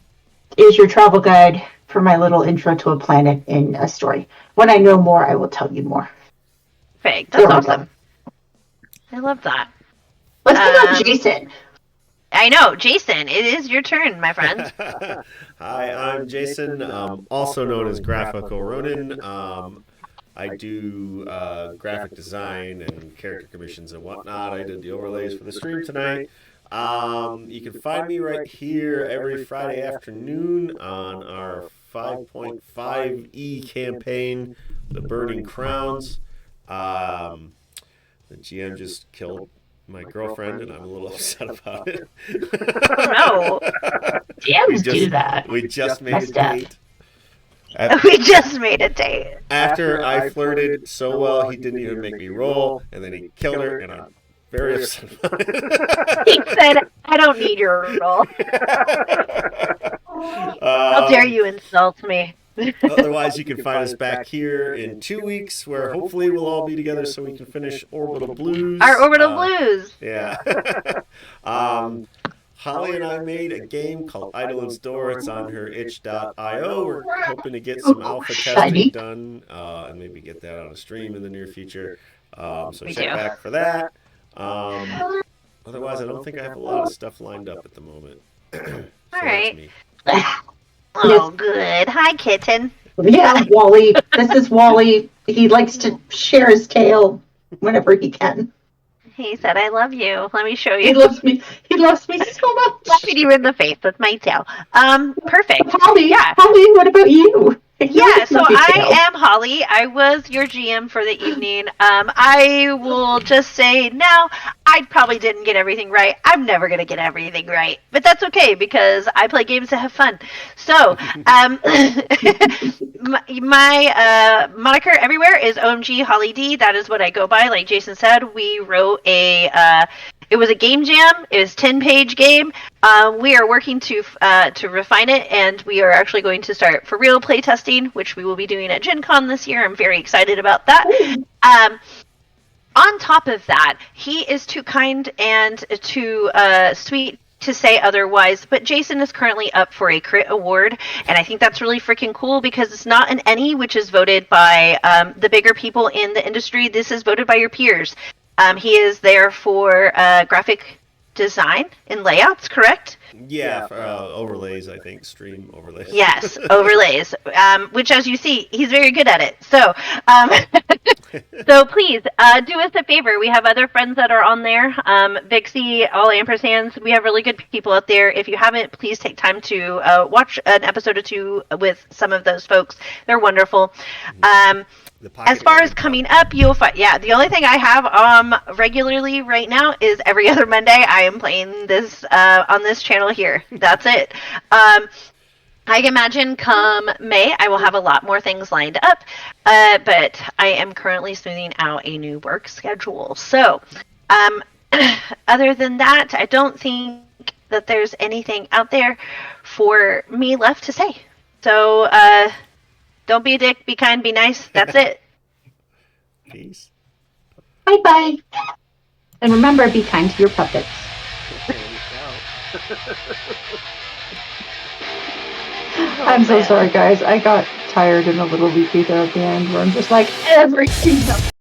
is your travel guide for my little intro to a planet in a story. When I know more, I will tell you more. Perfect. That's awesome. I love that. Let's get on Jason. I know, Jason. It is your turn, my friend. Hi, I'm Jason, also known as Graphical Ronin. I do graphic design and character commissions and whatnot. I did the overlays for the stream tonight. You can find me right here every Friday afternoon on our 5.5e campaign, The Burning Crowns. The GM just killed my girlfriend, and I'm a little upset about it. No. DMs do that. We just made Messed a up. date. We just made a date. After I flirted so well, he didn't even make me roll, and then he killed her, and I'm very upset about it. He said, I don't need your roll. How dare you insult me? Otherwise, you can find us back here in 2 weeks, where hopefully we'll all be together so we can finish Orbital Blues. Our Orbital Blues. Yeah. Holly and I made a game called Eidolon's Door. It's on her itch.io. We're hoping to get some alpha testing done and maybe get that on a stream in the near future. So check back for that. Otherwise, I don't think I have a lot of stuff lined up at the moment. All right. Oh, good. Hi, kitten. Yeah, Wally. This is Wally. He likes to share his tail whenever he can. He said, I love you. Let me show you. He loves me. He loves me so much. Slapping you in the face with my tail. Perfect. Holly, Yeah. Holly, what about you? Yeah, so I am Holly. I was your GM for the evening. I will just say now, I probably didn't get everything right. I'm never going to get everything right. But that's okay, because I play games to have fun. So, my moniker everywhere is OMG Holly D. That is what I go by. Like Jason said, we wrote it was a game jam. It was a 10-page game. We are working to refine it, and we are actually going to start for real play testing, which we will be doing at Gen Con this year. I'm very excited about that. On top of that, he is too kind and too sweet to say otherwise, but Jason is currently up for a crit award, and I think that's really freaking cool because it's not an any, which is voted by the bigger people in the industry. This is voted by your peers. He is there for graphic design and layouts, correct? Yeah, overlays, I think. Stream overlays. Yes, overlays. Which, as you see, he's very good at it. So, so please do us a favor. We have other friends that are on there. Vixie, all ampersands. We have really good people out there. If you haven't, please take time to watch an episode or two with some of those folks. They're wonderful. As far as coming up, you'll find, the only thing I have regularly right now is every other Monday I am playing this on this channel here. That's it. I imagine come May I will have a lot more things lined up, but I am currently smoothing out a new work schedule. So other than that, I don't think that there's anything out there for me left to say. So don't be a dick, be kind, be nice. That's it. Peace. Bye-bye. And remember, be kind to your puppets. I'm so sorry, guys. I got tired and a little weepy there at the end where I'm just like, everything's up.